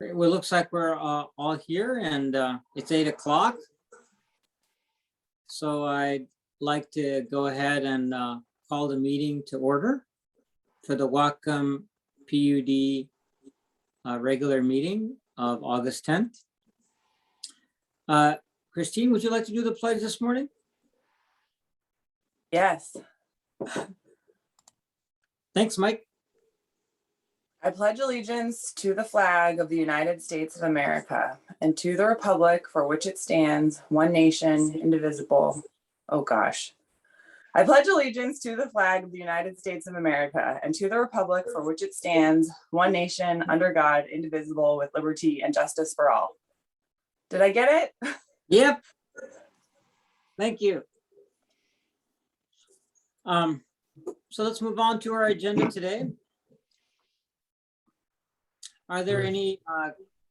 Great. Well, it looks like we're all here, and it's 8 o'clock. So I'd like to go ahead and call the meeting to order for the Whatcom PUD regular meeting of August 10th. Christine, would you like to do the pledge this morning? Yes. Thanks, Mike. I pledge allegiance to the flag of the United States of America and to the republic for which it stands, one nation, indivisible. Oh gosh. I pledge allegiance to the flag of the United States of America and to the republic for which it stands, one nation, under God, indivisible, with liberty and justice for all. Did I get it? Yep. Thank you. So let's move on to our agenda today. Are there any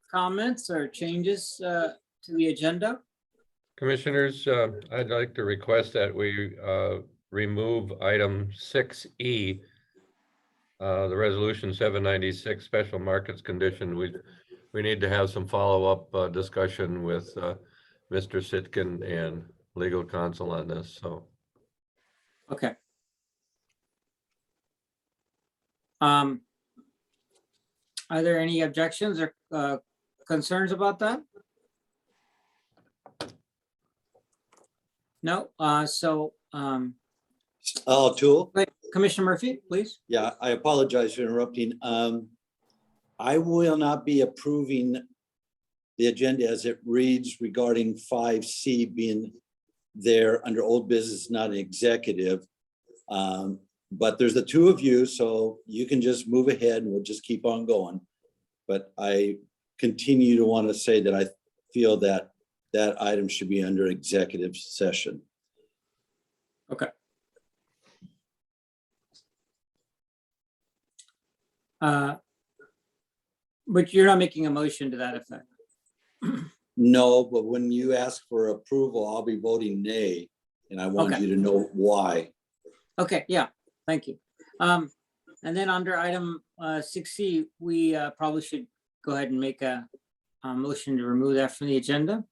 comments or changes to the agenda? Commissioners, I'd like to request that we remove item 6E, the resolution 796 special markets condition. We need to have some follow-up discussion with Mr. Sitkin and legal counsel on this. So, Okay. Are there any objections or concerns about that? No. Tool. Wait, Commissioner Murphy, please. Yeah, I apologize for interrupting. I will not be approving the agenda as it reads regarding 5C being there under old business, not an executive. But there's the two of you, so you can just move ahead and we'll just keep on going. But I continue to want to say that I feel that that item should be under executive session. Okay. But you're not making a motion to that effect. No, but when you ask for approval, I'll be voting nay, and I want Okay. you to know why. Okay, yeah, thank you. And then under item 6C, we probably should go ahead and make a motion to remove that from the agenda.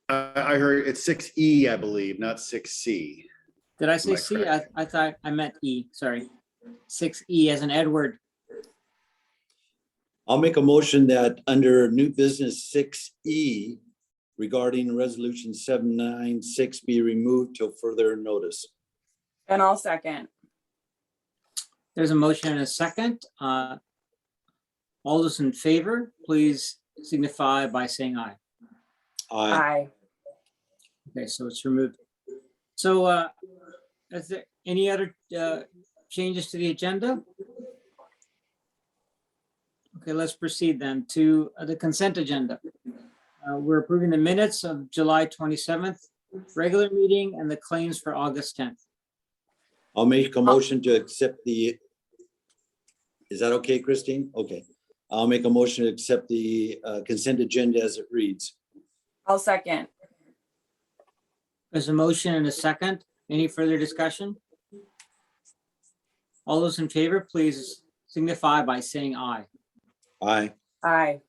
I heard it's 6E, I believe, not 6C. Did I say Am I C? correct? I thought I meant E, sorry. 6E as in Edward. I'll make a motion that under new business 6E regarding resolution 796 be removed till further notice. And I'll second. There's a motion and a second. All those in favor, please signify by saying aye. Aye. Aye. Okay, so it's removed. So is there any other changes to the agenda? Okay, let's proceed then to the consent agenda. We're approving the minutes of July 27th, regular meeting, and the claims for August 10th. I'll make a motion to accept the, is that okay, Christine? Okay. I'll make a motion to accept the consent agenda as it reads. I'll second. There's a motion and a second. Any further discussion? All those in favor, please signify by saying aye. Aye. Aye.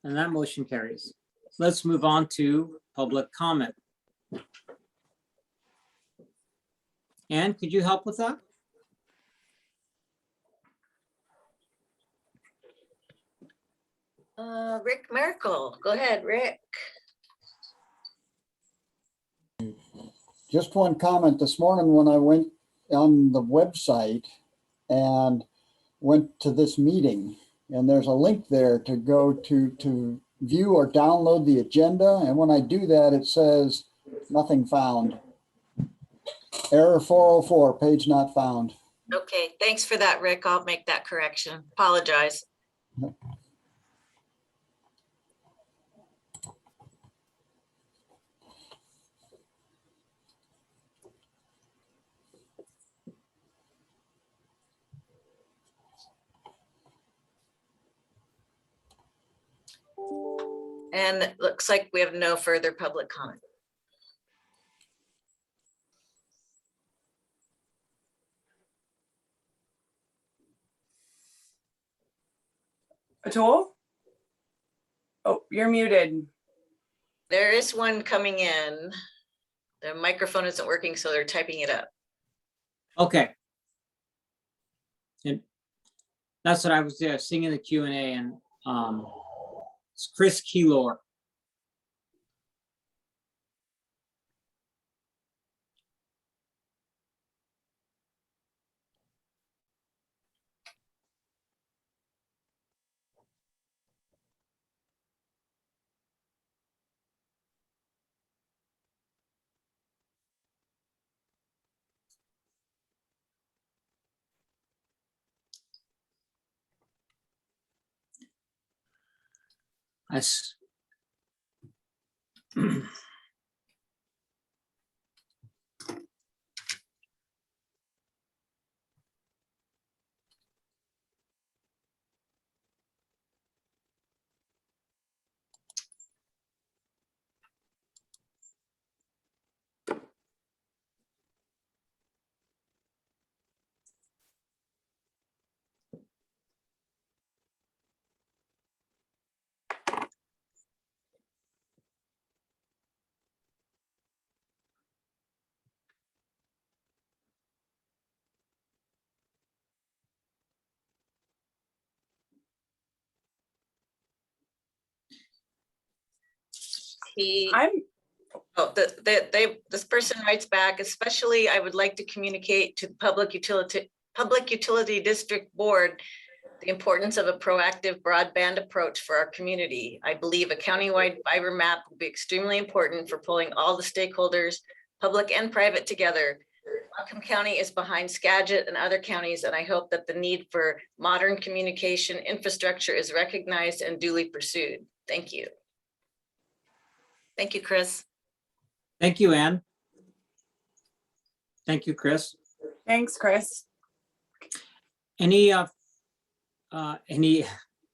And that motion carries. Let's move on to public comment. Ann, could you help with that? Rick Merkel, go ahead, Rick. Just one comment this morning when I went on the website and went to this meeting, and there's a link there to go to view or download the agenda. And when I do that, it says nothing found. Error 404, page not found. Okay, thanks for that, Rick. I'll make that correction. Apologize. And it looks like we have no further public comment. Atul? Oh, you're muted. There is one coming in. The microphone isn't working, so they're typing it up. Okay. And that's what I was seeing in the Q&A, and it's Chris Keylor. I s- He, I'm oh, this person writes back, especially I would like to communicate to the Public Utility District Board the importance of a proactive broadband approach for our community. I believe a countywide fiber map will be extremely important for pulling all the stakeholders, public and private, together. Whatcom County is behind Skagit and other counties, and I hope that the need for modern communication infrastructure is recognized and duly pursued. Thank you. Thank you, Chris. Thank you, Ann. Thank you, Chris. Thanks, Chris. Any,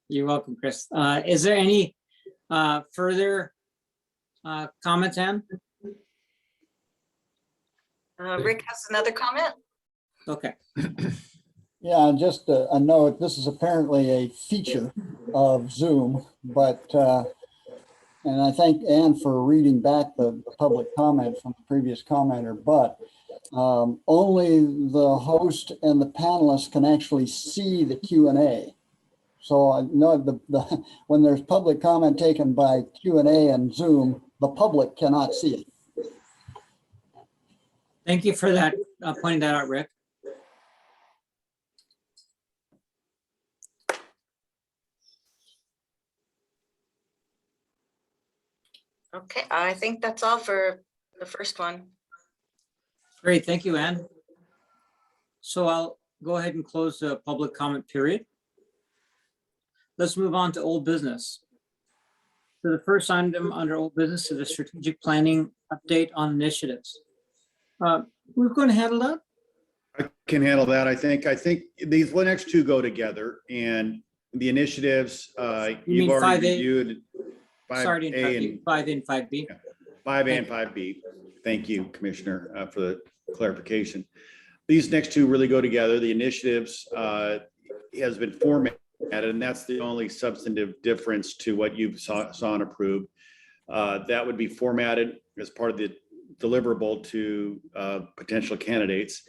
you're welcome, Chris. Is there any further comments, Ann? Rick has another comment. Okay. Yeah, just a note, this is apparently a feature of Zoom, but, and I thank Ann for reading back the public comment from the previous commenter, but only the host and the panelists can actually see the Q&A. So I know when there's public comment taken by Q&A and Zoom, the public cannot see it. Thank you for that, pointing that out, Rick. Okay, I think that's all for the first one. Great, thank you, Ann. So I'll go ahead and close the public comment period. Let's move on to old business. So the first item under old business is a strategic planning update on initiatives. We're going to handle that? I can handle that. I think these next two go together, and the initiatives, mean you've already 5A? reviewed. Sorry to interrupt 5A you. 5A and 5B. and 5A and 5B. Thank you, Commissioner, for the clarification. These next two really go together. The initiatives has been formatted, and that's the only substantive difference to what you saw and approved. That would be formatted as part of the deliverable to potential candidates.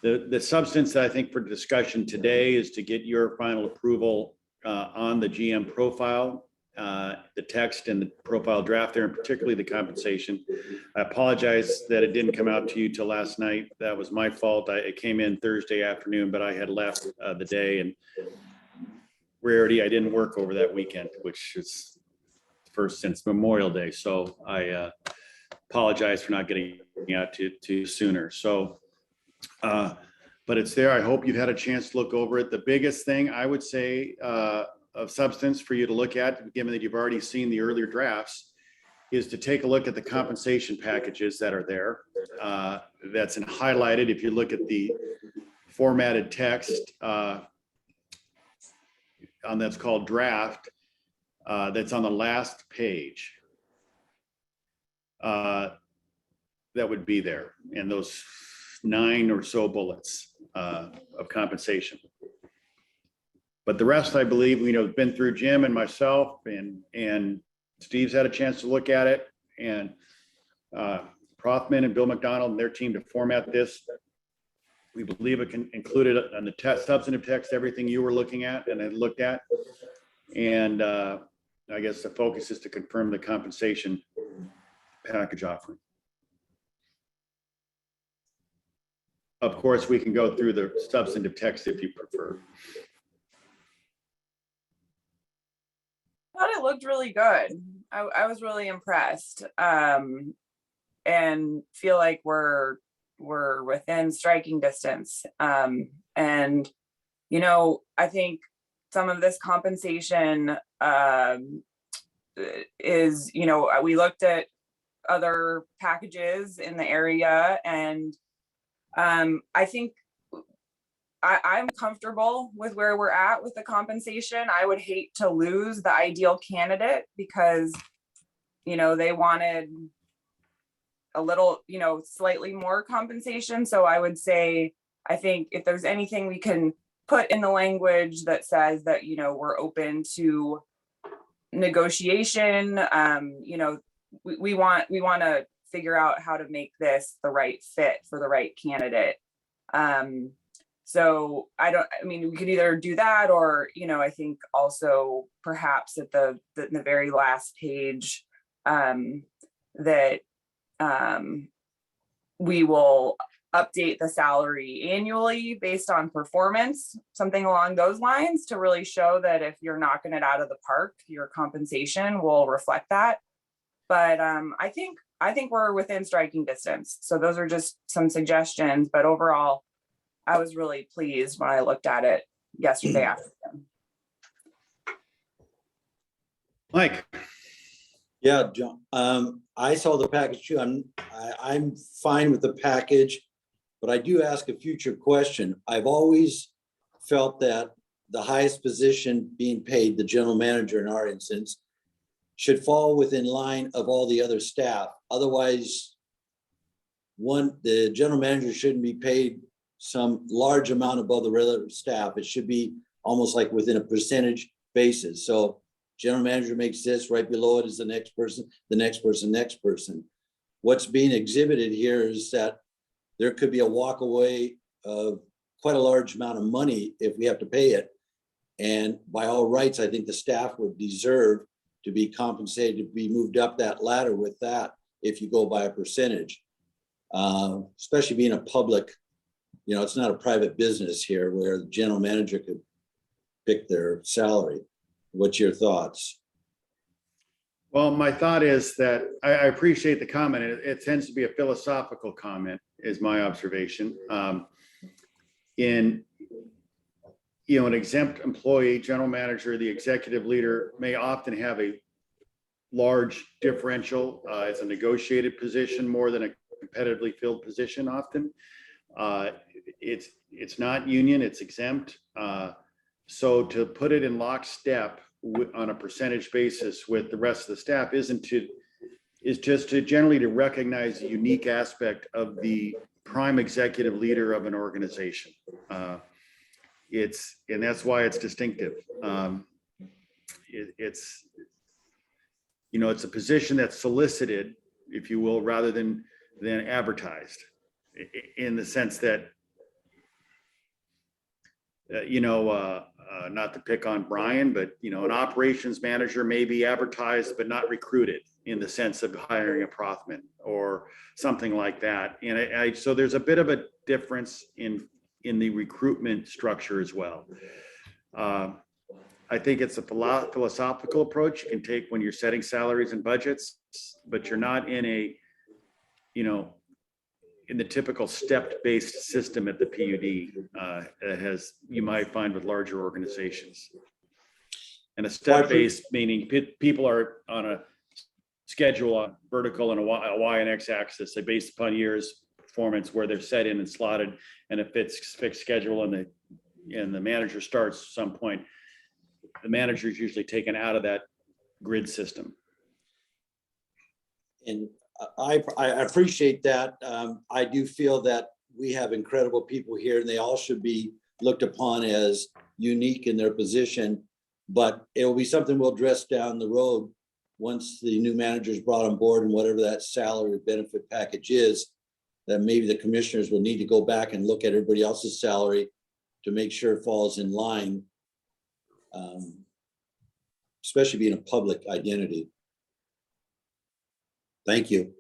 The substance that I think for discussion today is to get your final approval on the GM profile, the text and the profile draft there, and particularly the compensation. I apologize that it didn't come out to you till last night. That was my fault. It came in Thursday afternoon, but I had left the day, and rarity, I didn't work over that weekend, which is first since Memorial Day. So I apologize for not getting out to you sooner. So, but it's there. I hope you've had a chance to look over it. The biggest thing I would say of substance for you to look at, given that you've already seen the earlier drafts, is to take a look at the compensation packages that are there. That's highlighted. If you look at the formatted text on that's called draft, that's on the last page. That would be there, and those 9 or so bullets of compensation. But the rest, I believe, been through Jim and myself, and Steve's had a chance to look at it, and Prothman and Bill McDonald and their team to format this. We believe it can include it on the substantive text, everything you were looking at and had looked at. And I guess the focus is to confirm the compensation package offering. Of course, we can go through the substantive text if you prefer. I thought it looked really good. I was really impressed, and feel like we're within striking distance. And I think some of this compensation is, we looked at other packages in the area, and I think I'm comfortable with where we're at with the compensation. I would hate to lose the ideal candidate because, they wanted a little, slightly more compensation. So I would say, I think if there's anything we can put in the language that says that, we're open to negotiation, we want to figure out how to make this the right fit for the right candidate. So we could either do that, or, I think also perhaps at the very last page, that we will update the salary annually based on performance, something along those lines, to really show that if you're knocking it out of the park, your compensation will reflect that. But I think we're within striking distance. So those are just some suggestions, but overall, I was really pleased when I looked at it yesterday afternoon. Mike. Yeah, John, I saw the package too. I'm fine with the package, but I do ask a future question. I've always felt that the highest position being paid, the general manager in our instance, should fall within line of all the other staff. Otherwise, the general manager shouldn't be paid some large amount above the regular staff. It should be almost like within a percentage basis. So general manager makes this, right below it is the next person, the next person, next person. What's being exhibited here is that there could be a walk away of quite a large amount of money if we have to pay it. And by all rights, I think the staff would deserve to be compensated, to be moved up that ladder with that if you go by a percentage. Especially being a public, it's not a private business here where the general manager could pick their salary. What's your thoughts? Well, my thought is that I appreciate the comment. It tends to be a philosophical comment, is my observation. In an exempt employee, general manager, the executive leader may often have a large differential. It's a negotiated position more than a competitively filled position often. It's not union, it's exempt. So to put it in lockstep on a percentage basis with the rest of the staff is just to generally to recognize the unique aspect of the prime executive leader of an organization. And that's why it's distinctive. It's a position that's solicited, if you will, rather than advertised, in the sense that, not to pick on Brian, but an operations manager may be advertised but not recruited, in the sense of hiring a Prothman or something like that. And so there's a bit of a difference in the recruitment structure as well. I think it's a philosophical approach you can take when you're setting salaries and budgets, but you're not in in the typical stepped-based system at the PUD you might find with larger organizations. And a step-based meaning people are on a schedule, on vertical and a Y and X axis. They based upon years performance where they're set in and slotted, and if it's fixed schedule and the manager starts at some point, the manager is usually taken out of that grid system. And I appreciate that. I do feel that we have incredible people here, and they all should be looked upon as unique in their position, but it will be something we'll address down the road once the new manager is brought on board and whatever that salary benefit package is, that maybe the commissioners will need to go back and look at everybody else's salary to make sure it falls in line, especially being a public identity. Thank you.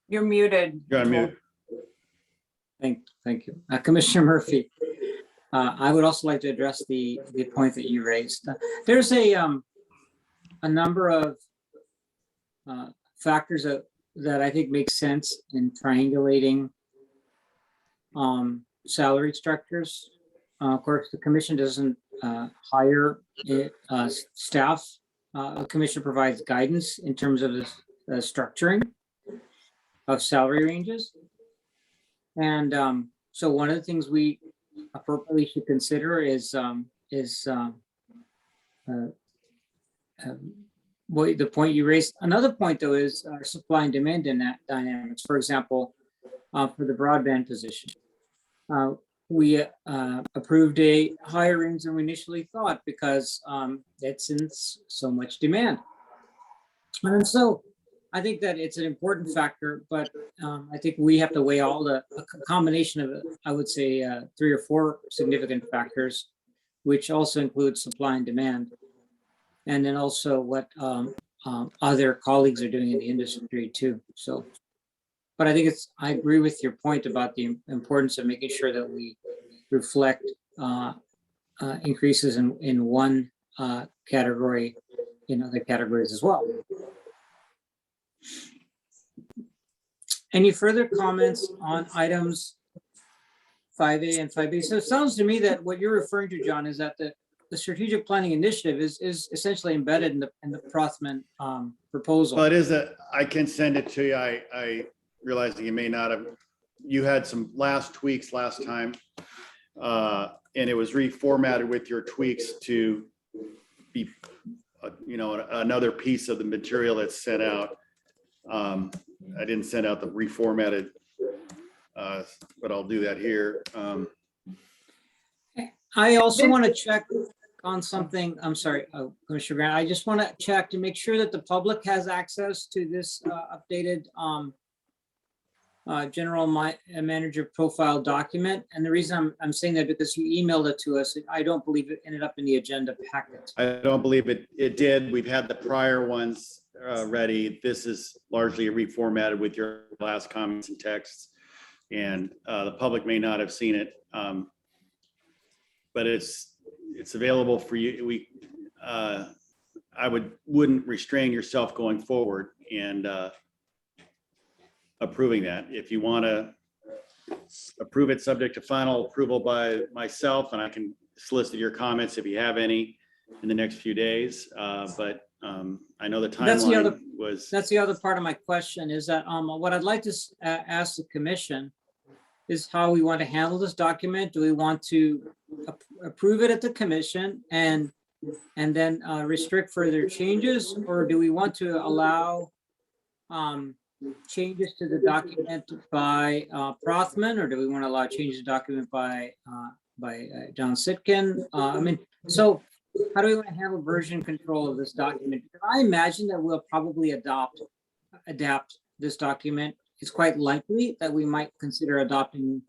You're muted. You're on mute. Thank you. Commissioner Murphy, I would also like to address the point that you raised. There's a number of factors that I think make sense in triangulating salary structures. Of course, the commission doesn't hire staff. The commission provides guidance in terms of the structuring of salary ranges. And so one of the things we appropriately should consider is the point you raised. Another point, though, is our supply and demand in that dynamics. For example, for the broadband position, we approved a higher range than we initially thought because it's in so much demand. And so I think that it's an important factor, but I think we have to weigh a combination of, I would say, 3 or 4 significant factors, which also include supply and demand. And then also what other colleagues are doing in the industry too. So, but I think I agree with your point about the importance of making sure that we reflect increases in one category in other categories as well. Any further comments on items 5A and 5B? So it sounds to me that what you're referring to, John, is that the strategic planning initiative is essentially embedded in the Prothman proposal. Well, it is I can send it to you. I realize that you may not have, you had some last tweaks last time. And it was reformatted with your tweaks to be, another piece of the material that's sent out. I didn't send out the reformatted, but I'll do that here. I also want to check on something. I'm sorry, Commissioner Grant. I just want to check to make sure that the public has access to this updated general manager profile document. And the reason I'm saying that because you emailed it to us, I don't believe it ended up in the agenda packet. I don't believe it did. We've had the prior ones ready. This is largely reformatted with your last comments and texts. And the public may not have seen it, but it's available for you. I wouldn't restrain yourself going forward and approving that. If you want to approve it subject to final approval by myself, and I can solicit your comments if you have any in the next few days. But I know the timeline was. That's the other part of my question is that what I'd like to ask the commission is how we want to handle this document. Do we want to approve it at the commission and then restrict further changes, or do we want to allow changes to the document by Prothman, or do we want to allow changes to the document by John Sitkin? So how do we want to handle version control of this document? Because I imagine that we'll probably adapt this document. It's quite likely that we might consider adopting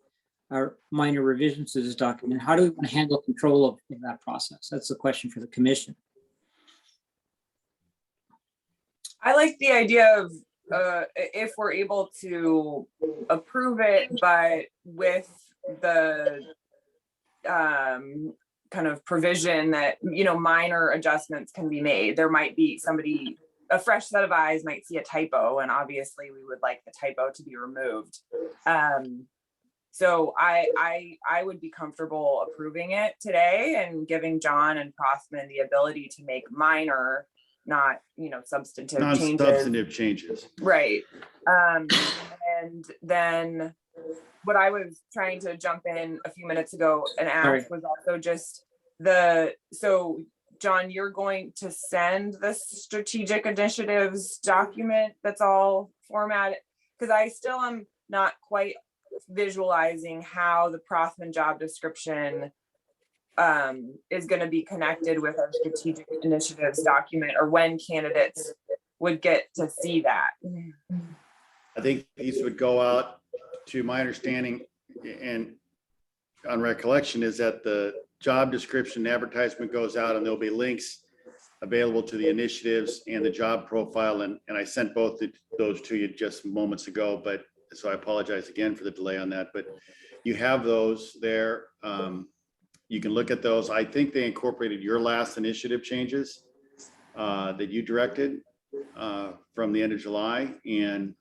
our minor revisions to this document. How do we want to handle control of that process? That's the question for the commission. I like the idea of if we're able to approve it, but with the kind of provision that, minor adjustments can be made. There might be a fresh set of eyes might see a typo, and obviously we would like the typo to be removed. So I would be comfortable approving it today and giving John and Prothman the ability to make minor, not, substantive changes. Non-substantive changes. Right. And then what I was trying to jump in a few minutes ago and ask was also just so John, you're going to send the strategic initiatives document that's all formatted, because I still am not quite visualizing how the Prothman job description is going to be connected with our strategic initiatives document, or when candidates would get to see that. I think these would go out, to my understanding and on recollection, is that the job description advertisement goes out and there'll be links available to the initiatives and the job profile. And I sent both those to you just moments ago, but so I apologize again for the delay on that, but you have those there. You can look at those. I think they incorporated your last initiative changes that you directed from the end of July, and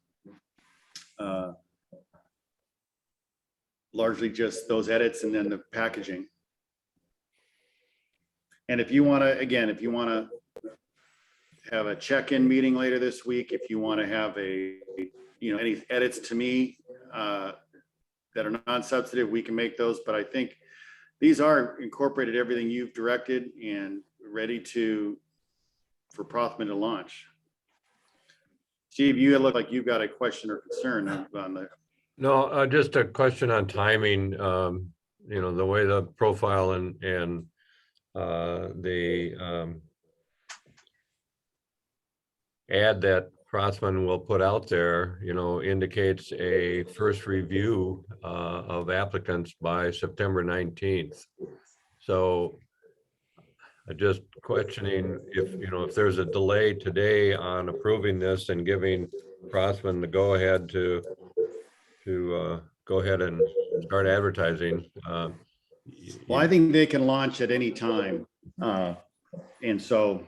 largely just those edits and then the packaging. And if you want to, again, if you want to have a check-in meeting later this week, if you want to have a, any edits to me that are non-substantive, we can make those. But I think these are incorporated everything you've directed and ready for Prothman to launch. Steve, you look like you've got a question or concern on the. No, just a question on timing. The way the profile and the ad that Prothman will put out there, indicates a first review of applicants by September 19th. So just questioning if there's a delay today on approving this and giving Prothman the go ahead to go ahead and start advertising. Well, I think they can launch at any time. And so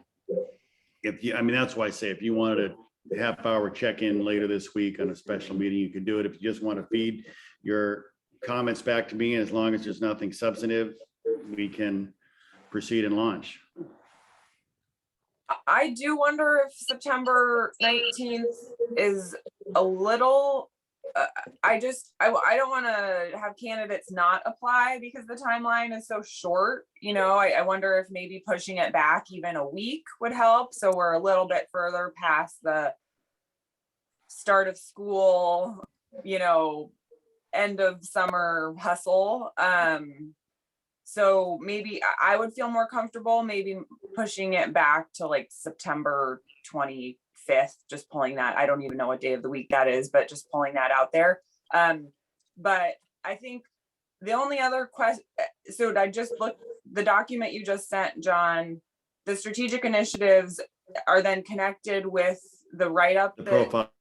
that's why I say if you wanted a half-hour check-in later this week on a special meeting, you can do it. If you just want to feed your comments back to me, as long as there's nothing substantive, we can proceed and launch. I do wonder if September 19th is a little, I don't want to have candidates not apply because the timeline is so short. I wonder if maybe pushing it back even a week would help. So we're a little bit further past the start of school, end of summer hustle. So maybe I would feel more comfortable maybe pushing it back to like September 25th, just pulling that. I don't even know what day of the week that is, but just pulling that out there. But I think the only other question, so I just looked, the document you just sent, John, the strategic initiatives are then connected with the write-up. The profile.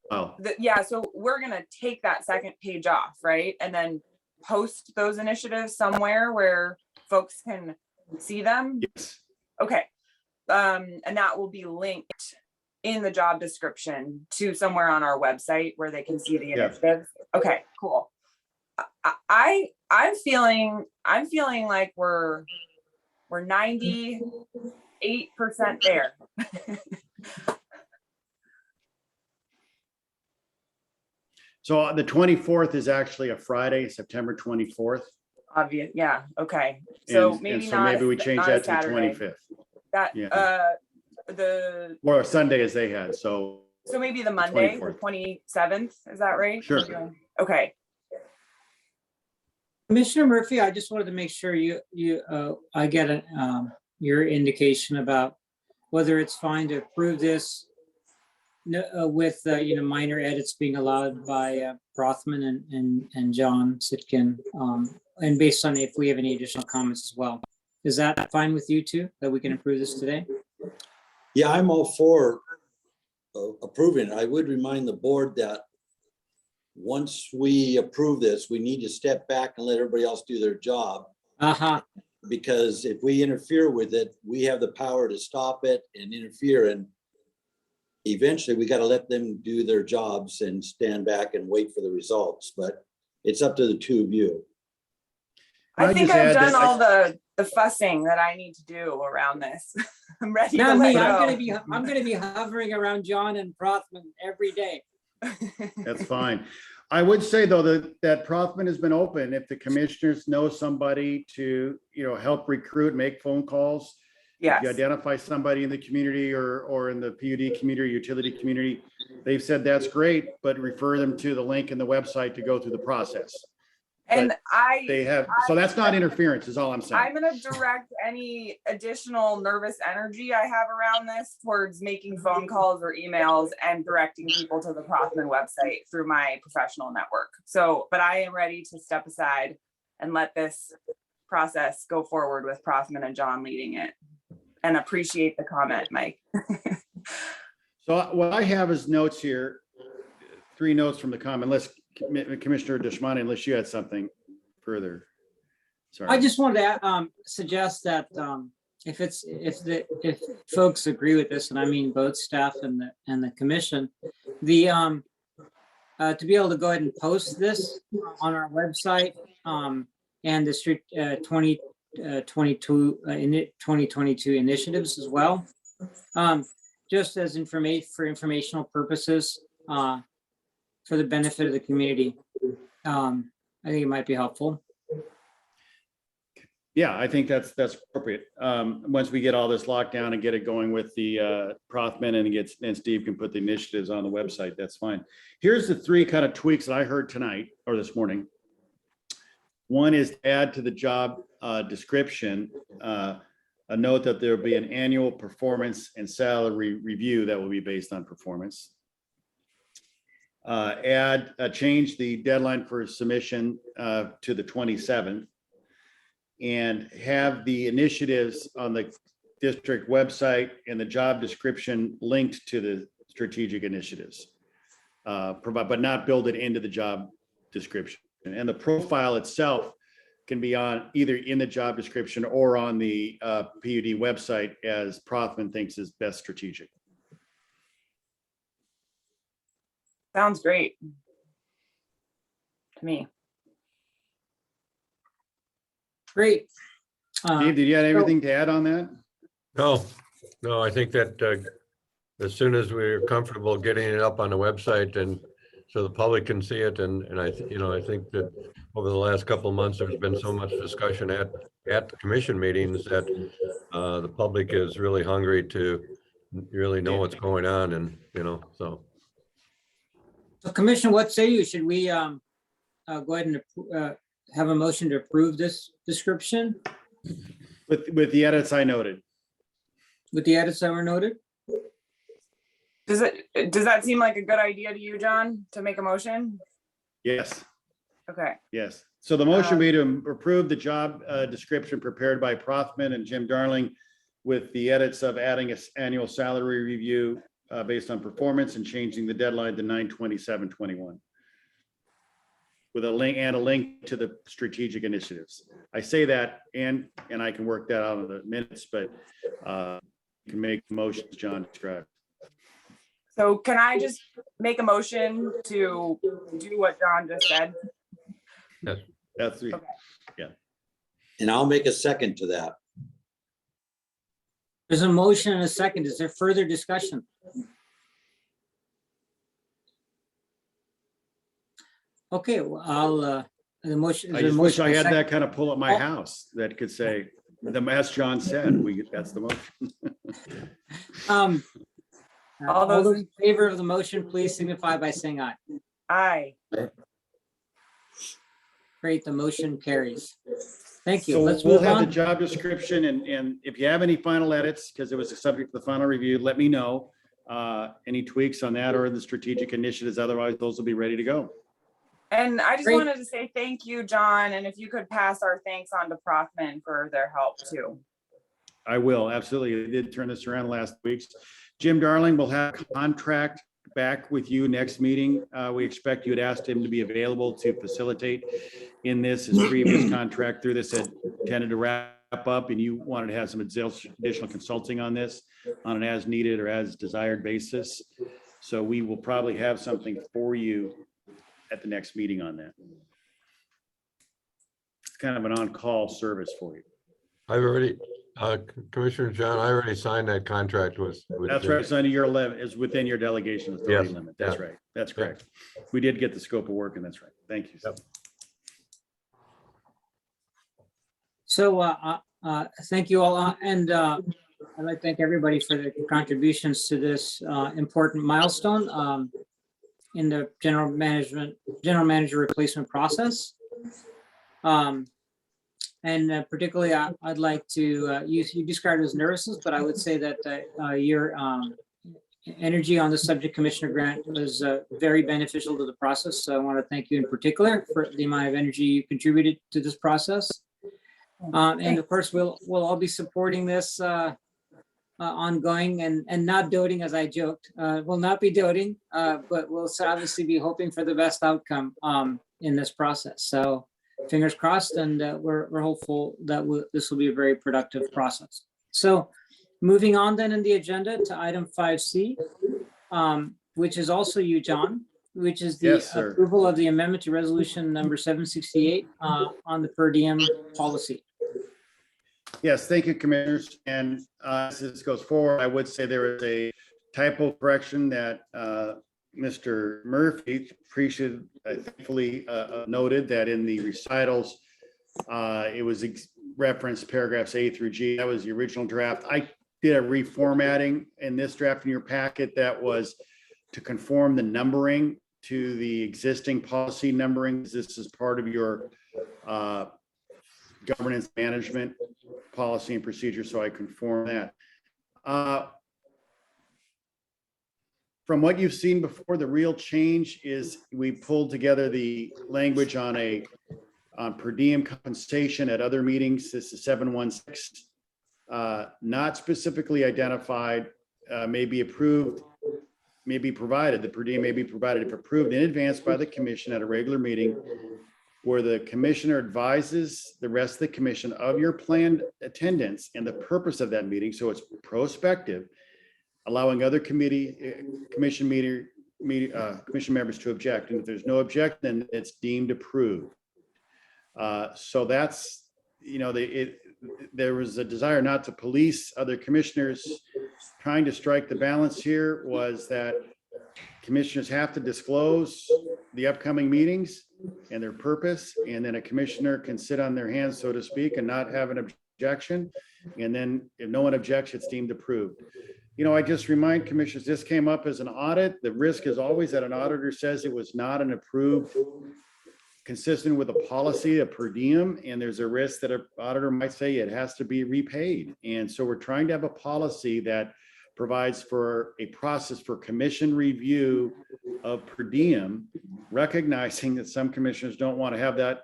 Yeah, so we're going to take that second page off, right? And then post those initiatives somewhere where folks can see them. Yes. Okay. And that will be linked in the job description to somewhere on our website where they can see the initiatives. Okay, cool. I'm feeling like we're 98% there. So the 24th is actually a Friday, September 24th. Obvious. Yeah. Okay. So And maybe so not. maybe we change not a that to the Saturday. 25th. That Yeah. Or a Sunday as they had. So maybe the Monday, the 24th. 27th. Is that right? Sure. Okay. Commissioner Murphy, I just wanted to make sure I get your indication about whether it's fine to approve this with minor edits being allowed by Prothman and John Sitkin, and based on if we have any additional comments as well. Is that fine with you too, that we can approve this today? Yeah, I'm all for approving it. I would remind the board that once we approve this, we need to step back and let everybody else do their job. Because if we interfere with it, we have the power to stop it and interfere. And eventually we got to let them do their jobs and stand back and wait for the results. But it's up to the two of you. I think just I've add done that all the fussing that I need to do around this. I'm ready Not to let me. go. I'm gonna be hovering around John and Prothman every day. that's fine. I would say though that Prothman has been open. If the commissioners know somebody to, help recruit, make phone calls. Yes. If you identify somebody in the community or in the PUD community, utility community, they've said that's great, but refer them to the link in the website to go through the process. And They have, so that's not interference is all I'm saying. I'm gonna direct any additional nervous energy I have around this towards making phone calls or emails and directing people to the Prothman website through my professional network. So, but I am ready to step aside and let this process go forward with Prothman and John leading it. And appreciate the comment, Mike. So what I have is notes here, 3 notes from the comment, unless Commissioner Deshmani, unless you had something further. Sorry. I just wanted to suggest that if folks agree with this, and I mean both staff and the commission, to be able to go ahead and post this on our website and the 2022 initiatives as well, just as informational purposes for the benefit of the community. I think it might be helpful. Yeah, I think that's appropriate. Once we get all this locked down and get it going with the Prothman and Steve can put the initiatives on the website, that's fine. Here's the 3 kind of tweaks that I heard tonight or this morning. One is to add to the job description a note that there will be an annual performance and salary review that will be based on performance. Change the deadline for submission to the 27th. And have the initiatives on the district website and the job description linked to the strategic initiatives. But not build it into the job description. And the profile itself can be on either in the job description or on the PUD website as Prothman thinks is best strategic. Sounds great to me. Great. Steve, did you have anything to add on that? No, I think that as soon as we're comfortable getting it up on the website and so the public can see it, and I think that over the last couple of months, there's been so much discussion at the commission meetings that the public is really hungry to really know what's going on, and so. So Commission, what say you? Should we go ahead and have a motion to approve this description With the edits I noted. with the edits that were noted? Does that seem like a good idea to you, John, to make a motion? Yes. Okay, Yes. So the motion be to approve the job description prepared by Prothman and Jim Darling with the edits of adding an annual salary review based on performance and changing the deadline to 9/27/21. With a link to the strategic initiatives. I say that and I can work that out in the minutes, but you can make the motions John described. so can I just make a motion to do what John just said? That's the, Okay. And I'll make a second to that. There's a motion and a second. Is there further discussion? Okay, well, I'll, the motion. I is there a just wish motion I and a had second? that kind of pull at my house that could say, as John said, that's the motion. All those in favor of the motion, please signify by saying aye. Aye. Great, the motion carries. Thank you. So Let's we'll move have the on. job description and if you have any final edits, because it was a subject of the final review, let me know. Any tweaks on that or the strategic initiatives, otherwise those will be ready to go. And I just Great. wanted to say thank you, John, and if you could pass our thanks on to Prothman for their help too. I will, absolutely. I did turn this around last week. Jim Darling will have a contract back with you next meeting. We expect you had asked him to be available to facilitate in this. His previous contract through this had tended to wrap up and you wanted to have some additional consulting on this on an as needed or as desired basis. So we will probably have something for you at the next meeting on that. It's kind of an on-call service for you. I've already, Commissioner John, I already signed that contract with. That's right. It's under your limit, is within your delegation authority Yes. limit. That's Yeah. right. That's correct. We did get the scope of work and that's right. Thank you. Yep. So thank you all. And I'd like to thank everybody for their contributions to this important milestone in the general manager replacement process. And particularly, I'd like to, you described it as nervousness, but I would say that your energy on the subject, Commissioner Grant, was very beneficial to the process. So I want to thank you in particular for the amount of energy you contributed to this process. And of course, we'll all be supporting this ongoing and not doting, as I joked. We'll not be doting, but we'll obviously be hoping for the best outcome in this process. So fingers crossed, and we're hopeful that this will be a very productive process. So moving on then in the agenda to item 5C, which is also you, John, which is the Yes, sir. approval of the amendment to resolution number 768 on the per diem policy. Yes, thank you, Commissioners. And as this goes forward, I would say there is a typo correction that Mr. Murphy thankfully noted that in the recitals, it was referenced paragraphs A through G. That was the original draft. I did a reformatting in this draft in your packet that was to conform the numbering to the existing policy numbering. This is part of your governance management policy and procedure, so I conform that. From what you've seen before, the real change is we pulled together the language on per diem compensation at other meetings. This is 716, not specifically identified, may be approved, may be provided. The per diem may be provided if approved in advance by the commission at a regular meeting, where the commissioner advises the rest of the commission of your planned attendance and the purpose of that meeting. So it's prospective, allowing other commission members to object. And if there's no objection, then it's deemed approved. So that's, there was a desire not to police other commissioners. Trying to strike the balance here was that commissioners have to disclose the upcoming meetings and their purpose, and then a commissioner can sit on their hands, so to speak, and not have an objection. And then if no one objects, it's deemed approved. I just remind commissioners, this came up as an audit. The risk is always that an auditor says it was not an approved, consistent with a policy, a per diem, and there's a risk that an auditor might say it has to be repaid. And so we're trying to have a policy that provides for a process for commission review of per diem, recognizing that some commissioners don't want to have that,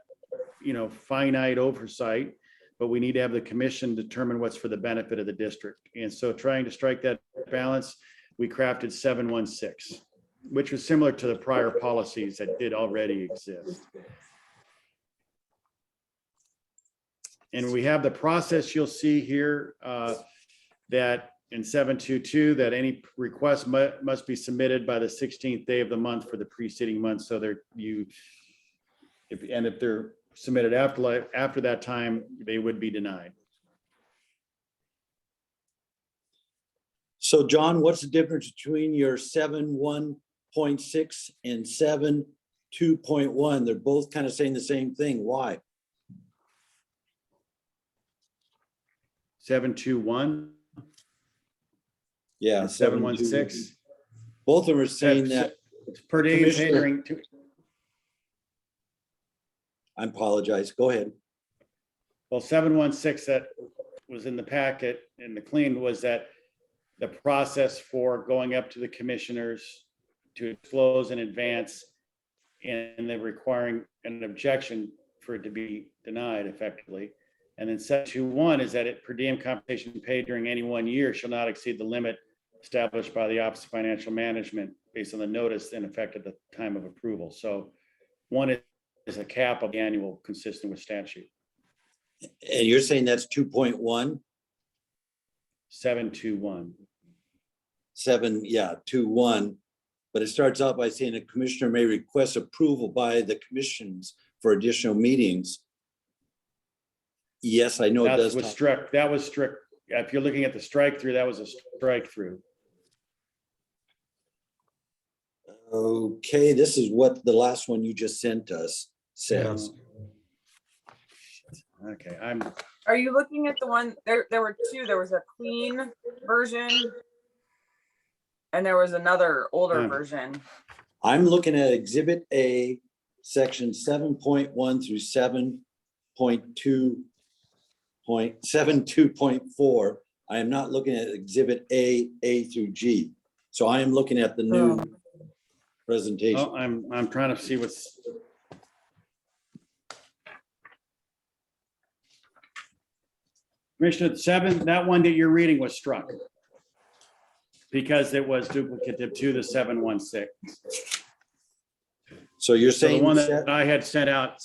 finite oversight, but we need to have the commission determine what's for the benefit of the district. And so trying to strike that balance, we crafted 716, which was similar to the prior policies that did already exist. And we have the process you'll see here that in 722, that any request must be submitted by the 16th day of the month for the preceding month. So if they're submitted after that time, they would be denied. So John, what's the difference between your 7.1.6 and 7.2.1? They're both kind of saying the same thing. Why? 721. Yeah, 716. Both of them are saying that. Per diem catering. I apologize. Go ahead. Well, 716 that was in the packet in the clean was that the process for going up to the commissioners to disclose in advance and then requiring an objection for it to be denied effectively. And then 721 is that per diem compensation paid during any 1 year shall not exceed the limit established by the Office of Financial Management based on the notice in effect at the time of approval. So one is a cap of the annual consistent with statute. And you're saying that's 2.1? 721. 2.1. But it starts out by saying a commissioner may request approval by the commissions for additional meetings. Yes, I know it does. That was strict. If you're looking at the strike through, that was a strike through. Okay, this is what the last one you just sent us says. Okay, Are you looking at the one, there were two, there was a clean version and there was another older version. I'm looking at Exhibit A, section 7.1 through 7.2. 7.2.4, I am not looking at exhibit A through G. So I am looking at the new presentation. Oh, I'm trying to see what's. Commissioner, 7, that one that you're reading was struck because it was duplicative to the 716. So you're So the saying one that I had sent out,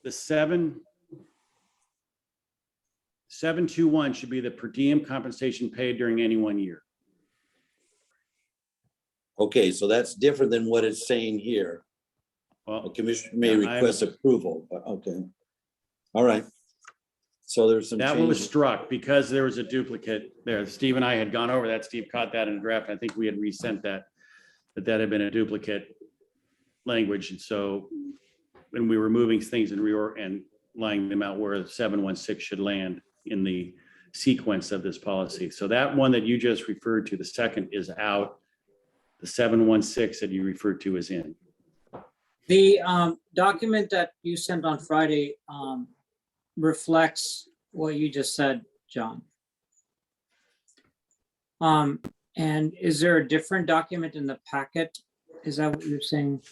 the 721 should be the per diem compensation paid during any 1 year. okay, so that's different than what it's saying here. A Well, commissioner may Yeah, I request approval, but okay. All right. So there's some that one was changes. struck because there was a duplicate there. Steve and I had gone over that. Steve caught that in a draft. I think we had resent that had been a duplicate language. And so when we were moving things and laying them out where 716 should land in the sequence of this policy. So that one that you just referred to, the second, is out. The 716 that you referred to is in. The document that you sent on Friday reflects what you just said, John. And is there a different document in the packet? Is that what you're saying?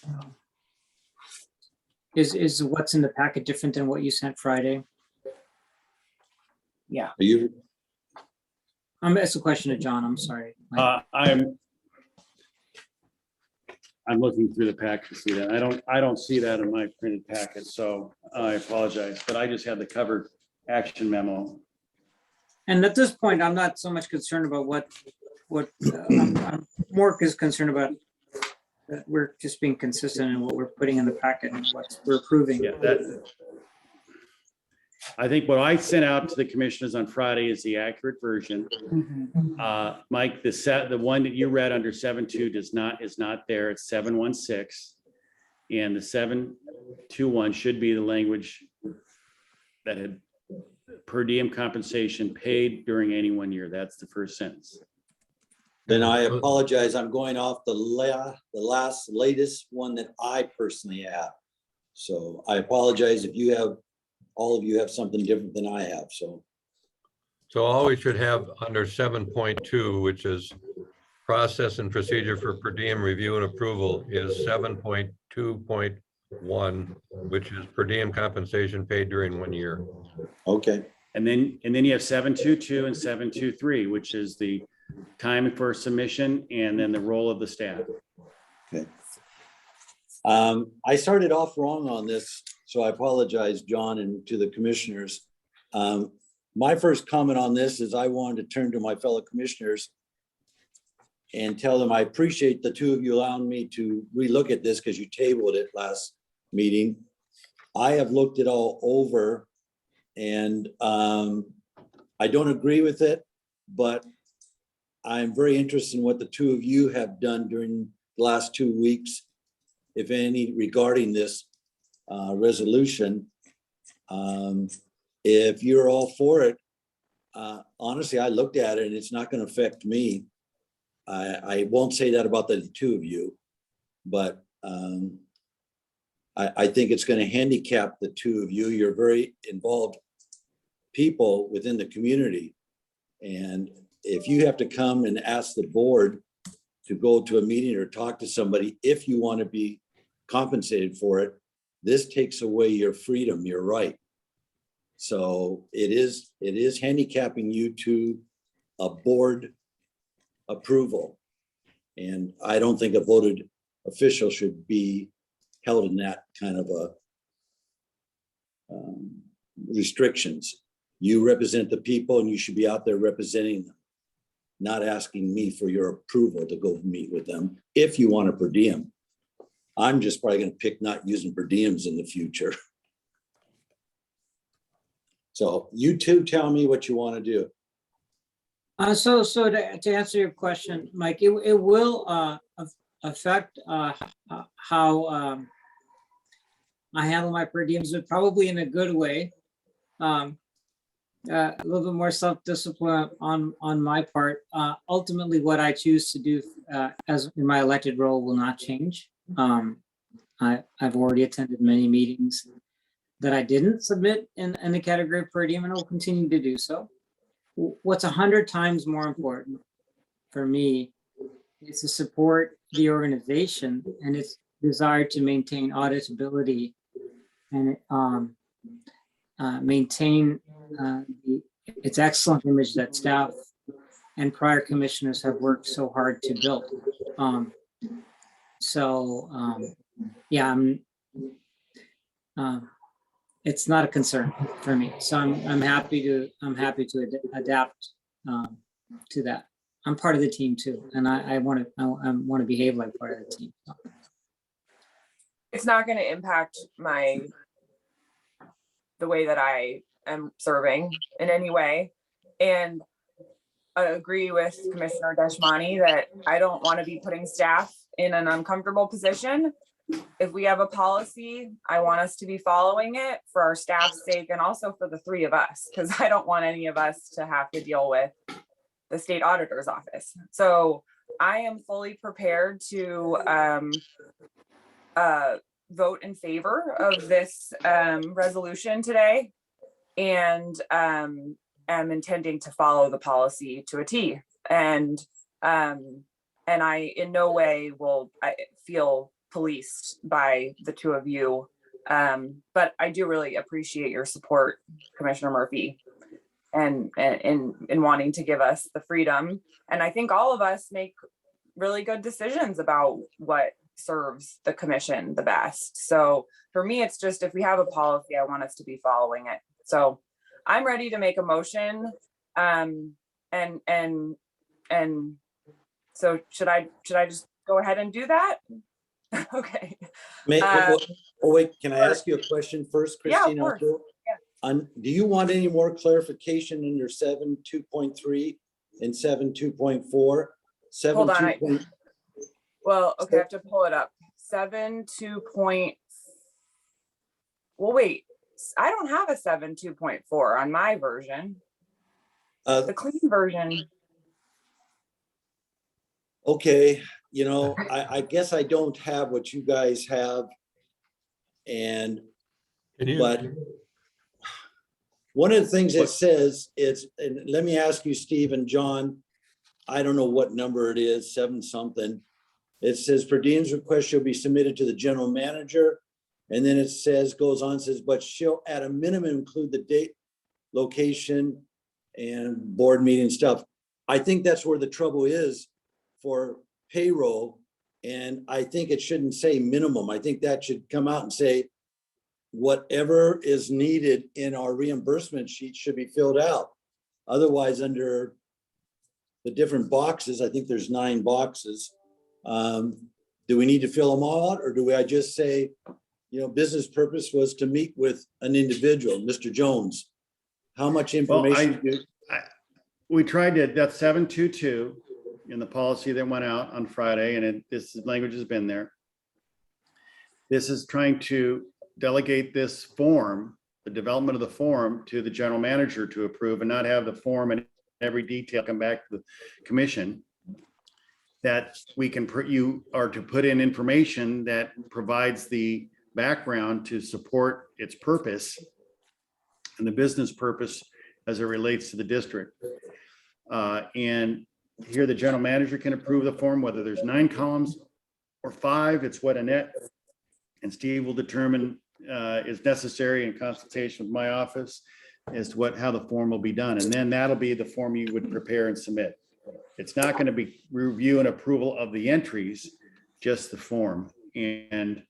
Is what's in the packet different than what you sent Friday? Are you, It's a question to John, I'm sorry. I'm looking through the packet to see that. I don't see that in my printed packet, so I apologize, but I just had the covered action memo. And at this point, I'm not so much concerned about what I'm more concerned about that we're just being consistent in what we're putting in the packet and what we're approving. Yeah, I think what I sent out to the commissioners on Friday is the accurate version. Mike, the one that you read under 7.2 is not there. It's 716. And the 721 should be the language that had per diem compensation paid during any 1 year. That's the first sentence. then I apologize. I'm going off the latest one that I personally have. So I apologize if all of you have something different than I have, so. So all we should have under 7.2, which is process and procedure for per diem review and approval, is 7.2.1, which is per diem compensation paid during 1 year. Okay, And then you have 722 and 723, which is the time for submission and then the role of the staff. okay. I started off wrong on this, so I apologize, John, and to the commissioners. My first comment on this is I wanted to turn to my fellow commissioners and tell them I appreciate the two of you allowing me to relook at this because you tabled it last meeting. I have looked it all over and I don't agree with it, but I'm very interested in what the two of you have done during the last 2 weeks, if any, regarding this resolution. If you're all for it, honestly, I looked at it and it's not going to affect me. I won't say that about the two of you, but I think it's going to handicap the two of you. You're very involved people within the community. And if you have to come and ask the board to go to a meeting or talk to somebody, if you want to be compensated for it, this takes away your freedom, your right. So it is handicapping you to a board approval. And I don't think a voted official should be held in that kind of a restrictions. You represent the people and you should be out there representing them, not asking me for your approval to go meet with them if you want a per diem. I'm just probably going to pick not using per diems in the future. So you two tell me what you want to do. So to answer your question, Mike, it will affect how I handle my per diems, but probably in a good way. A little bit more self-discipline on my part. Ultimately, what I choose to do as in my elected role will not change. I've already attended many meetings that I didn't submit in the category per diem, and I will continue to do so. What's 100 times more important for me is to support the organization and its desire to maintain auditability and maintain its excellent image that staff and prior commissioners have worked so hard to build. Yeah, it's not a concern for me. So I'm happy to adapt to that. I'm part of the team too, and I want to behave like part of the team. So. It's not going to impact the way that I am serving in any way. And I agree with Commissioner Deshmani that I don't want to be putting staff in an uncomfortable position. If we have a policy, I want us to be following it for our staff's sake and also for the three of us, because I don't want any of us to have to deal with the state auditor's office. So I am fully prepared to vote in favor of this resolution today, and am intending to follow the policy to a T. And I in no way will I feel policed by the two of you. But I do really appreciate your support, Commissioner Murphy, and in wanting to give us the freedom. And I think all of us make really good decisions about what serves the commission the best. So for me, it's just, if we have a policy, I want us to be following it. So I'm ready to make a motion. And so should I just go ahead and do that? Okay. Wait, can I ask you a question first, Yeah, of Christine? course. Do you want any more clarification under 7.2.3 and 7.2.4? Hold on. Well, okay, I have to pull it up. 7.2. Well, wait, I don't have a 7.2.4 on my version. The clean version. Okay, I guess I don't have what you guys have. But one of the things it says is, and let me ask you, Steve and John, I don't know what number it is, 7 something. It says per diem's request shall be submitted to the general manager. And then it goes on, says, but she'll at a minimum include the date, location, and board meeting stuff. I think that's where the trouble is for payroll. And I think it shouldn't say minimum. I think that should come out and say whatever is needed in our reimbursement sheet should be filled out. Otherwise, under the different boxes, I think there's 9 boxes. Do we need to fill them all out, or do I just say, business purpose was to meet with an individual, Mr. Jones? How much information? We tried to, that's 7.2.2 in the policy that went out on Friday, and this language has been there. This is trying to delegate this form, the development of the form, to the general manager to approve, and not have the form and every detail come back to the commission. That you are to put in information that provides the background to support its purpose and the business purpose as it relates to the district. And here the general manager can approve the form, whether there's 9 columns or 5, it's what Annette and Steve will determine is necessary in consultation with my office as to how the form will be done. And then that'll be the form you would prepare and submit. It's not going to be review and approval of the entries, just the form, and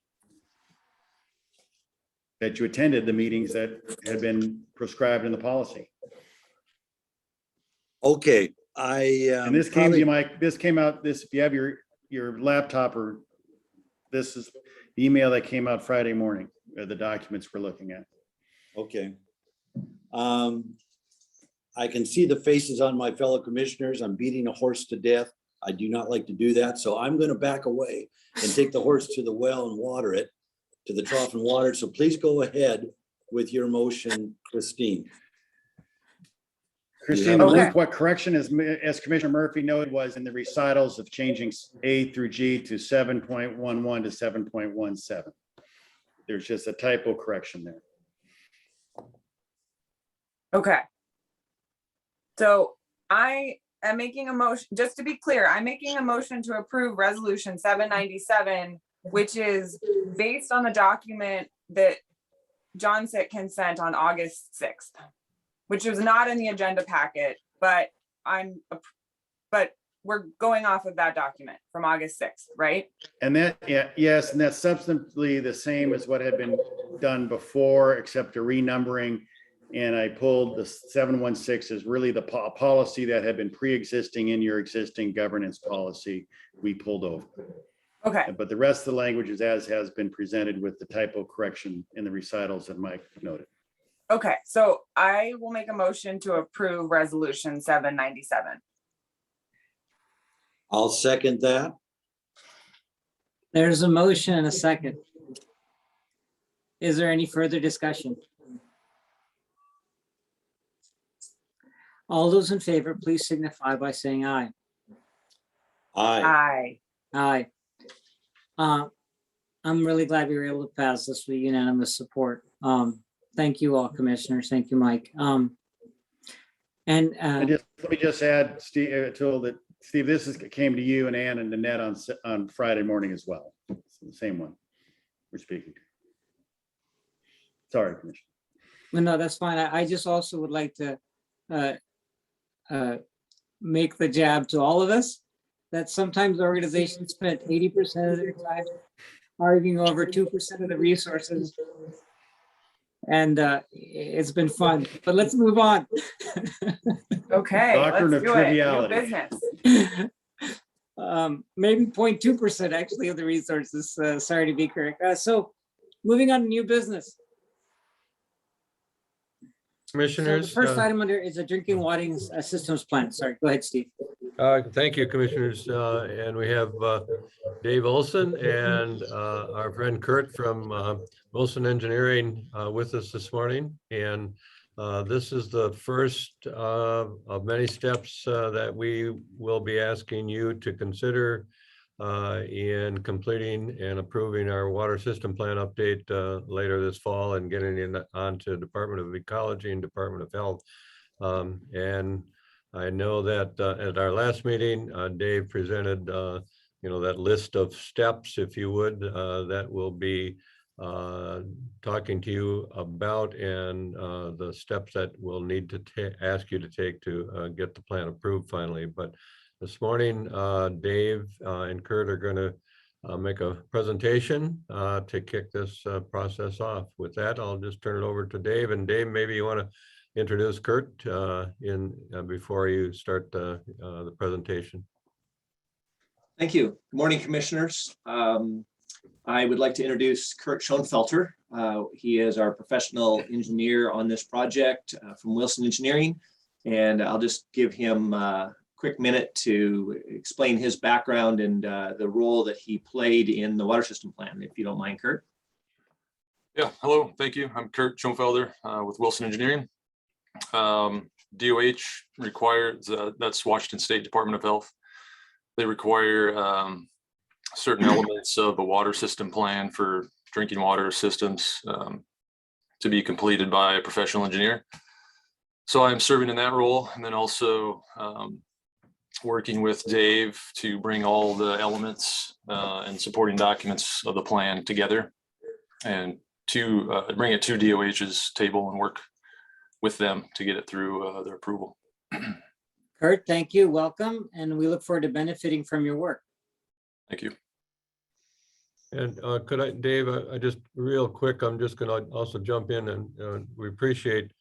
that you attended the meetings that had been prescribed in the policy. Okay, And this came to Mike. This came out. If you have your laptop, or this is the email that came out Friday morning. The documents we're looking at. Okay. I can see the faces on my fellow commissioners. I'm beating a horse to death. I do not like to do that. So I'm going to back away and take the horse to the well and water it, to the trough and water. So please go ahead with your motion, Christine. Christine, what correction, as Commissioner Murphy noted, was in the recitals of changing A through G to 7.11 to 7.17. There's just a typo correction there. Okay. So I am making a motion, just to be clear, I'm making a motion to approve resolution 797, which is based on the document that John Sitkin sent on August 6th, which was not in the agenda packet, but we're going off of that document from August 6th, right? And that, yeah, yes, and that's substantively the same as what had been done before, except a renumbering. And I pulled the 716 is really the policy that had been pre-existing in your existing governance policy. We pulled over. Okay, But the rest of the language is as has been presented with the typo correction in the recitals that Mike noted. okay. So I will make a motion to approve resolution 797. I'll second that. There's a motion and a second. Is there any further discussion? All those in favor, please signify by saying aye. Aye. Aye. Aye. I'm really glad we were able to pass this with unanimous support. Thank you all, commissioners. Thank you, Mike. And just, let me just add, Steve, Steve, this came to you and Ann and Nanette on Friday morning as well. It's the same one we're speaking to. Sorry, Commissioner. No, that's fine. I just also would like to make the jab to all of us that sometimes organizations spend 80% of their time arguing over 2% of the resources. And it's been fun, but let's move on. Okay, Doctrine let's of do it. New triviality. business. Maybe 0.2% actually of the resources. Sorry to be correct. So moving on to new business. So the Commissioners, first item under is a drinking water systems plan. Sorry, go ahead, Steve. thank you, Commissioners. And we have Dave Olson and our friend Kurt from Wilson Engineering with us this morning. And this is the first of many steps that we will be asking you to consider in completing and approving our water system plan update later this fall and getting it onto Department of Ecology and Department of Health. And I know that at our last meeting, Dave presented, that list of steps, if you would, that we'll be talking to you about, and the steps that we'll need to ask you to take to get the plan approved finally. But this morning, Dave and Kurt are going to make a presentation to kick this process off. With that, I'll just turn it over to Dave. And Dave, maybe you want to introduce Kurt before you start the presentation. Thank you. Good morning, commissioners. I would like to introduce Kurt Schoenfelter. He is our professional engineer on this project from Wilson Engineering. And I'll just give him a quick minute to explain his background and the role that he played in the water system plan, if you don't mind, Kurt. Yeah, hello, thank you. I'm Kurt Schoenfelder with Wilson Engineering. DOH requires, that's Washington State Department of Health. They require certain elements of a water system plan for drinking water systems to be completed by a professional engineer. So I'm serving in that role, and then also working with Dave to bring all the elements and supporting documents of the plan together and to bring it to DOH's table and work with them to get it through their approval. Kurt, thank you. Welcome. And we look forward to benefiting from your work. Thank you. And could I, Dave, I just real quick, I'm just going to also jump in, and we appreciate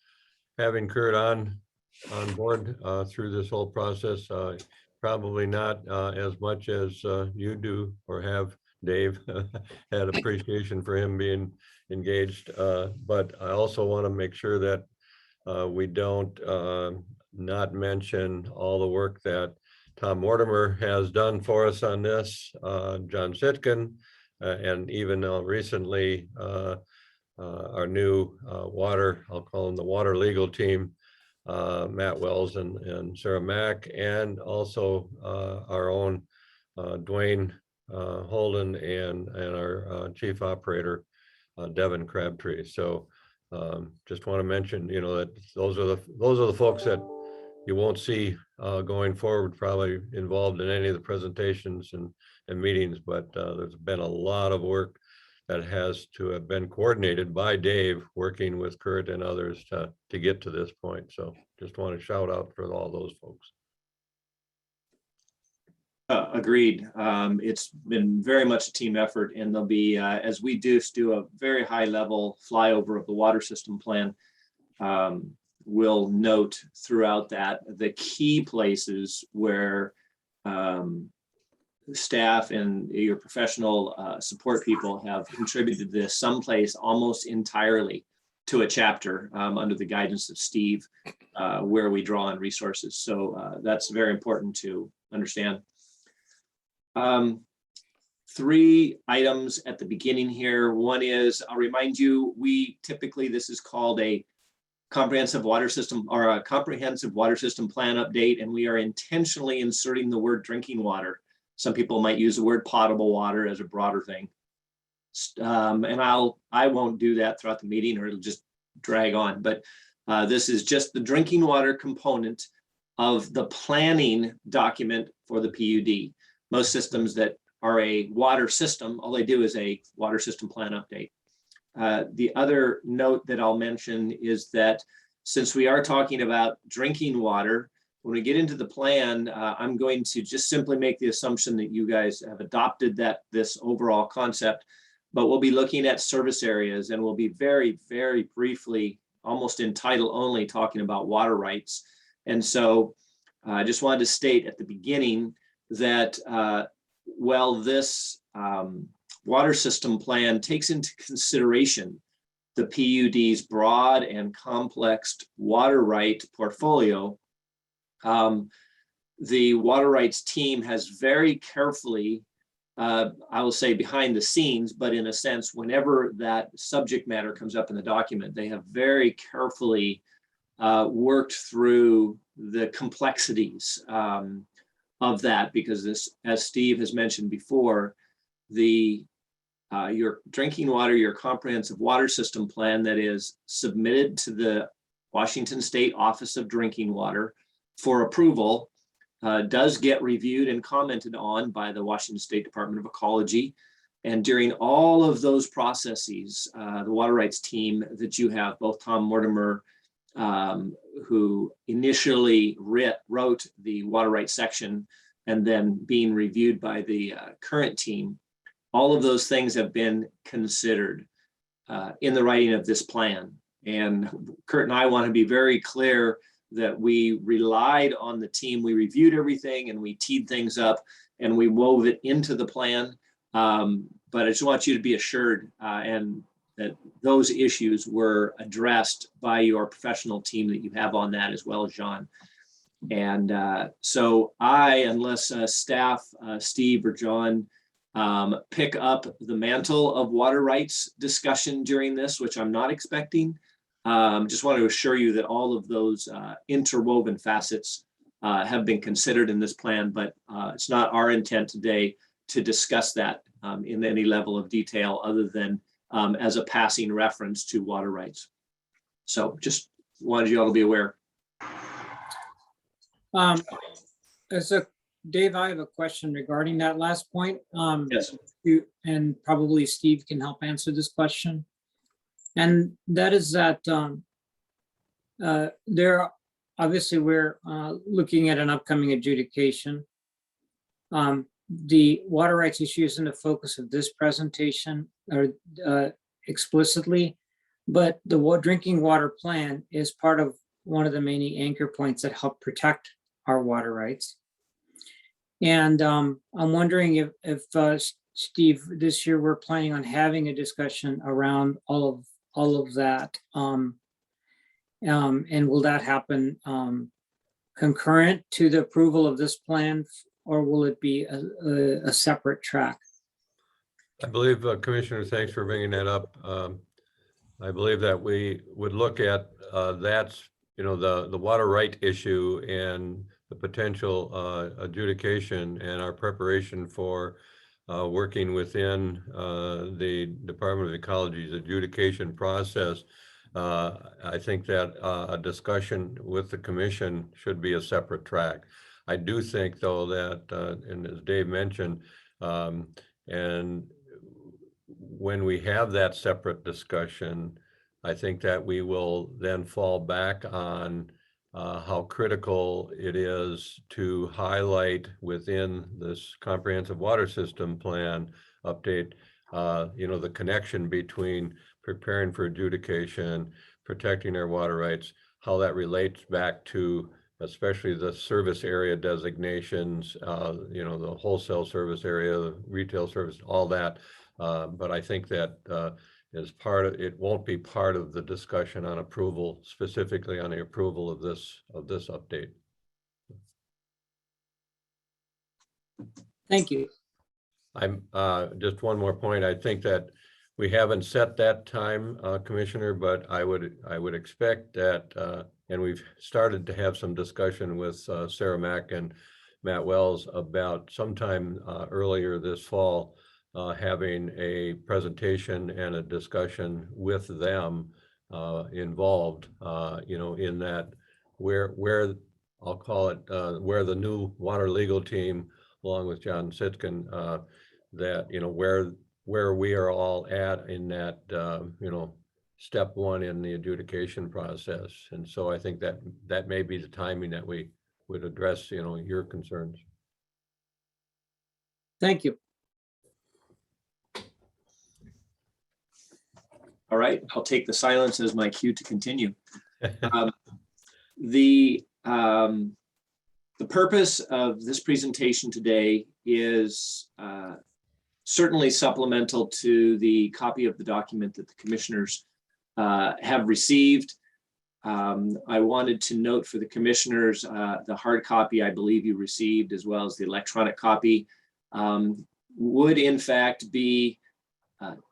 having Kurt on board through this whole process. Probably not as much as you do or have, Dave, had appreciation for him being engaged. But I also want to make sure that we don't not mention all the work that Tom Mortimer has done for us on this, John Sitkin, and even recently our new water, I'll call them the water legal team, Matt Wells and Sarah Mack, and also our own Dwayne Holden and our chief operator, Devin Crabtree. So Just want to mention, that those are the folks that you won't see going forward, probably involved in any of the presentations and meetings, but there's been a lot of work that has to have been coordinated by Dave, working with Kurt and others to get to this point. So just want to shout out for all those folks. Agreed. It's been very much a team effort, and there'll be, as we do a very high level flyover of the water system plan, we'll note throughout that the key places where staff and your professional support people have contributed this someplace almost entirely to a chapter under the guidance of Steve, where we draw on resources. So that's very important to understand. 3 items at the beginning here. One is, I'll remind you, this is called a comprehensive water system or a comprehensive water system plan update, and we are intentionally inserting the word drinking water. Some people might use the word potable water as a broader thing. And I won't do that throughout the meeting, or it'll just drag on. But this is just the drinking water component of the planning document for the PUD. Most systems that are a water system, all they do is a water system plan update. The other note that I'll mention is that since we are talking about drinking water, when we get into the plan, I'm going to just simply make the assumption that you guys have adopted this overall concept, but we'll be looking at service areas, and we'll be very, very briefly, almost in title only, talking about water rights. And so I just wanted to state at the beginning that this water system plan takes into consideration the PUD's broad and complex water right portfolio. The water rights team has very carefully, I will say behind the scenes, but in a sense, whenever that subject matter comes up in the document, they have very carefully worked through the complexities of that, because this, as Steve has mentioned before, your drinking water, your comprehensive water system plan that is submitted to the Washington State Office of Drinking Water for approval does get reviewed and commented on by the Washington State Department of Ecology. And during all of those processes, the water rights team that you have, both Tom Mortimer, who initially wrote the water rights section and then being reviewed by the current team, all of those things have been considered in the writing of this plan. And Kurt and I want to be very clear that we relied on the team. We reviewed everything and we teed things up and we wove it into the plan. But I just want you to be assured and that those issues were addressed by your professional team that you have on that, as well as John. And so unless staff, Steve or John, pick up the mantle of water rights discussion during this, which I'm not expecting, just want to assure you that all of those interwoven facets have been considered in this plan, but it's not our intent today to discuss that in any level of detail other than as a passing reference to water rights. So just wanted you all to be aware. Dave, I have a question regarding that last point. Yes. And probably Steve can help answer this question. And that is that obviously we're looking at an upcoming adjudication. The water rights issue is in the focus of this presentation explicitly, but the drinking water plan is part of one of the many anchor points that help protect our water rights. And I'm wondering if Steve, this year we're planning on having a discussion around all of that, and will that happen concurrent to the approval of this plan, or will it be a separate track? I believe, Commissioner, thanks for bringing that up. I believe that we would look at that's, the water right issue and the potential adjudication and our preparation for working within the Department of Ecology's adjudication process I think that a discussion with the commission should be a separate track. I do think, though, that, and as Dave mentioned, and when we have that separate discussion, I think that we will then fall back on how critical it is to highlight within this comprehensive water system plan update, the connection between preparing for adjudication, protecting our water rights, how that relates back to especially the service area designations, the wholesale service area, the retail service, all that. But I think that as part of, it won't be part of the discussion on approval, specifically on the approval of this update. Thank you. I'm just one more point. I think that we haven't set that time, Commissioner, but I would expect that, and we've started to have some discussion with Sarah Mack and Matt Wells about sometime earlier this fall, having a presentation and a discussion with them involved, in that where I'll call it, where the new water legal team, along with John Sitkin, that, where we are all at in that, step one in the adjudication process. And so I think that may be the timing that we would address, your concerns. Thank you. All right, I'll take the silence as my cue to continue. The purpose of this presentation today is certainly supplemental to the copy of the document that the commissioners have received. I wanted to note for the commissioners, the hard copy I believe you received, as well as the electronic copy, would in fact be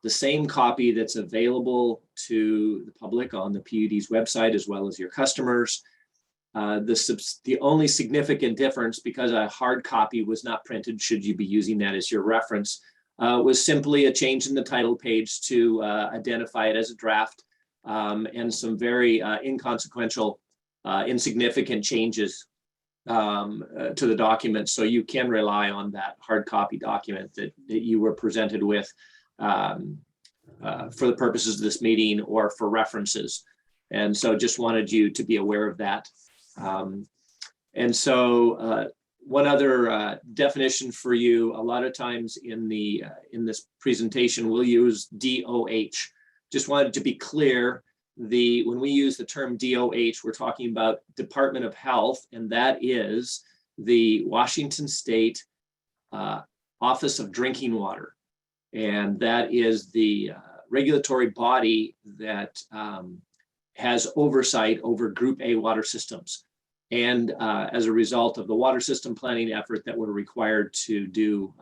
the same copy that's available to the public on the PUD's website, as well as your customers. The only significant difference, because a hard copy was not printed, should you be using that as your reference, was simply a change in the title page to identify it as a draft, and some very inconsequential, insignificant changes to the document. So you can rely on that hard copy document that you were presented with for the purposes of this meeting or for references. And so just wanted you to be aware of that. And so one other definition for you, a lot of times in this presentation, we'll use DOH. Just wanted to be clear, when we use the term DOH, we're talking about Department of Health, and that is the Washington State Office of Drinking Water. And that is the regulatory body that has oversight over Group A water systems. And as a result of the water system planning effort that we're required to do.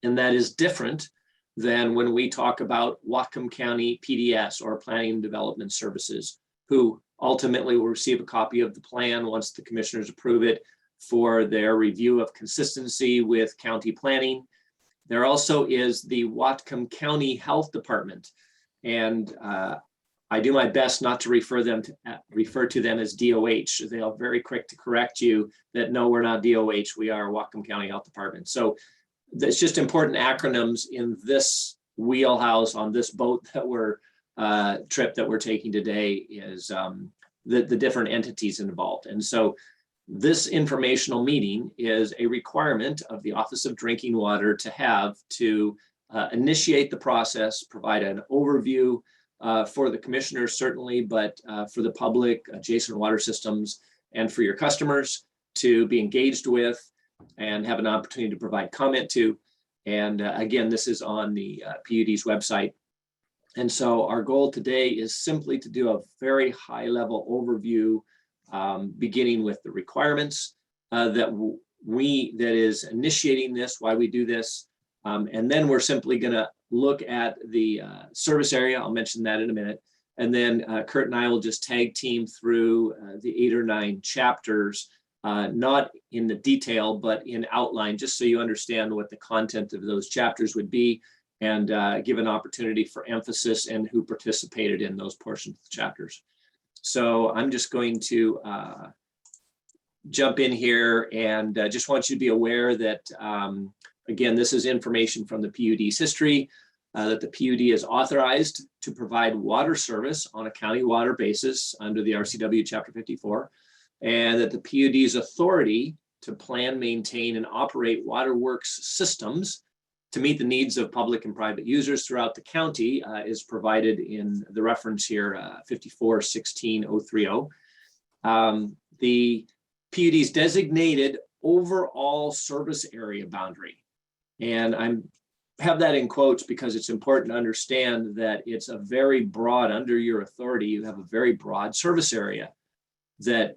And that is different than when we talk about Whatcom County PDS, or Planning and Development Services, who ultimately will receive a copy of the plan once the commissioners approve it for their review of consistency with county planning. There also is the Whatcom County Health Department, and I do my best not to refer to them as DOH. They are very quick to correct you that no, we're not DOH, we are Whatcom County Health Department. So it's just important acronyms in this wheelhouse on this boat that trip that we're taking today is the different entities involved. And so this informational meeting is a requirement of the Office of Drinking Water to initiate the process, provide an overview for the commissioners certainly, but for the public, adjacent water systems, and for your customers to be engaged with and have an opportunity to provide comment to. And again, this is on the PUD's website. And so our goal today is simply to do a very high level overview, beginning with the requirements that is initiating this, why we do this. And then we're simply going to look at the service area. I'll mention that in a minute. And then Kurt and I will just tag team through the 8 or 9 chapters, not in the detail, but in outline, just so you understand what the content of those chapters would be. and give an opportunity for emphasis and who participated in those portions of the chapters. So I'm just going to jump in here and just want you to be aware that, again, this is information from the PUD's history, that the PUD is authorized to provide water service on a county water basis under the RCW Chapter 54, and that the PUD's authority to plan, maintain, and operate waterworks systems to meet the needs of public and private users throughout the county is provided in the reference here, 54-16-030. The PUD's designated overall service area boundary. And I have that in quotes because it's important to understand that it's a very broad, under your authority, you have a very broad service area that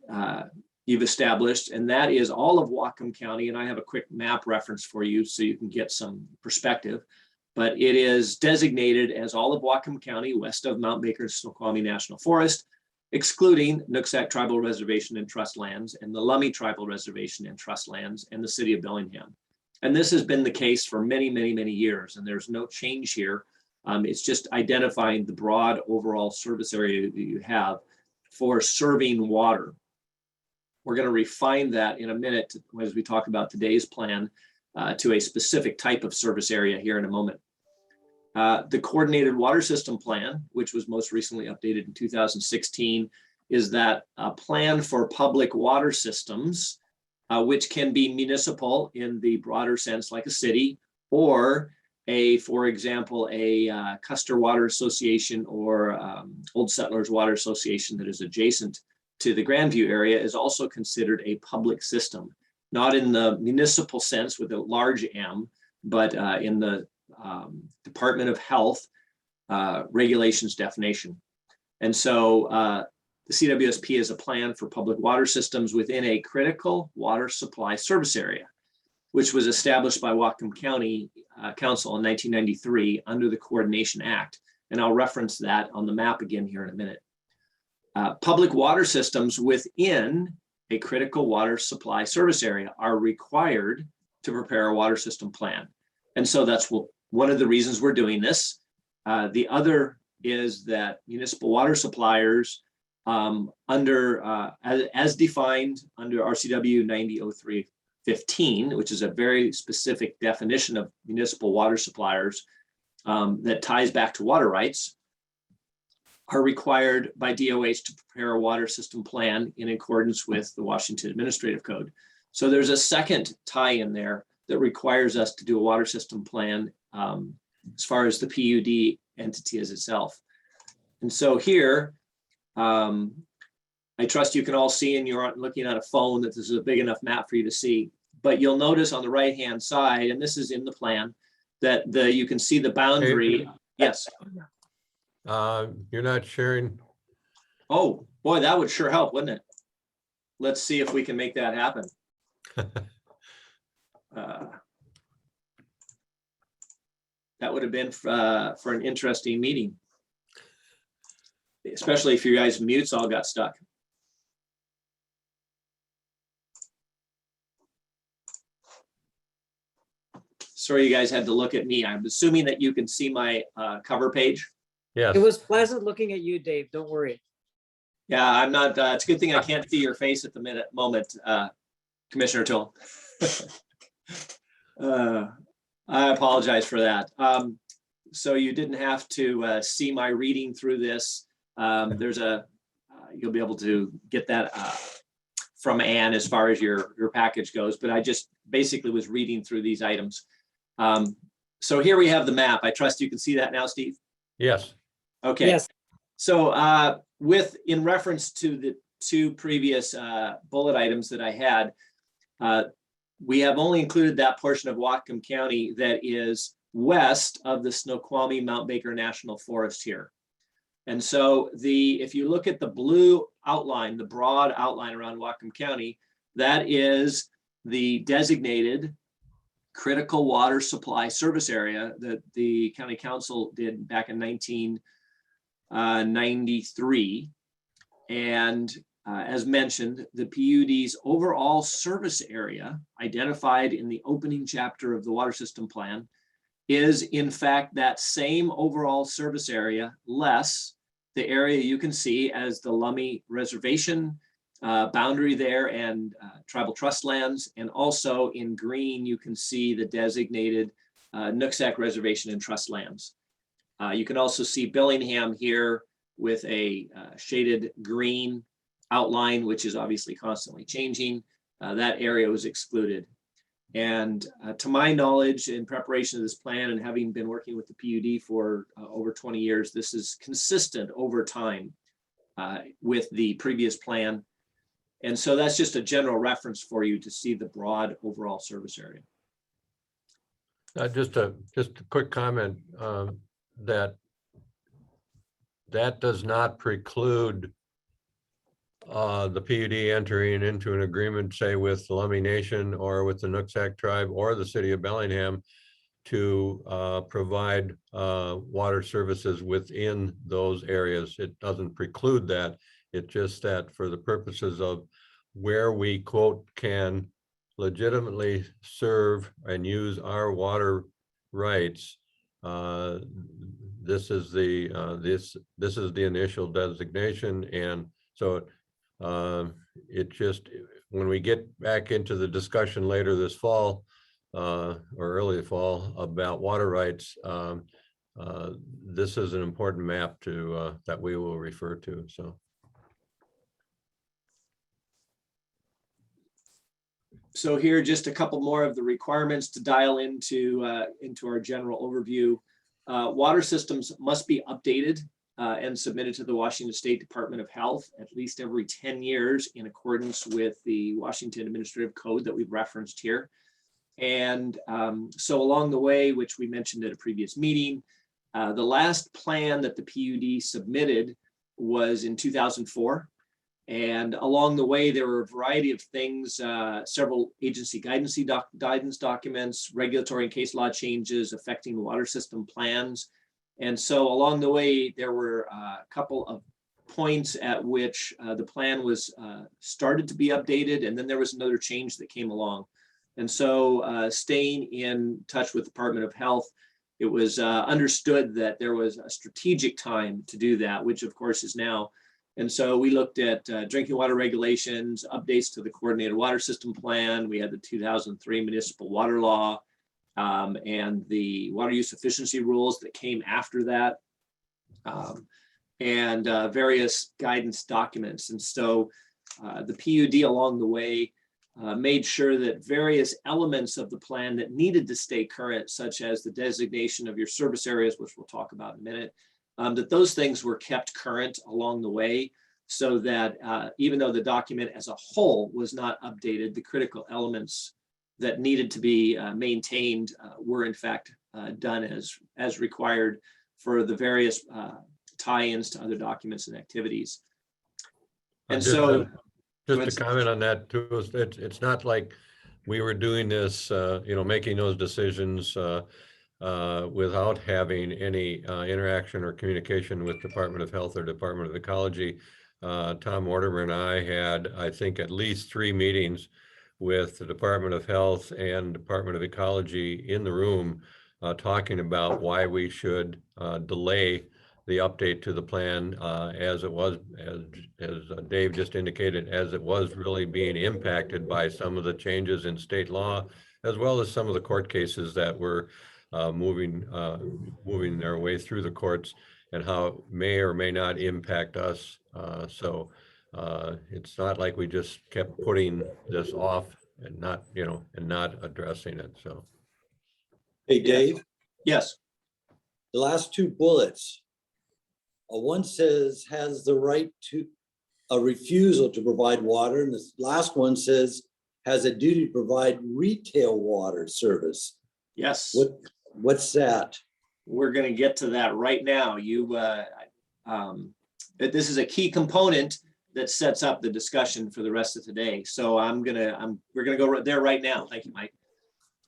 you've established, and that is all of Whatcom County. And I have a quick map reference for you so you can get some perspective, but it is designated as all of Whatcom County west of Mount Baker's Snoqualmie National Forest, excluding Nooksack Tribal Reservation and Trust Lands and the Lummi Tribal Reservation and Trust Lands and the city of Bellingham. And this has been the case for many, many, many years, and there's no change here. It's just identifying the broad overall service area that you have for serving water. We're going to refine that in a minute as we talk about today's plan to a specific type of service area here in a moment. The Coordinated Water System Plan, which was most recently updated in 2016, is that a plan for public water systems, which can be municipal in the broader sense, like a city, or for example, a Custer Water Association or Old Settlers Water Association that is adjacent to the Grandview area, is also considered a public system, not in the municipal sense with a large M, but in the Department of Health regulations definition. And so the CWSP is a plan for public water systems within a critical water supply service area, which was established by Whatcom County Council in 1993 under the Coordination Act. And I'll reference that on the map again here in a minute. Public water systems within a critical water supply service area are required to prepare a water system plan. And so that's one of the reasons we're doing this. The other is that municipal water suppliers as defined under RCW 900315, which is a very specific definition of municipal water suppliers that ties back to water rights, are required by DOH to prepare a water system plan in accordance with the Washington Administrative Code. So there's a second tie in there that requires us to do a water system plan as far as the PUD entity as itself. And so here, I trust you can all see, and you're looking at a phone, that this is a big enough map for you to see. But you'll notice on the right-hand side, and this is in the plan, that you can see the boundary. Hey. Yes. You're not sharing. Oh, boy, that would sure help, wouldn't it? Let's see if we can make that happen. That would have been for an interesting meeting, especially if your guys' mutes all got stuck. Sorry, you guys had to look at me. I'm assuming that you can see my cover page. Yes. It was pleasant looking at you, Dave. Don't worry. Yeah, I'm not. It's a good thing I can't see your face at the moment, Commissioner Toole. I apologize for that. So you didn't have to see my reading through this. There's you'll be able to get that from Ann as far as your package goes, but I just basically was reading through these items. So here we have the map. I trust you can see that now, Steve? Yes. Okay. Yes. So in reference to the two previous bullet items that I had, we have only included that portion of Whatcom County that is west of the Snoqualmie Mount Baker National Forest here. And so if you look at the blue outline, the broad outline around Whatcom County, that is the designated critical water supply service area that the county council did back in 1993. And as mentioned, the PUD's overall service area identified in the opening chapter of the water system plan is in fact that same overall service area, less the area you can see as the Lummi Reservation boundary there and tribal trust lands. And also in green, you can see the designated Nooksack Reservation and trust lands. You can also see Bellingham here with a shaded green outline, which is obviously constantly changing. That area was excluded. And to my knowledge, in preparation of this plan and having been working with the PUD for over 20 years, this is consistent over time with the previous plan. And so that's just a general reference for you to see the broad overall service area. Just a quick comment that does not preclude the PUD entering into an agreement, say, with the Lummi Nation or with the Nooksack tribe or the city of Bellingham to provide water services within those areas. It doesn't preclude that. It's just that for the purposes of where we, quote, can legitimately serve and use our water rights, this is the this is the initial designation. And so it just, when we get back into the discussion later this fall or early fall about water rights, this is an important map to that we will refer to. So here, just a couple more of the requirements to dial into our general overview. Water systems must be updated and submitted to the Washington State Department of Health at least every 10 years in accordance with the Washington Administrative Code that we've referenced here. And so along the way, which we mentioned at a previous meeting, the last plan that the PUD submitted was in 2004. And along the way, there were a variety of things, several agency guidance documents, regulatory and case law changes affecting water system plans. And so along the way, there were a couple of points at which the plan was started to be updated, and then there was another change that came along. And so staying in touch with the Department of Health, it was understood that there was a strategic time to do that, which of course is now. And so we looked at drinking water regulations, updates to the coordinated water system plan. We had the 2003 municipal water law and the water use efficiency rules that came after that, and various guidance documents. And so the PUD along the way made sure that various elements of the plan that needed to stay current, such as the designation of your service areas, which we'll talk about in a minute, that those things were kept current along the way, so that even though the document as a whole was not updated, the critical elements that needed to be maintained were in fact done as required for the various tie-ins to other documents and activities. And so just to comment on that too, it's not like we were doing this, making those decisions without having any interaction or communication with Department of Health or Department of Ecology. Tom Mortimer and I had, I think, at least 3 meetings with the Department of Health and Department of Ecology in the room, talking about why we should delay the update to the plan as it was, as Dave just indicated, as it was really being impacted by some of the changes in state law, as well as some of the court cases that were moving their way through the courts, and how it may or may not impact us. So it's not like we just kept putting this off and not, and not addressing it. So. Hey, Dave, yes, the last 2 bullets, one says has the right to a refusal to provide water, and this last one says has a duty to provide retail water service. yes. What's that? We're going to get to that right now. This is a key component that sets up the discussion for the rest of today. So we're gonna go right there right now. Thank you, Mike.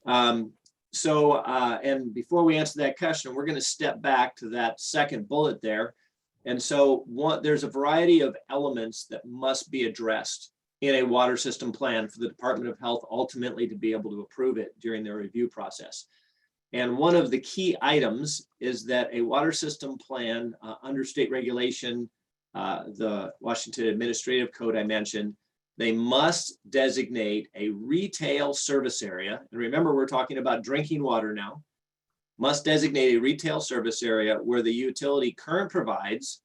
And before we answer that question, we're going to step back to that second bullet there. And so there's a variety of elements that must be addressed in a water system plan for the Department of Health ultimately to be able to approve it during their review process. And one of the key items is that a water system plan under state regulation, the Washington Administrative Code I mentioned, they must designate a retail service area. And remember, we're talking about drinking water now. Must designate a retail service area where the utility currently provides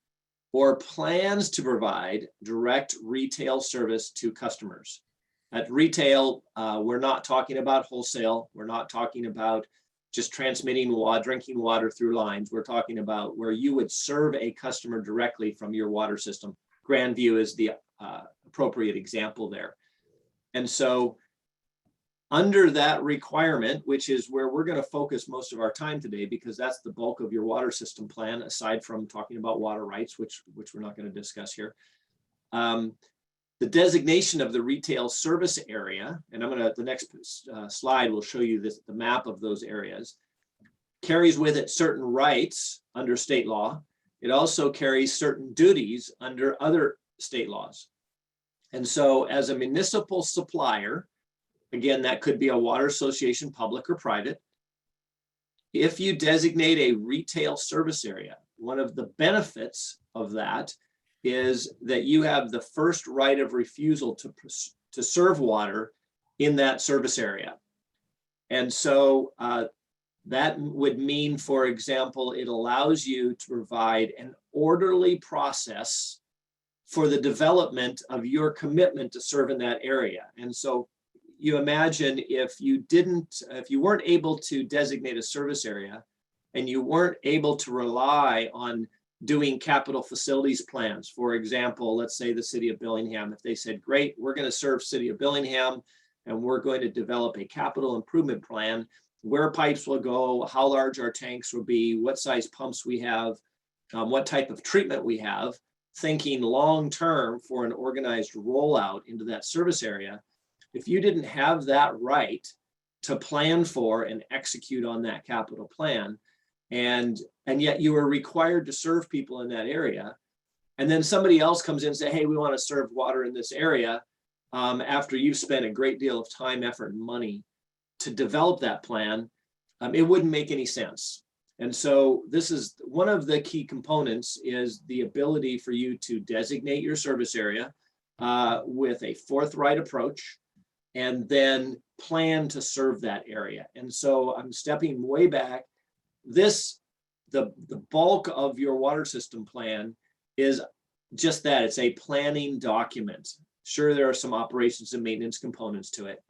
or plans to provide direct retail service to customers. At retail, we're not talking about wholesale. We're not talking about just transmitting drinking water through lines. We're talking about where you would serve a customer directly from your water system. Grandview is the appropriate example there. And so under that requirement, which is where we're going to focus most of our time today, because that's the bulk of your water system plan, aside from talking about water rights, which we're not going to discuss here. The designation of the retail service area, and the next slide will show you the map of those areas, carries with it certain rights under state law. It also carries certain duties under other state laws. And so as a municipal supplier, again, that could be a water association, public or private, if you designate a retail service area, one of the benefits of that is that you have the first right of refusal to serve water in that service area. And so that would mean, for example, it allows you to provide an orderly process for the development of your commitment to serve in that area. And so you imagine if you weren't able to designate a service area and you weren't able to rely on doing capital facilities plans. For example, let's say the city of Bellingham, if they said, great, we're going to serve city of Bellingham and we're going to develop a capital improvement plan, where pipes will go, how large our tanks will be, what size pumps we have, what type of treatment we have, thinking long-term for an organized rollout into that service area. If you didn't have that right to plan for and execute on that capital plan, and yet you are required to serve people in that area, and then somebody else comes in and say, hey, we want to serve water in this area, after you've spent a great deal of time, effort, and money to develop that plan, it wouldn't make any sense. And so this is one of the key components, is the ability for you to designate your service area with a forthright approach, and then plan to serve that area. And so I'm stepping way back. The bulk of your water system plan is just that. It's a planning document. Sure, there are some operations and maintenance components to it,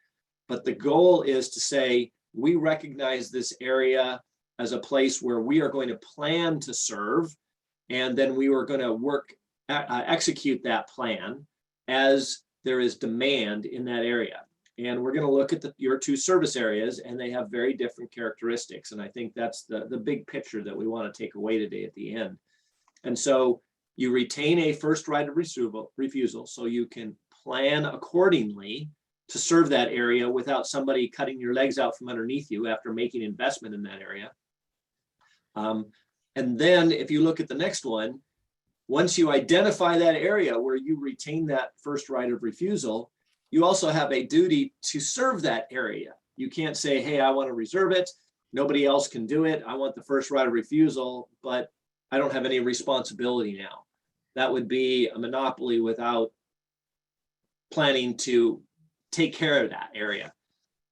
but the goal is to say, we recognize this area as a place where we are going to plan to serve, and then we are going to execute that plan as there is demand in that area. And we're going to look at your two service areas, and they have very different characteristics. And I think that's the big picture that we want to take away today at the end. And so you retain a first right of refusal, so you can plan accordingly to serve that area without somebody cutting your legs out from underneath you after making investment in that area. And then if you look at the next one, once you identify that area where you retain that first right of refusal, you also have a duty to serve that area. You can't say, hey, I want to reserve it. Nobody else can do it. I want the first right of refusal, but I don't have any responsibility now. That would be a monopoly without planning to take care of that area.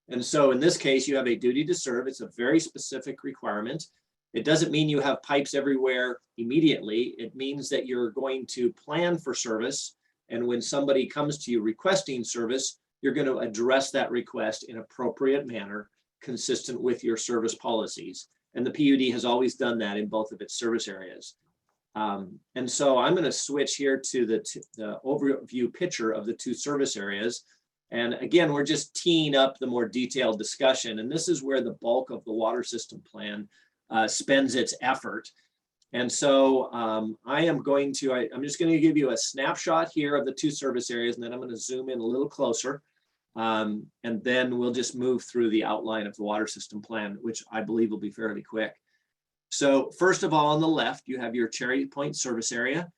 And so in this case, you have a duty to serve. It's a very specific requirement. It doesn't mean you have pipes everywhere immediately. It means that you're going to plan for service. And when somebody comes to you requesting service, you're going to address that request in appropriate manner, consistent with your service policies. And the PUD has always done that in both of its service areas. And so I'm going to switch here to the overview picture of the two service areas. And again, we're just teeing up the more detailed discussion. And this is where the bulk of the water system plan spends its effort. And so I'm just going to give you a snapshot here of the two service areas, and then I'm going to zoom in a little closer. And then we'll just move through the outline of the water system plan, which I believe will be fairly quick. So first of all, on the left, you have your Cherry Point service area.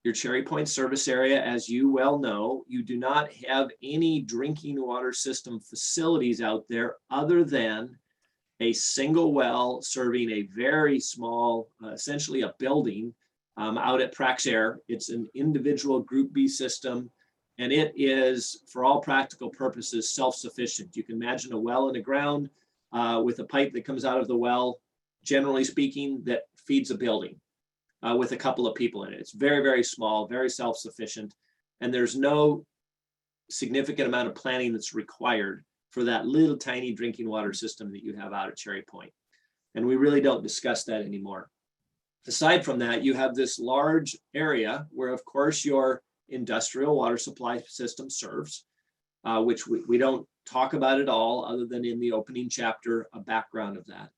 Your Cherry Point service area, as you well know, you do not have any drinking water system facilities out there other than a single well serving a very small, essentially a building out at Praxair. It's an individual Group B system, and it is, for all practical purposes, self-sufficient. You can imagine a well in the ground with a pipe that comes out of the well, generally speaking, that feeds a building with a couple of people in it. It's very, very small, very self-sufficient, and there's no significant amount of planning that's required for that little tiny drinking water system that you have out at Cherry Point. And we really don't discuss that anymore. Aside from that, you have this large area where, of course, your industrial water supply system serves, which we don't talk about at all other than in the opening chapter, a background of that.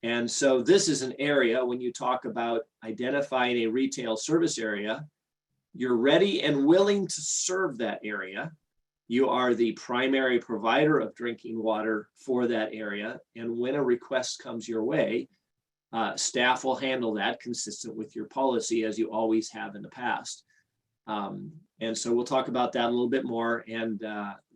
And so this is an area, when you talk about identifying a retail service area, you're ready and willing to serve that area. You are the primary provider of drinking water for that area. And when a request comes your way, staff will handle that consistent with your policy, as you always have in the past. And so we'll talk about that a little bit more. And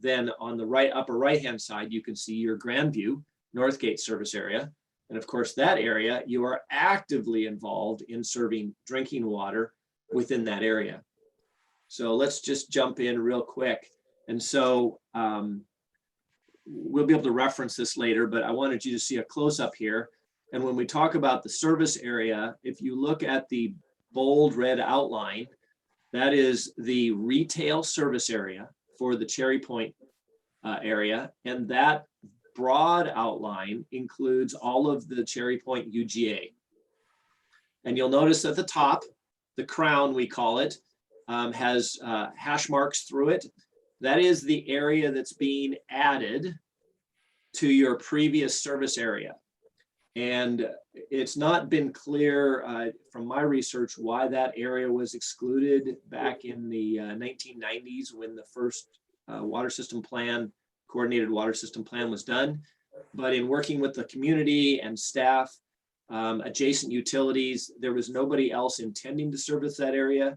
then on the upper right-hand side, you can see your Grandview Northgate service area. And of course, that area, you are actively involved in serving drinking water within that area. So let's just jump in real quick. And so we'll be able to reference this later, but I wanted you to see a close-up here. And when we talk about the service area, if you look at the bold red outline, that is the retail service area for the Cherry Point area. And that broad outline includes all of the Cherry Point UGA. And you'll notice at the top, the crown, we call it, has hash marks through it. That is the area that's being added to your previous service area. And it's not been clear from my research why that area was excluded back in the 1990s when the first water system plan, coordinated water system plan was done. But in working with the community and staff, adjacent utilities, there was nobody else intending to service that area.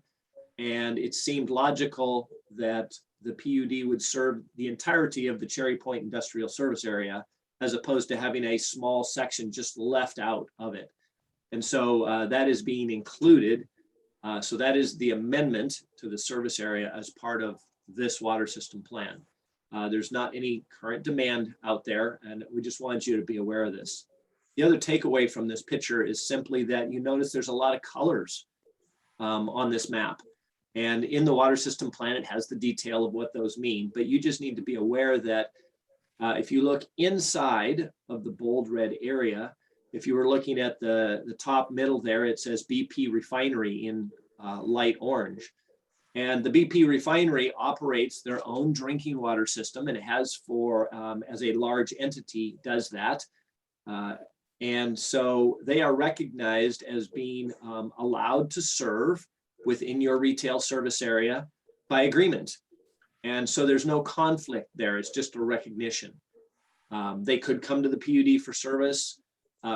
And it seemed logical that the PUD would serve the entirety of the Cherry Point Industrial Service Area, as opposed to having a small section just left out of it. And so that is being included. So that is the amendment to the service area as part of this water system plan. There's not any current demand out there, and we just wanted you to be aware of this. The other takeaway from this picture is simply that you notice there's a lot of colors on this map. And in the water system plan, it has the detail of what those mean, but you just need to be aware that if you look inside of the bold red area, if you were looking at the top middle there, it says BP Refinery in light orange. And the BP Refinery operates their own drinking water system, and it has for, as a large entity, does that. And so they are recognized as being allowed to serve within your retail service area by agreement. And so there's no conflict there. It's just a recognition. They could come to the PUD for service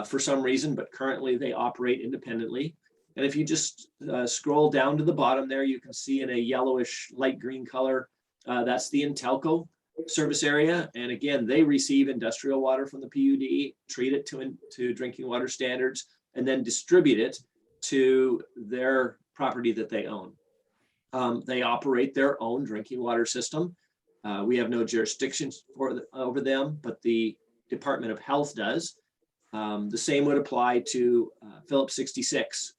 for some reason, but currently they operate independently. And if you just scroll down to the bottom there, you can see in a yellowish light green color, that's the Intelco service area. And again, they receive industrial water from the PUD, treat it to drinking water standards, and then distribute it to their property that they own. They operate their own drinking water system. We have no jurisdiction over them, but the Department of Health does. The same would apply to Phillips 66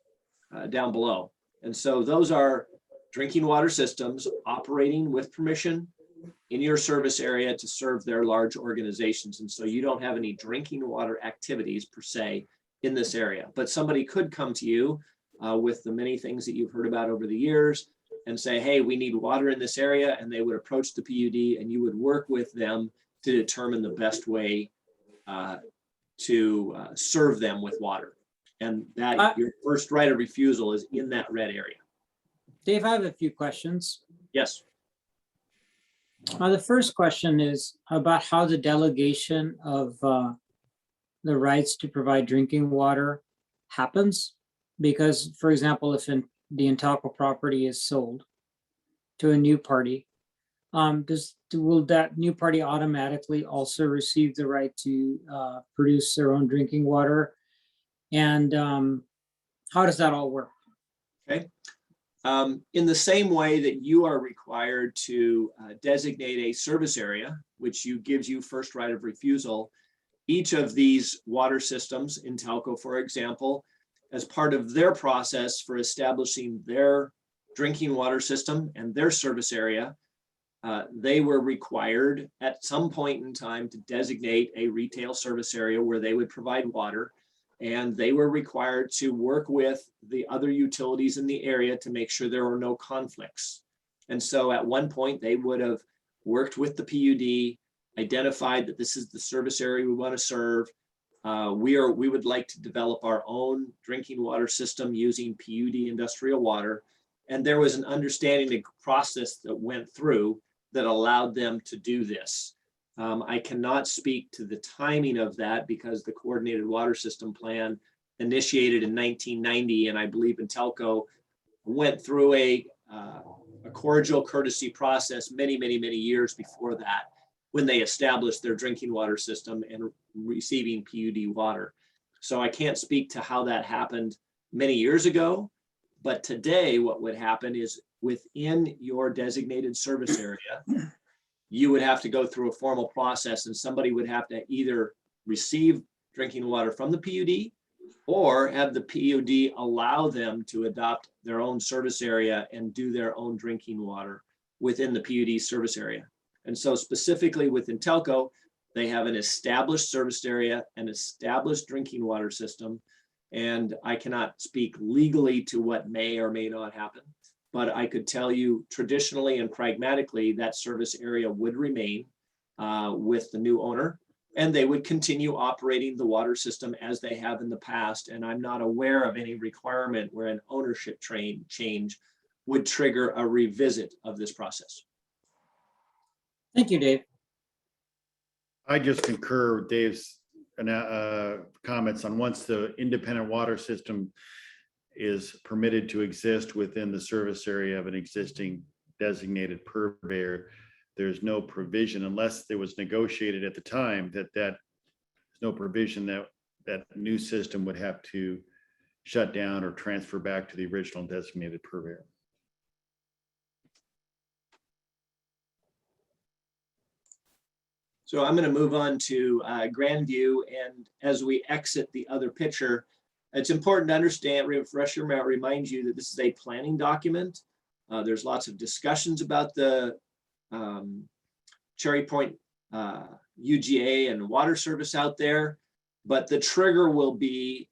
down below. And so those are drinking water systems operating with permission in your service area to serve their large organizations. And so you don't have any drinking water activities per se in this area, but somebody could come to you with the many things that you've heard about over the years and say, hey, we need water in this area. And they would approach the PUD and you would work with them to determine the best way to serve them with water. And that your first right of refusal is in that red area. Dave, I have a few questions. Yes. The first question is about how the delegation of the rights to provide drinking water happens. Because, for example, if the Intalco property is sold to a new party, Will that new party automatically also receive the right to produce their own drinking water? And how does that all work? Okay. In the same way that you are required to designate a service area, which gives you first right of refusal, each of these water systems, Intelco, for example, as part of their process for establishing their drinking water system and their service area, they were required at some point in time to designate a retail service area where they would provide water. And they were required to work with the other utilities in the area to make sure there were no conflicts. And so at one point they would have worked with the PUD, identified that this is the service area we want to serve. We would like to develop our own drinking water system using PUD industrial water. And there was an understanding, the process that went through that allowed them to do this. I cannot speak to the timing of that because the coordinated water system plan initiated in 1990, and I believe Intelco went through a cordial courtesy process many years before that, when they established their drinking water system and receiving PUD water. So I can't speak to how that happened many years ago, but today what would happen is within your designated service area, you would have to go through a formal process and somebody would have to either receive drinking water from the PUD or have the PUD allow them to adopt their own service area and do their own drinking water within the PUD service area. And so specifically with Intelco, they have an established service area, an established drinking water system, and I cannot speak legally to what may or may not happen. But I could tell you traditionally and pragmatically that service area would remain with the new owner, and they would continue operating the water system as they have in the past. And I'm not aware of any requirement where an ownership change would trigger a revisit of this process. Thank you, Dave. I just concur with Dave's comments on once the independent water system is permitted to exist within the service area of an existing designated purveyor, there's no provision unless there was negotiated at the time that there's no provision that new system would have to shut down or transfer back to the original designated purveyor. So I'm going to move on to Grandview, and as we exit the other picture, it's important to understand, refresh your memory, remind you that this is a planning document. There's lots of discussions about the Cherry Point UGA and water service out there, but the trigger will be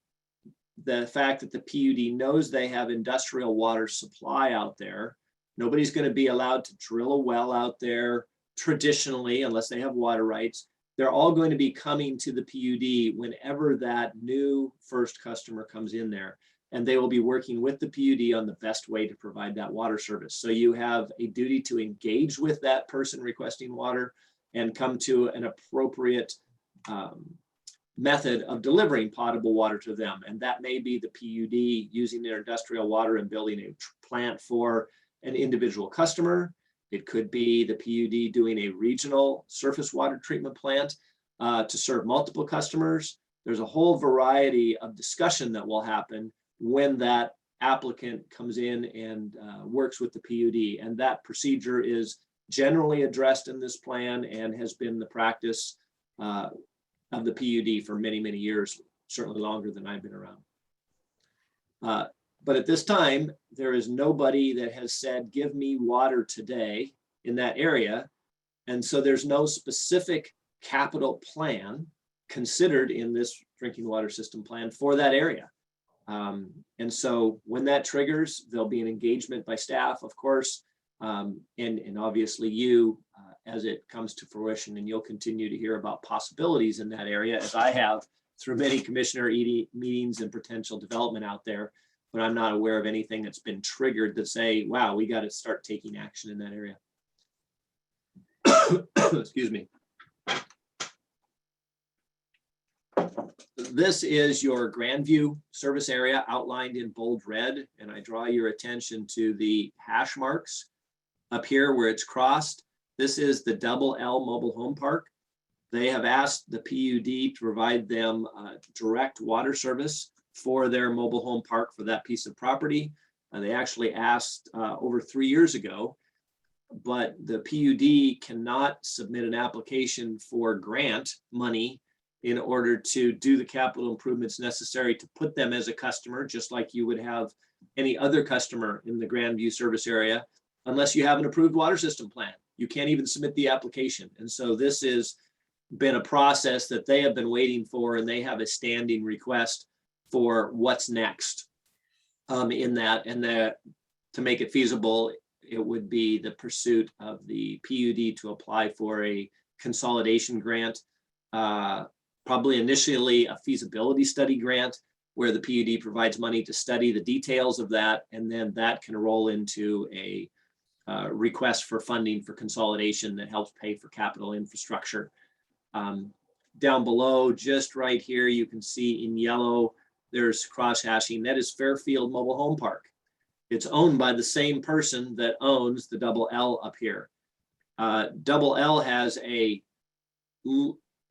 the fact that the PUD knows they have industrial water supply out there. Nobody's going to be allowed to drill a well out there traditionally unless they have water rights. They're all going to be coming to the PUD whenever that new first customer comes in there, and they will be working with the PUD on the best way to provide that water service. So you have a duty to engage with that person requesting water and come to an appropriate method of delivering potable water to them. And that may be the PUD using their industrial water and building a plant for an individual customer. It could be the PUD doing a regional surface water treatment plant to serve multiple customers. There's a whole variety of discussion that will happen when that applicant comes in and works with the PUD. And that procedure is generally addressed in this plan and has been the practice of the PUD for many years, certainly longer than I've been around. But at this time, there is nobody that has said, give me water today in that area. And so there's no specific capital plan considered in this drinking water system plan for that area. And so when that triggers, there'll be an engagement by staff, of course, and obviously you as it comes to fruition, and you'll continue to hear about possibilities in that area as I have through many commissioner meetings and potential development out there. But I'm not aware of anything that's been triggered to say, wow, we got to start taking action in that area. Excuse me. This is your Grandview service area outlined in bold red, and I draw your attention to the hash marks up here where it's crossed. This is the Double L Mobile Home Park. They have asked the PUD to provide them direct water service for their mobile home park for that piece of property. They actually asked over 3 years ago, but the PUD cannot submit an application for grant money in order to do the capital improvements necessary to put them as a customer, just like you would have any other customer in the Grandview service area, unless you have an approved water system plan. You can't even submit the application. And so this has been a process that they have been waiting for, and they have a standing request for what's next in that. And to make it feasible, it would be the pursuit of the PUD to apply for a consolidation grant, probably initially a feasibility study grant, where the PUD provides money to study the details of that, and then that can roll into a request for funding for consolidation that helps pay for capital infrastructure. Down below, just right here, you can see in yellow, there's cross hashing. That is Fairfield Mobile Home Park. It's owned by the same person that owns the Double L up here. Double L has a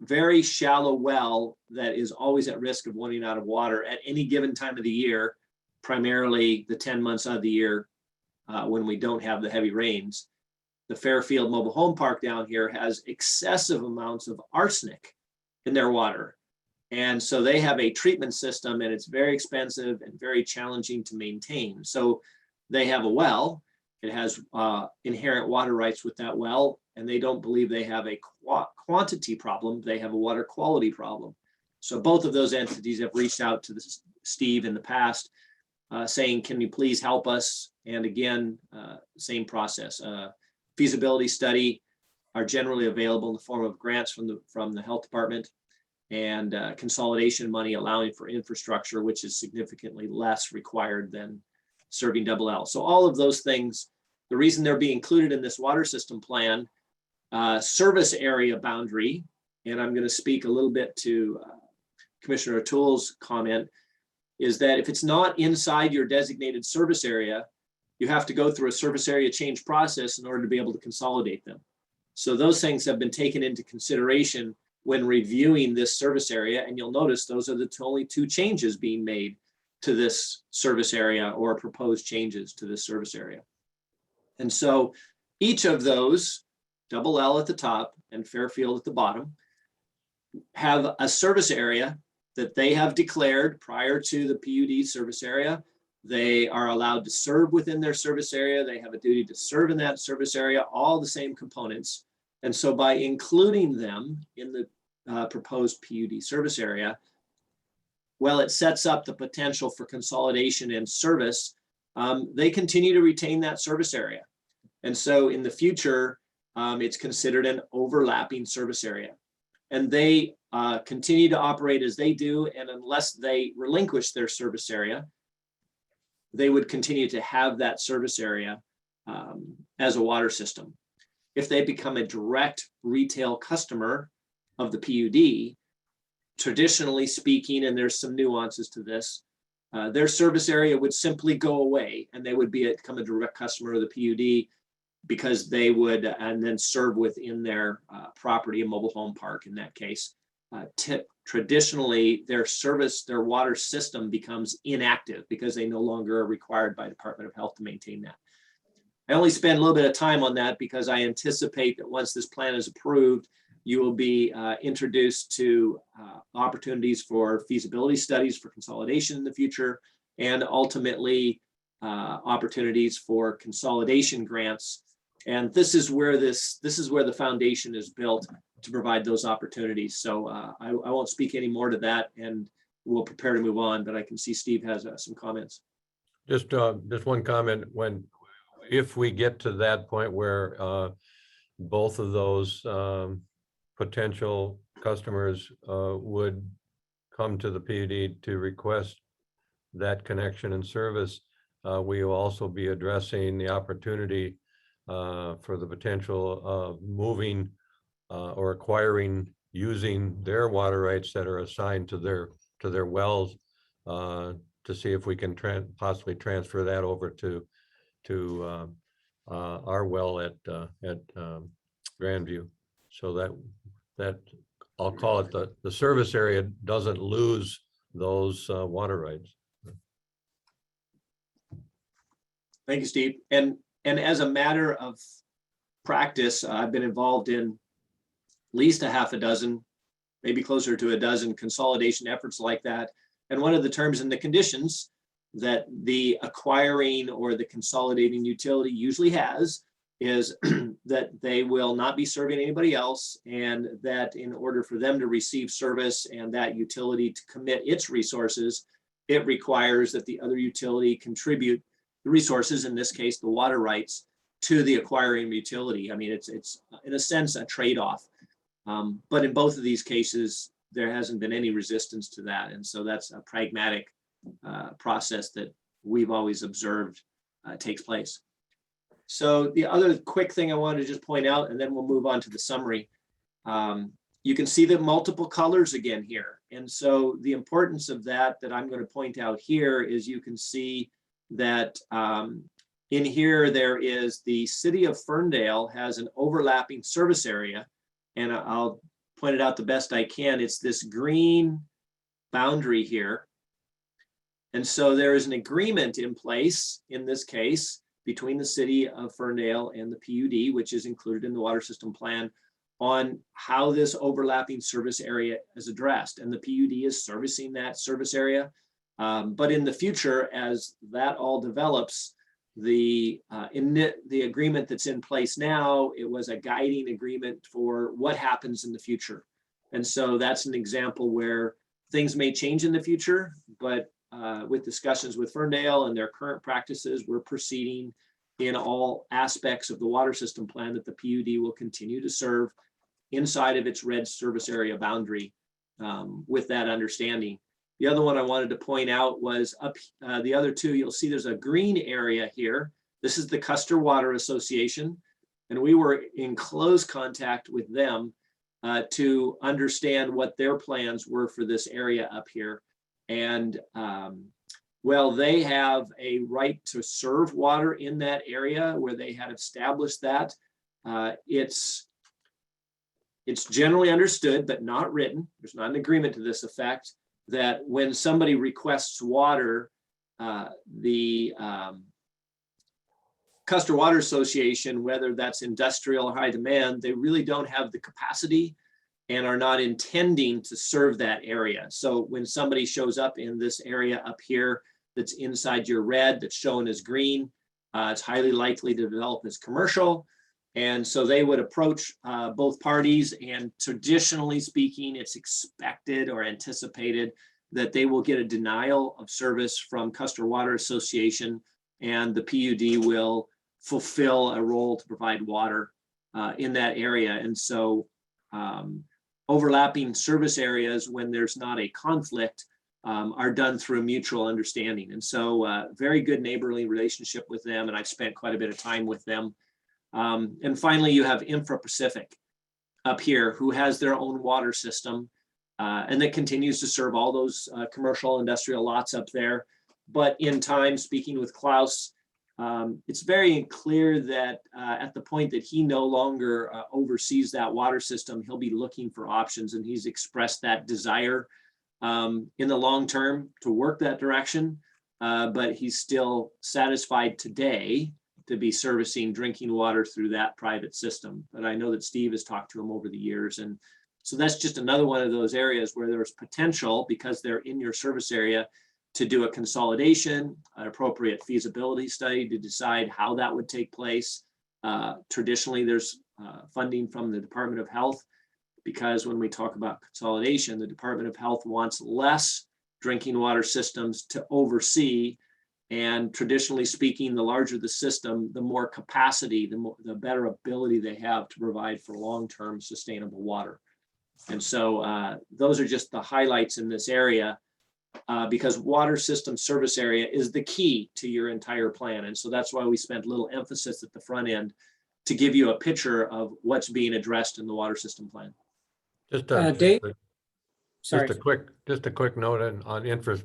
very shallow well that is always at risk of running out of water at any given time of the year, primarily the 10 months of the year when we don't have the heavy rains. The Fairfield Mobile Home Park down here has excessive amounts of arsenic in their water. And so they have a treatment system, and it's very expensive and very challenging to maintain. So they have a well, it has inherent water rights with that well, and they don't believe they have a quantity problem, they have a water quality problem. So both of those entities have reached out to Steve in the past saying, can you please help us? And again, same process. Feasibility study are generally available in the form of grants from the health department, and consolidation money allowing for infrastructure, which is significantly less required than serving Double L. So all of those things, the reason they're being included in this water system plan, service area boundary, and I'm going to speak a little bit to Commissioner O'Toole's comment, is that if it's not inside your designated service area, you have to go through a service area change process in order to be able to consolidate them. So those things have been taken into consideration when reviewing this service area, and you'll notice those are the only 2 changes being made to this service area, or proposed changes to this service area. And so each of those, Double L at the top and Fairfield at the bottom, have a service area that they have declared prior to the PUD service area. They are allowed to serve within their service area. They have a duty to serve in that service area, all the same components. And so by including them in the proposed PUD service area, well, it sets up the potential for consolidation and service. They continue to retain that service area. And so in the future, it's considered an overlapping service area. And they continue to operate as they do, and unless they relinquish their service area, they would continue to have that service area as a water system. If they become a direct retail customer of the PUD, traditionally speaking, and there's some nuances to this, their service area would simply go away, and they would become a direct customer of the PUD, because they would and then serve within their property, a mobile home park in that case. Traditionally, their water system becomes inactive because they no longer are required by Department of Health to maintain that. I only spend a little bit of time on that because I anticipate that once this plan is approved, you will be introduced to opportunities for feasibility studies for consolidation in the future, and ultimately opportunities for consolidation grants. And this is where the foundation is built to provide those opportunities. So I won't speak any more to that, and we'll prepare to move on, but I can see Steve has some comments. Just one comment. If we get to that point where both of those potential customers would come to the PUD to request that connection and service, we will also be addressing the opportunity for the potential of moving or acquiring, using their water rights that are assigned to their wells, to see if we can possibly transfer that over to our well at Grandview. So that I'll call it the service area doesn't lose those water rights. Thank you, Steve. And as a matter of practice, I've been involved in at least a half a dozen, maybe closer to a dozen consolidation efforts like that. And one of the terms and the conditions that the acquiring or the consolidating utility usually has is that they will not be serving anybody else, and that in order for them to receive service and that utility to commit its resources, it requires that the other utility contribute the resources, in this case, the water rights, to the acquiring utility. I mean, it's in a sense a trade-off. But in both of these cases, there hasn't been any resistance to that. And so that's a pragmatic process that we've always observed takes place. So the other quick thing I wanted to just point out, and then we'll move on to the summary. You can see the multiple colors again here. And so the importance of that I'm going to point out here is you can see that in here there is the city of Ferndale has an overlapping service area. And I'll point it out the best I can. It's this green boundary here. And so there is an agreement in place in this case between the city of Ferndale and the PUD, which is included in the water system plan, on how this overlapping service area is addressed. And the PUD is servicing that service area. But in the future, as that all develops, the agreement that's in place now, it was a guiding agreement for what happens in the future. And so that's an example where things may change in the future, but with discussions with Ferndale and their current practices, we're proceeding in all aspects of the water system plan that the PUD will continue to serve inside of its red service area boundary with that understanding. The other one I wanted to point out was up the other two, you'll see there's a green area here. This is the Custer Water Association. And we were in close contact with them to understand what their plans were for this area up here. And well, they have a right to serve water in that area where they had established that. It's generally understood, but not written. There's not an agreement to this effect, that when somebody requests water, the Custer Water Association, whether that's industrial or high demand, they really don't have the capacity and are not intending to serve that area. So when somebody shows up in this area up here that's inside your red, that's shown as green, it's highly likely to develop as commercial. And so they would approach both parties, and traditionally speaking, it's expected or anticipated that they will get a denial of service from Custer Water Association, and the PUD will fulfill a role to provide water in that area. And so overlapping service areas, when there's not a conflict, are done through mutual understanding. And so very good neighborly relationship with them, and I've spent quite a bit of time with them. And finally, you have Infra Pacific up here, who has their own water system, and that continues to serve all those commercial industrial lots up there. But in time, speaking with Klaus, it's very clear that at the point that he no longer oversees that water system, he'll be looking for options, and he's expressed that desire in the long term to work that direction. But he's still satisfied today to be servicing drinking water through that private system. But I know that Steve has talked to him over the years. And so that's just another one of those areas where there's potential, because they're in your service area, to do a consolidation, an appropriate feasibility study to decide how that would take place. Traditionally, there's funding from the Department of Health, because when we talk about consolidation, the Department of Health wants less drinking water systems to oversee. And traditionally speaking, the larger the system, the more capacity, the better ability they have to provide for long-term sustainable water. And so those are just the highlights in this area, because water system service area is the key to your entire plan. And so that's why we spent little emphasis at the front end to give you a picture of what's being addressed in the water system plan. Dave? Sorry. Just a quick note on Infra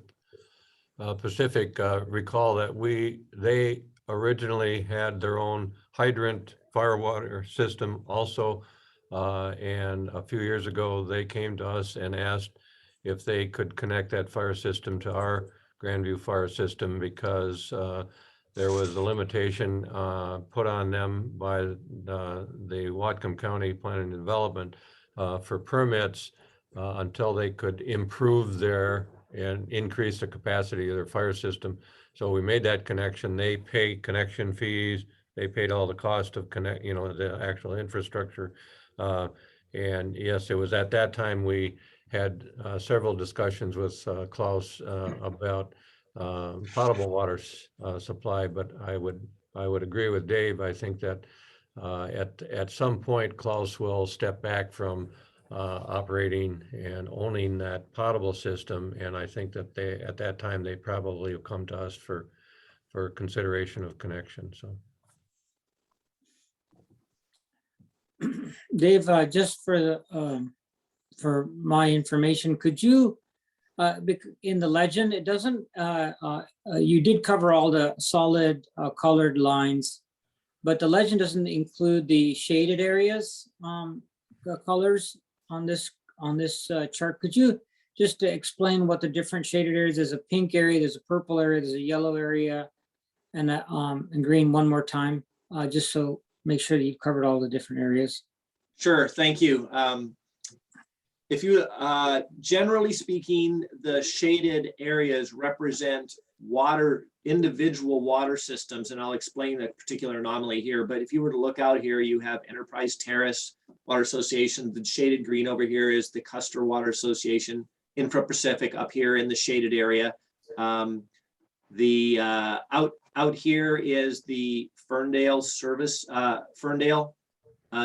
Pacific. Recall that they originally had their own hydrant fire water system also. And a few years ago, they came to us and asked if they could connect that fire system to our Grandview fire system because there was a limitation put on them by the Whatcom County Planning and Development for permits until they could improve their and increase the capacity of their fire system. So we made that connection. They pay connection fees. They paid all the cost of the actual infrastructure. And yes, it was at that time we had several discussions with Klaus about potable water supply, but I would agree with Dave. I think that at some point Klaus will step back from operating and owning that potable system, and I think that at that time they probably will come to us for consideration of connection. So. Dave, just for my information, could you, in the legend, it doesn't, you did cover all the solid colored lines, but the legend doesn't include the shaded areas, the colors on this chart. Could you just explain what the different shaded areas? There's a pink area, there's a purple area, there's a yellow area, and green one more time, just so make sure that you've covered all the different areas. Sure, thank you. If you, generally speaking, the shaded areas represent individual water systems, and I'll explain a particular anomaly here. But if you were to look out here, you have Enterprise Terrace Water Association. The shaded green over here is the Custer Water Association. Infra-Pacific up here in the shaded area. Out here is the Ferndale service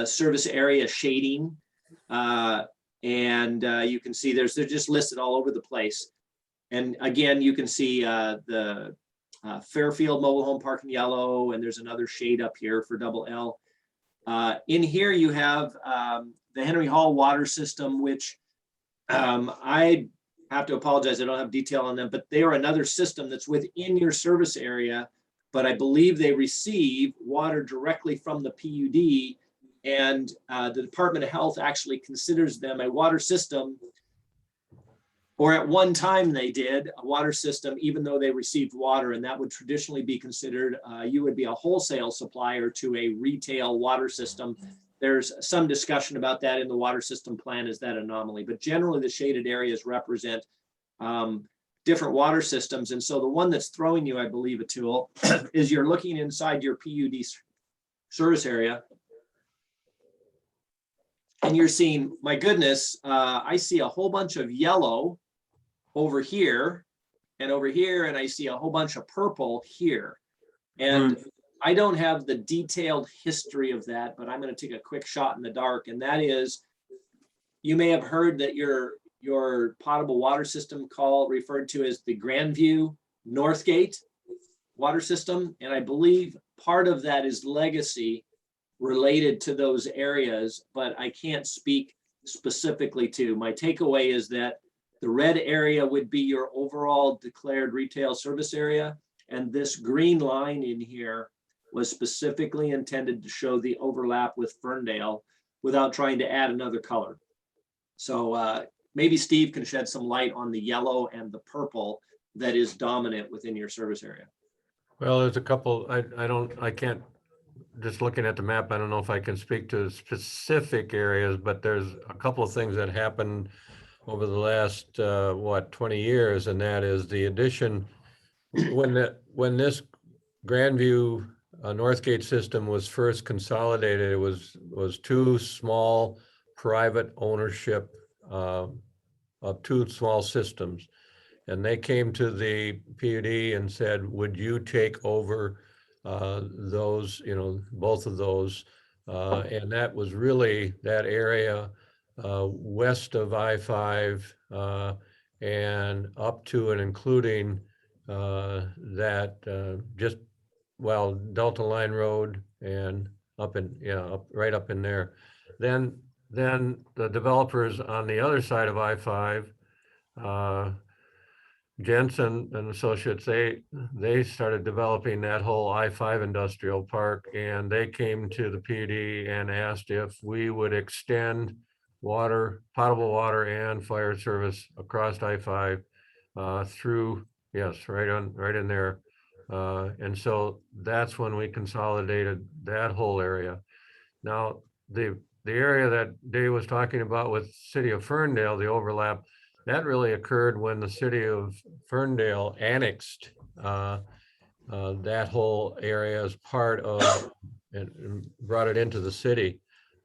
service area shading. And you can see they're just listed all over the place. And again, you can see the Fairfield Mobile Home Park in yellow, and there's another shade up here for double L. In here you have the Henry Hall water system, which I have to apologize, I don't have detail on them, but they are another system that's within your service area, but I believe they receive water directly from the PUD. And the Department of Health actually considers them a water system, or at one time they did a water system, even though they received water, and that would traditionally be considered, you would be a wholesale supplier to a retail water system. There's some discussion about that in the water system plan, is that anomaly, but generally the shaded areas represent different water systems. And so the one that's throwing you, I believe, Atul, is you're looking inside your PUD service area, and you're seeing, my goodness, I see a whole bunch of yellow over here and over here, and I see a whole bunch of purple here. And I don't have the detailed history of that, but I'm going to take a quick shot in the dark. And that is, you may have heard that your potable water system referred to as the Grandview Northgate water system. And I believe part of that is legacy related to those areas, but I can't speak specifically to. My takeaway is that the red area would be your overall declared retail service area, and this green line in here was specifically intended to show the overlap with Ferndale without trying to add another color. So maybe Steve can shed some light on the yellow and the purple that is dominant within your service area. Well, there's a couple, I can't, just looking at the map, I don't know if I can speak to specific areas, but there's a couple of things that happened over the last, 20 years, and that is the addition, when this Grandview Northgate system was first consolidated, it was two small private ownership of two small systems. And they came to the PUD and said, would you take over those, both of those? And that was really that area west of I-5 and up to and including Delta Line Road and right up in there. Then the developers on the other side of I-5 Jensen and Associates, they started developing that whole I-5 industrial park, and they came to the PUD and asked if we would extend water, potable water and fire service across I-5 through, yes, right in there. And so that's when we consolidated that whole area. Now, the area that Dave was talking about with City of Ferndale, the overlap, that really occurred when the City of Ferndale annexed that whole area as part of, and brought it into the city.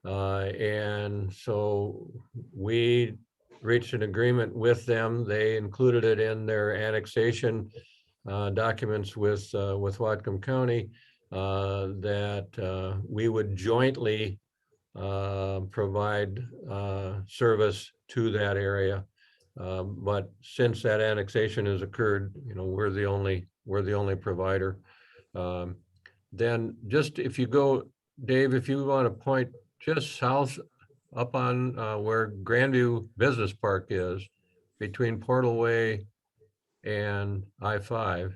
And so we reached an agreement with them. They included it in their annexation documents with Whatcom County that we would jointly provide service to that area. But since that annexation has occurred, we're the only provider. Then just if you go, Dave, if you want to point just south up on where Grandview Business Park is, between Portal Way and I-5,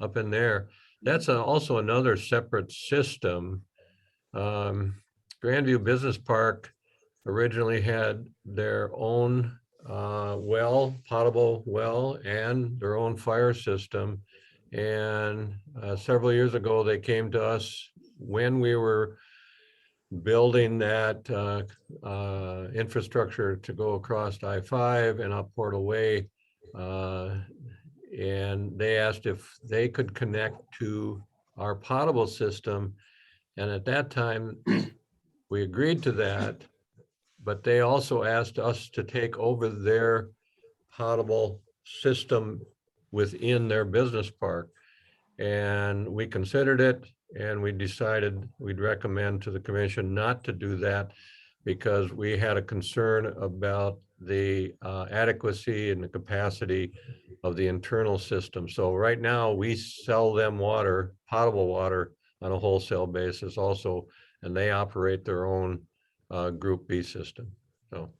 up in there, that's also another separate system. Grandview Business Park originally had their own potable well, and their own fire system. And several years ago, they came to us when we were building that infrastructure to go across I-5 and up Portal Way. And they asked if they could connect to our potable system. And at that time, we agreed to that, but they also asked us to take over their potable system within their business park. And we considered it, and we decided we'd recommend to the commission not to do that because we had a concern about the adequacy and the capacity of the internal system. So right now we sell them water, potable water, on a wholesale basis also, and they operate their own Group B system. So.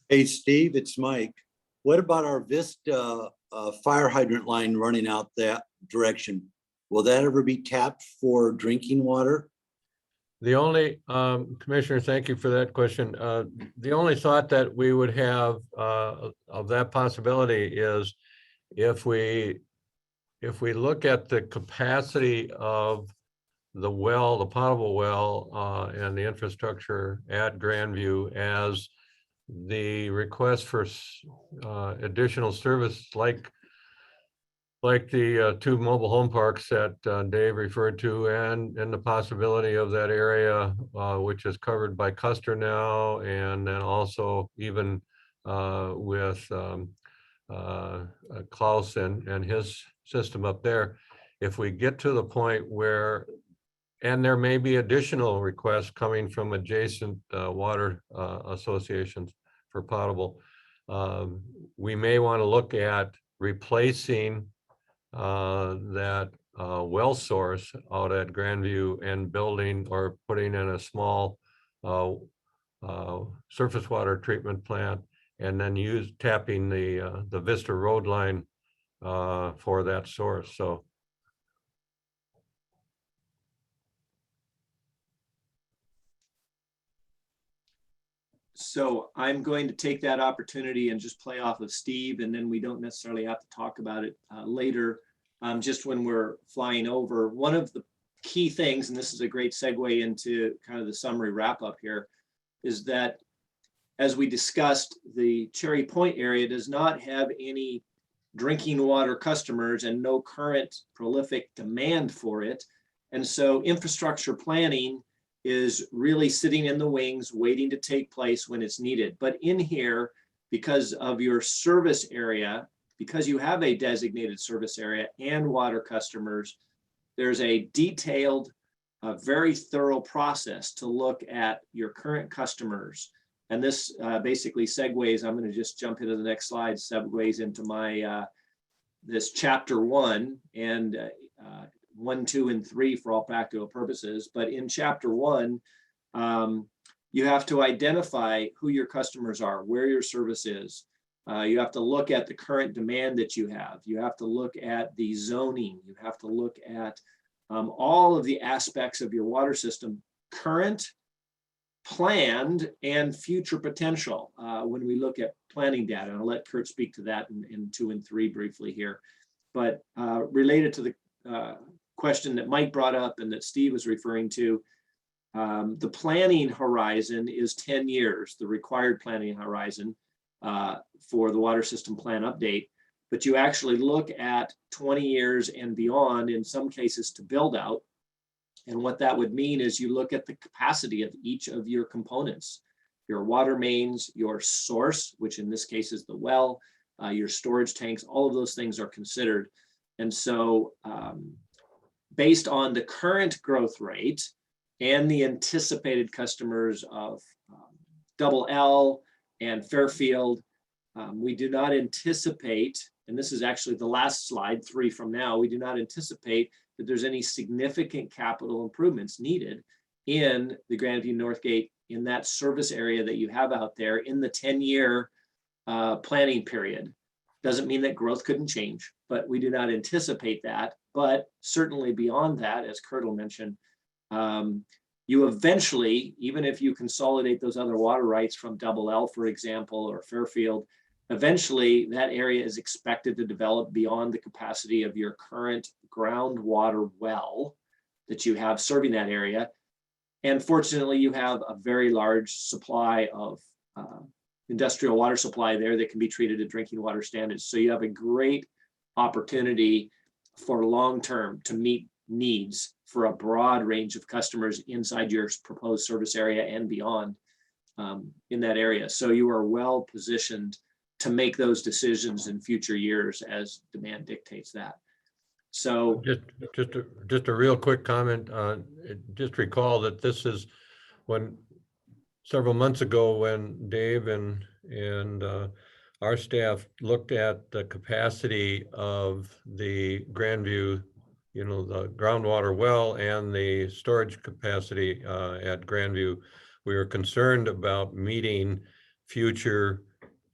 Hey, Steve, it's Mike. What about our Vista fire hydrant line running out that direction? Will that ever be tapped for drinking water? The only, Commissioner, thank you for that question. The only thought that we would have of that possibility is if we look at the capacity of the well, the potable well, and the infrastructure at Grandview as the request for additional service, like the two mobile home parks that Dave referred to, and the possibility of that area, which is covered by Custer now, and then also even with Klaus and his system up there. If we get to the point where, and there may be additional requests coming from adjacent water associations for potable, we may want to look at replacing that well source out at Grandview and building or putting in a small surface water treatment plant, and then tapping the Vista road line for that source. So I'm going to take that opportunity and just play off of Steve, and then we don't necessarily have to talk about it later, just when we're flying over. One of the key things, and this is a great segue into kind of the summary wrap up here, is that as we discussed, the Cherry Point area does not have any drinking water customers and no current prolific demand for it. And so infrastructure planning is really sitting in the wings, waiting to take place when it's needed. But in here, because of your service area, because you have a designated service area and water customers, there's a detailed, very thorough process to look at your current customers. And this basically segues, I'm going to just jump into the next slide, segues into my, this chapter 1 and 1, 2, and 3 for all practical purposes. But in chapter 1, you have to identify who your customers are, where your service is. You have to look at the current demand that you have. You have to look at the zoning. You have to look at all of the aspects of your water system, current, planned, and future potential when we look at planning data. And I'll let Kurt speak to that in 2 and 3 briefly here. But related to the question that Mike brought up and that Steve was referring to, the planning horizon is 10 years, the required planning horizon for the water system plan update. But you actually look at 20 years and beyond in some cases to build out. And what that would mean is you look at the capacity of each of your components, your water mains, your source, which in this case is the well, your storage tanks, all of those things are considered. And so based on the current growth rate and the anticipated customers of Double L and Fairfield, we do not anticipate, and this is actually the last slide, 3 from now, we do not anticipate that there's any significant capital improvements needed in the Grandview Northgate, in that service area that you have out there in the 10-year planning period. Doesn't mean that growth couldn't change, but we do not anticipate that. But certainly beyond that, as Kurt mentioned, you eventually, even if you consolidate those other water rights from Double L, for example, or Fairfield, eventually that area is expected to develop beyond the capacity of your current groundwater well that you have serving that area. And fortunately, you have a very large supply of industrial water supply there that can be treated at drinking water standards. So you have a great opportunity for long-term to meet needs for a broad range of customers inside your proposed service area and beyond in that area. So you are well positioned to make those decisions in future years as demand dictates that. So just a real quick comment. Just recall that this is when several months ago when Dave and our staff looked at the capacity of the Grandview, the groundwater well and the storage capacity at Grandview. We were concerned about meeting future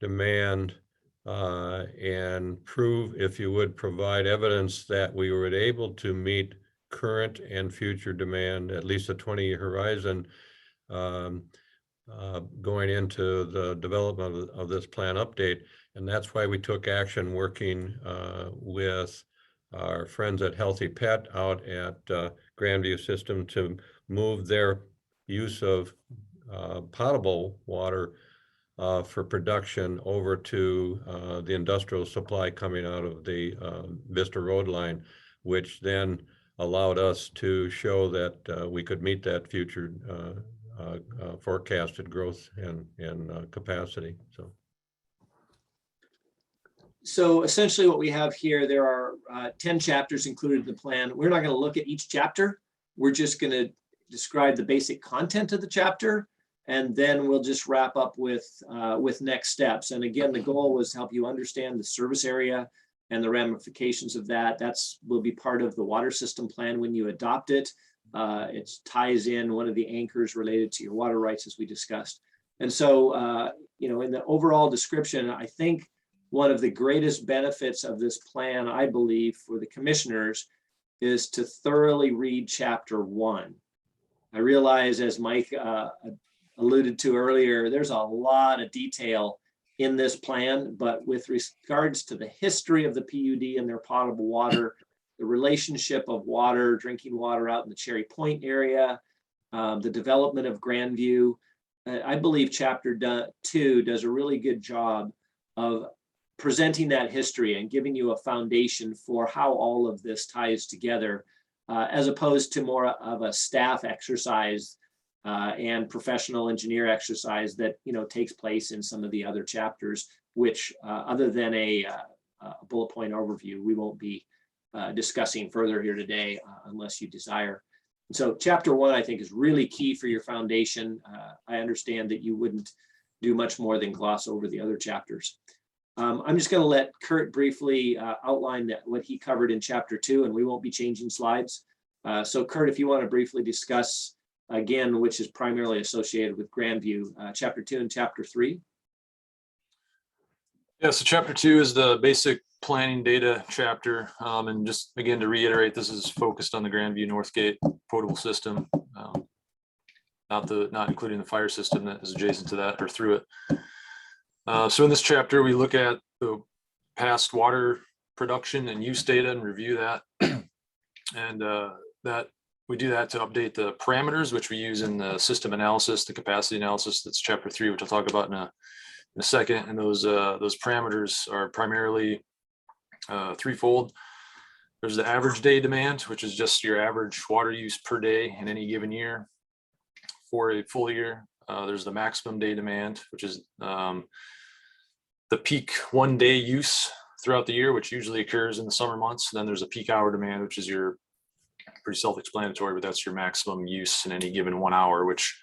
demand and if you would, provide evidence that we were able to meet current and future demand, at least a 20-year horizon, going into the development of this plan update. And that's why we took action working with our friends at Healthy Pet out at Grandview System to move their use of potable water for production over to the industrial supply coming out of the Vista Road line, which then allowed us to show that we could meet that future forecasted growth and capacity. So essentially what we have here, there are 10 chapters included in the plan. We're not going to look at each chapter. We're just going to describe the basic content of the chapter, and then we'll just wrap up with next steps. And again, the goal was to help you understand the service area and the ramifications of that. Will be part of the water system plan when you adopt it. It ties in one of the anchors related to your water rights, as we discussed. And so, in the overall description, I think one of the greatest benefits of this plan, I believe, for the commissioners is to thoroughly read chapter 1. I realize, as Mike alluded to earlier, there's a lot of detail in this plan, but with regards to the history of the PUD and their potable water, the relationship of water, drinking water out in the Cherry Point area, the development of Grandview, I believe chapter 2 does a really good job of presenting that history and giving you a foundation for how all of this ties together, as opposed to more of a staff exercise and professional engineer exercise that takes place in some of the other chapters, which other than a bullet point overview, we won't be discussing further here today unless you desire. And so chapter 1, I think, is really key for your foundation. I understand that you wouldn't do much more than gloss over the other chapters. I'm just going to let Kurt briefly outline what he covered in chapter 2, and we won't be changing slides. So Kurt, if you want to briefly discuss again, which is primarily associated with Grandview, chapter 2 and chapter 3. Yeah, so chapter 2 is the basic planning data chapter. And just again, to reiterate, this is focused on the Grandview Northgate potable system. Not including the fire system that is adjacent to that or through it. So in this chapter, we look at the past water production and use data and review that. And that we do that to update the parameters, which we use in the system analysis, the capacity analysis. That's chapter 3, which I'll talk about in a second. And those parameters are primarily threefold. There's the average day demand, which is just your average water use per day in any given year for a full year. There's the maximum day demand, which is the peak 1 day use throughout the year, which usually occurs in the summer months. And then there's a peak hour demand, which is your pretty self-explanatory, but that's your maximum use in any given 1 hour, which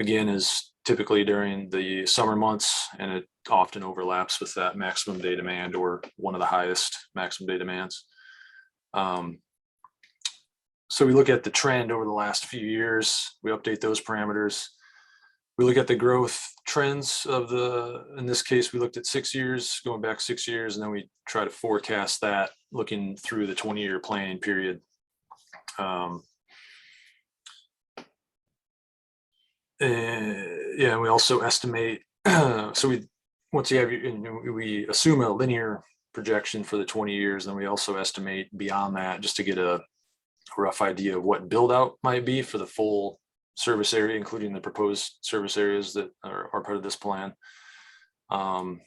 again is typically during the summer months, and it often overlaps with that maximum day demand or one of the highest maximum day demands. So we look at the trend over the last few years, we update those parameters. We look at the growth trends of in this case, we looked at 6 years, going back 6 years, and then we try to forecast that looking through the 20-year planning period. Yeah, we also estimate, so once you have, we assume a linear projection for the 20 years, and we also estimate beyond that just to get a rough idea of what build out might be for the full service area, including the proposed service areas that are part of this plan. And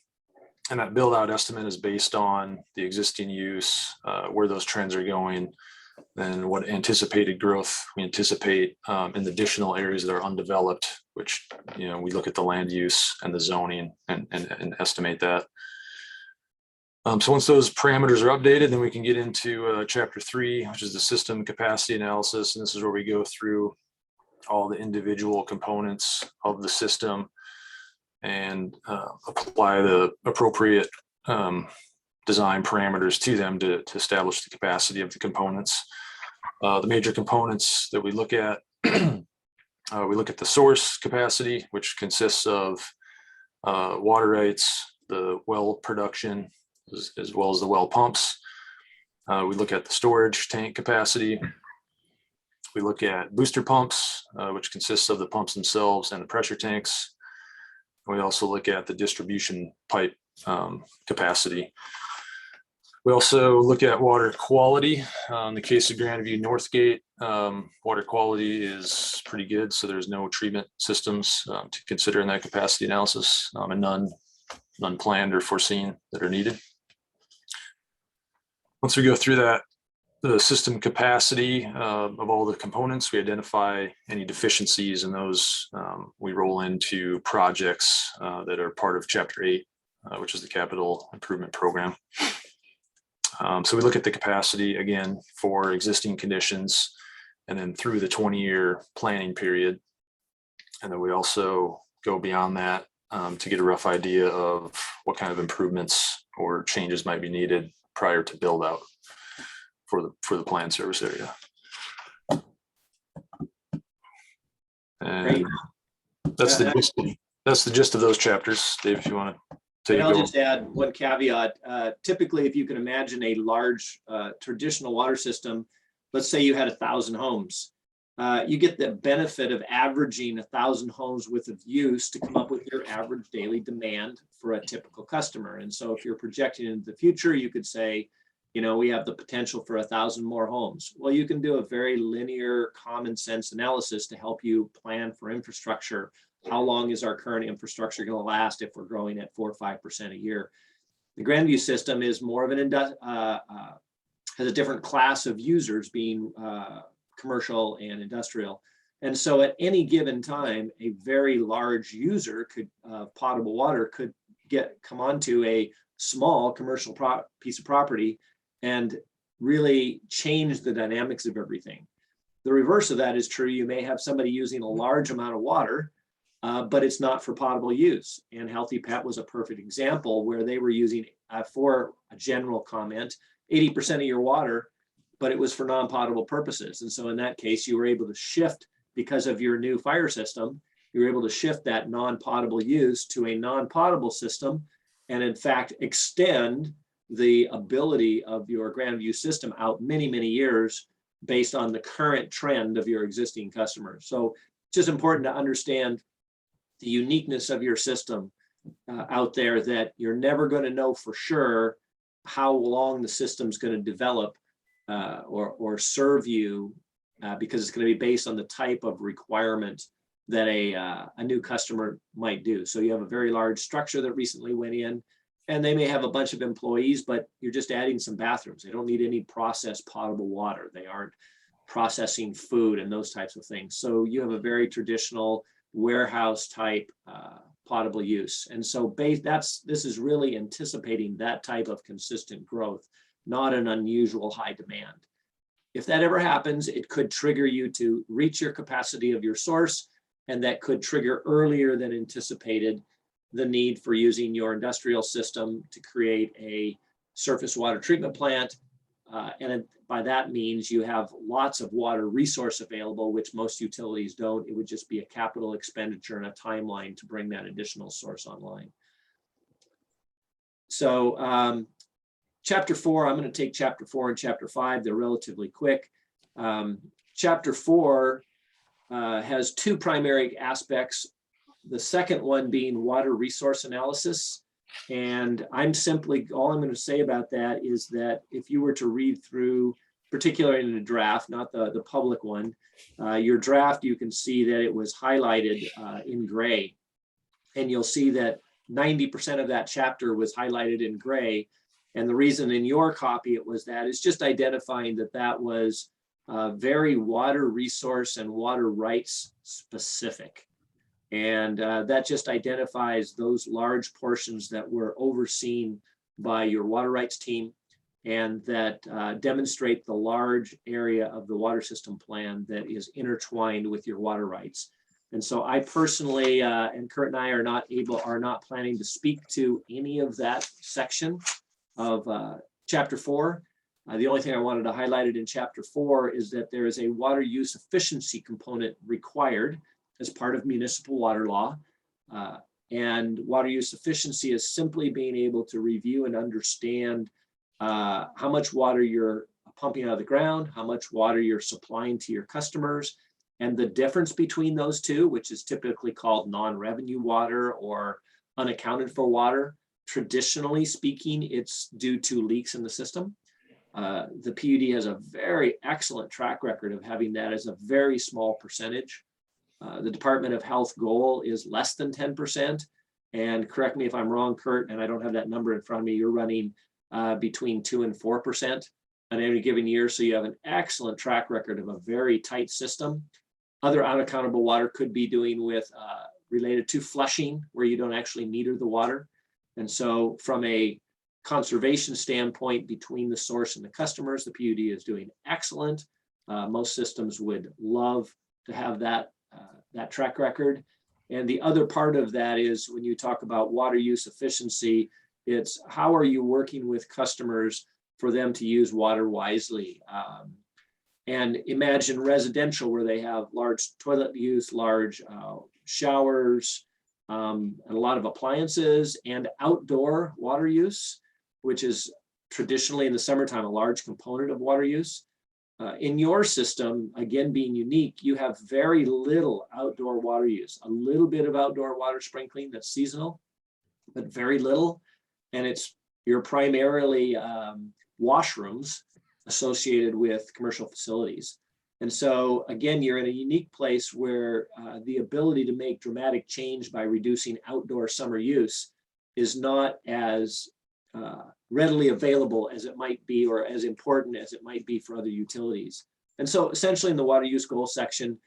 that build out estimate is based on the existing use, where those trends are going, and what anticipated growth we anticipate in the additional areas that are undeveloped, which, we look at the land use and the zoning and estimate that. So once those parameters are updated, then we can get into chapter 3, which is the system capacity analysis. And this is where we go through all the individual components of the system and apply the appropriate design parameters to them to establish the capacity of the components. The major components that we look at, we look at the source capacity, which consists of water rights, the well production, as well as the well pumps. We look at the storage tank capacity. We look at booster pumps, which consists of the pumps themselves and the pressure tanks. We also look at the distribution pipe capacity. We also look at water quality. In the case of Grandview Northgate, water quality is pretty good, so there's no treatment systems to consider in that capacity analysis, and none planned or foreseen that are needed. Once we go through that, the system capacity of all the components, we identify any deficiencies, and those we roll into projects that are part of Chapter 8, which is the capital improvement program. So we look at the capacity again for existing conditions and then through the 20-year planning period. And then we also go beyond that to get a rough idea of what kind of improvements or changes might be needed prior to build out for the planned service area. And that's the gist of those chapters. Dave, if you want to take it. I'll just add one caveat. Typically, if you can imagine a large traditional water system, let's say you had 1,000 homes, you get the benefit of averaging 1,000 homes worth of use to come up with your average daily demand for a typical customer. And so if you're projecting into the future, you could say, we have the potential for 1,000 more homes. Well, you can do a very linear, common sense analysis to help you plan for infrastructure. How long is our current infrastructure going to last if we're growing at 4 or 5% a year? The Grandview system is more of has a different class of users, being commercial and industrial. And so at any given time, a very large user potable water could come onto a small commercial piece of property and really change the dynamics of everything. The reverse of that is true. You may have somebody using a large amount of water, but it's not for potable use. And Healthy Pet was a perfect example where they were using, for a general comment, 80% of your water, but it was for non-potable purposes. And so in that case, you were able to shift, because of your new fire system, you were able to shift that non-potable use to a non-potable system, and in fact extend the ability of your Grandview system out many, many years based on the current trend of your existing customers. So it's just important to understand the uniqueness of your system out there, that you're never going to know for sure how long the system's going to develop or serve you, because it's going to be based on the type of requirement that a new customer might do. So you have a very large structure that recently went in, and they may have a bunch of employees, but you're just adding some bathrooms. They don't need any processed potable water. They aren't processing food and those types of things. So you have a very traditional warehouse type potable use. And so this is really anticipating that type of consistent growth, not an unusual high demand. If that ever happens, it could trigger you to reach your capacity of your source, and that could trigger earlier than anticipated the need for using your industrial system to create a surface water treatment plant. And by that means you have lots of water resource available, which most utilities don't. It would just be a capital expenditure and a timeline to bring that additional source online. So chapter 4, I'm going to take chapter 4 and chapter 5. They're relatively quick. Chapter 4 has two primary aspects. The second one being water resource analysis. And all I'm going to say about that is that if you were to read through, particularly in the draft, not the public one, your draft, you can see that it was highlighted in gray. And you'll see that 90% of that chapter was highlighted in gray. And the reason in your copy it was that is just identifying that that was very water resource and water rights specific. And that just identifies those large portions that were overseen by your water rights team, and that demonstrate the large area of the water system plan that is intertwined with your water rights. And so I personally, and Kurt and I are not planning to speak to any of that section of chapter 4. The only thing I wanted to highlight it in chapter 4 is that there is a water use efficiency component required as part of municipal water law. And water use efficiency is simply being able to review and understand how much water you're pumping out of the ground, how much water you're supplying to your customers, and the difference between those two, which is typically called non-revenue water or unaccounted for water. Traditionally speaking, it's due to leaks in the system. The PUD has a very excellent track record of having that as a very small percentage. The Department of Health goal is less than 10%. And correct me if I'm wrong, Kurt, and I don't have that number in front of me, you're running between 2 and 4% on any given year. So you have an excellent track record of a very tight system. Other unaccountable water could be doing with related to flushing, where you don't actually meter the water. And so from a conservation standpoint between the source and the customers, the PUD is doing excellent. Most systems would love to have that track record. And the other part of that is when you talk about water use efficiency, it's how are you working with customers for them to use water wisely? And imagine residential where they have large toilet use, large showers, and a lot of appliances, and outdoor water use, which is traditionally in the summertime a large component of water use. In your system, again, being unique, you have very little outdoor water use, a little bit of outdoor water sprinkling that's seasonal, but very little. And you're primarily washrooms associated with commercial facilities. And so again, you're in a unique place where the ability to make dramatic change by reducing outdoor summer use is not as readily available as it might be, or as important as it might be for other utilities. And so essentially in the water use goal section,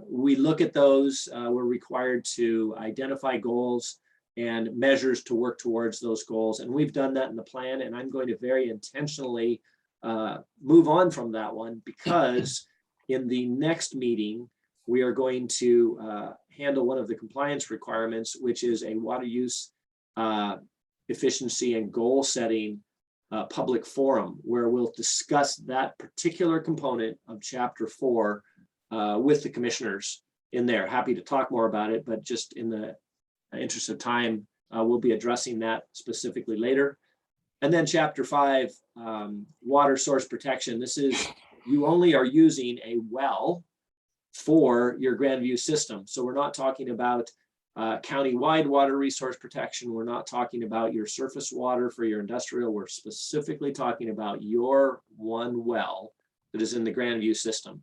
we look at those. We're required to identify goals and measures to work towards those goals. And we've done that in the plan, and I'm going to very intentionally move on from that one, because in the next meeting, we are going to handle one of the compliance requirements, which is a water use efficiency and goal setting public forum, where we'll discuss that particular component of chapter 4 with the commissioners in there. Happy to talk more about it, but just in the interest of time, We'll be addressing that specifically later. And then chapter 5, water source protection. This is, you only are using a well for your Grandview system. So we're not talking about county-wide water resource protection. We're not talking about your surface water for your industrial. We're specifically talking about your one well that is in the Grandview system.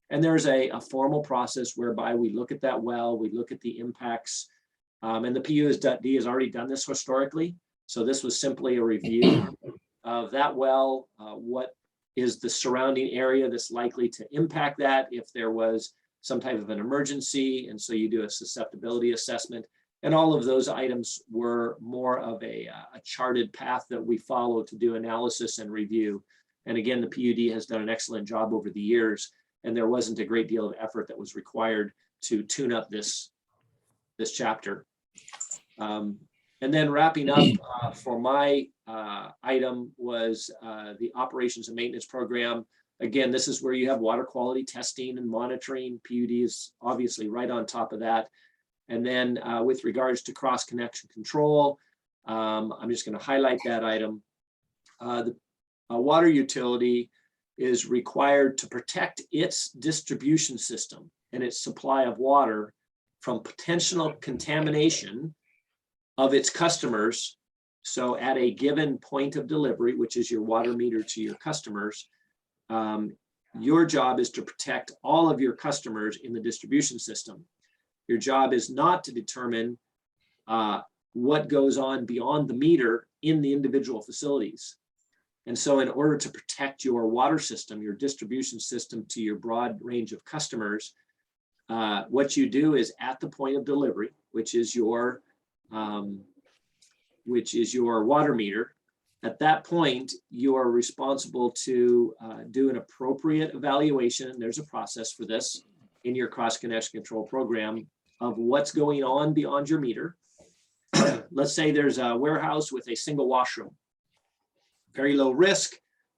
And there's a formal process whereby we look at that well, we look at the impacts, and the PUD has already done this historically. So this was simply a review of that well, what is the surrounding area that's likely to impact that if there was some type of an emergency. And so you do a susceptibility assessment. And all of those items were more of a charted path that we follow to do analysis and review. And again, the PUD has done an excellent job over the years, and there wasn't a great deal of effort that was required to tune up this chapter. And then wrapping up for my item was the operations and maintenance program. Again, this is where you have water quality testing and monitoring. PUD is obviously right on top of that. And then with regards to cross connection control, I'm just going to highlight that item. The water utility is required to protect its distribution system and its supply of water from potential contamination of its customers. So at a given point of delivery, which is your water meter to your customers, your job is to protect all of your customers in the distribution system. Your job is not to determine what goes on beyond the meter in the individual facilities. And so in order to protect your water system, your distribution system to your broad range of customers, what you do is at the point of delivery, which is your water meter. At that point, you are responsible to do an appropriate evaluation. There's a process for this in your cross connection control program of what's going on beyond your meter. Let's say there's a warehouse with a single washroom, very low risk,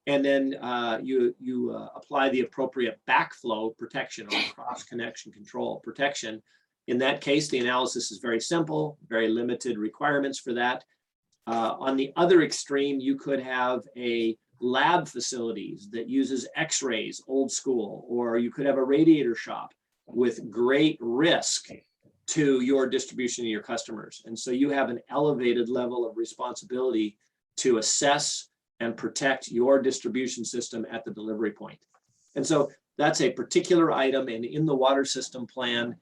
and then you apply the appropriate backflow protection or cross connection control protection. In that case, the analysis is very simple, very limited requirements for that. On the other extreme, you could have a lab facilities that uses x-rays, old school, or you could have a radiator shop with great risk to your distribution to your customers. And so you have an elevated level of responsibility to assess and protect your distribution system at the delivery point. And so that's a particular item, and in the water system plan,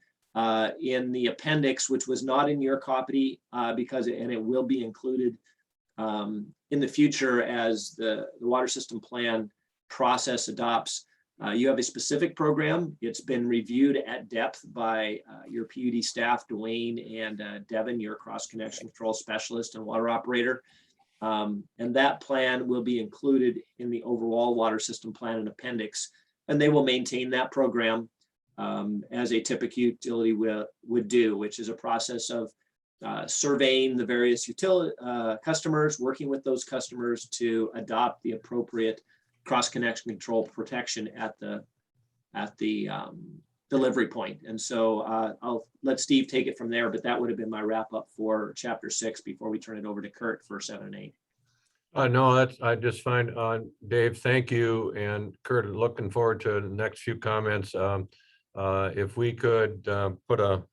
in the appendix, which was not in your copy and it will be included in the future as the water system plan process adopts. You have a specific program. It's been reviewed at depth by your PUD staff, Dwayne and Devin, your cross connection control specialist and water operator. And that plan will be included in the overall water system plan and appendix, and they will maintain that program as a typical utility would do, which is a process of surveying the various utility customers, working with those customers to adopt the appropriate cross-connection control protection at the delivery point. And so I'll let Steve take it from there, but that would have been my wrap up for chapter 6 before we turn it over to Kurt for 7 and 8. No, I just find, Dave, thank you. And Kurt, looking forward to the next few comments. If we could put a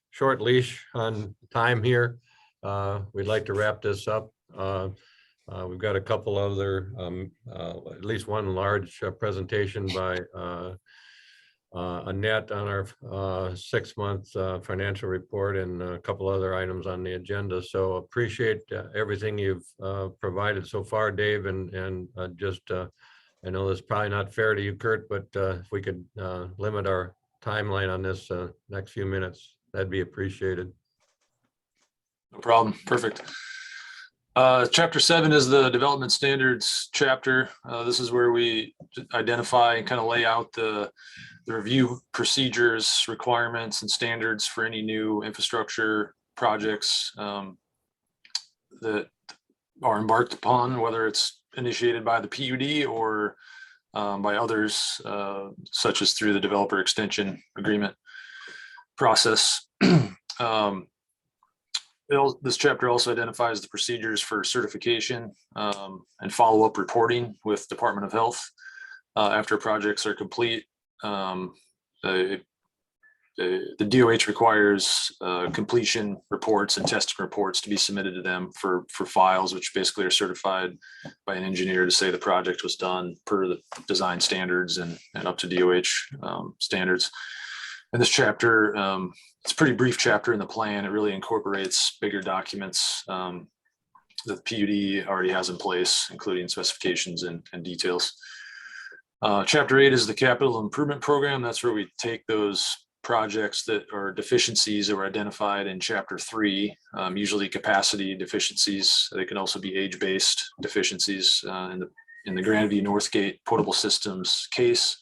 short leash on time here, we'd like to wrap this up. We've got a couple other, at least one large presentation by Annette on our 6-month financial report and a couple other items on the agenda. So appreciate everything you've provided so far, Dave, and just I know this is probably not fair to you, Kurt, but if we could limit our timeline on this next few minutes, that'd be appreciated. No problem. Perfect. Chapter 7 is the development standards chapter. This is where we identify and kind of lay out the review procedures, requirements, and standards for any new infrastructure projects that are embarked upon, whether it's initiated by the PUD or by others, such as through the developer extension agreement process. This chapter also identifies the procedures for certification and follow-up reporting with Department of Health after projects are complete. The DOH requires completion reports and testing reports to be submitted to them for files, which basically are certified by an engineer to say the project was done per the design standards and up to DOH standards. And this chapter, it's a pretty brief chapter in the plan. It really incorporates bigger documents that the PUD already has in place, including specifications and details. Chapter 8 is the capital improvement program. That's where we take those projects that are deficiencies that were identified in chapter 3, usually capacity deficiencies. They can also be age-based deficiencies. In the Grandview Northgate potable systems case,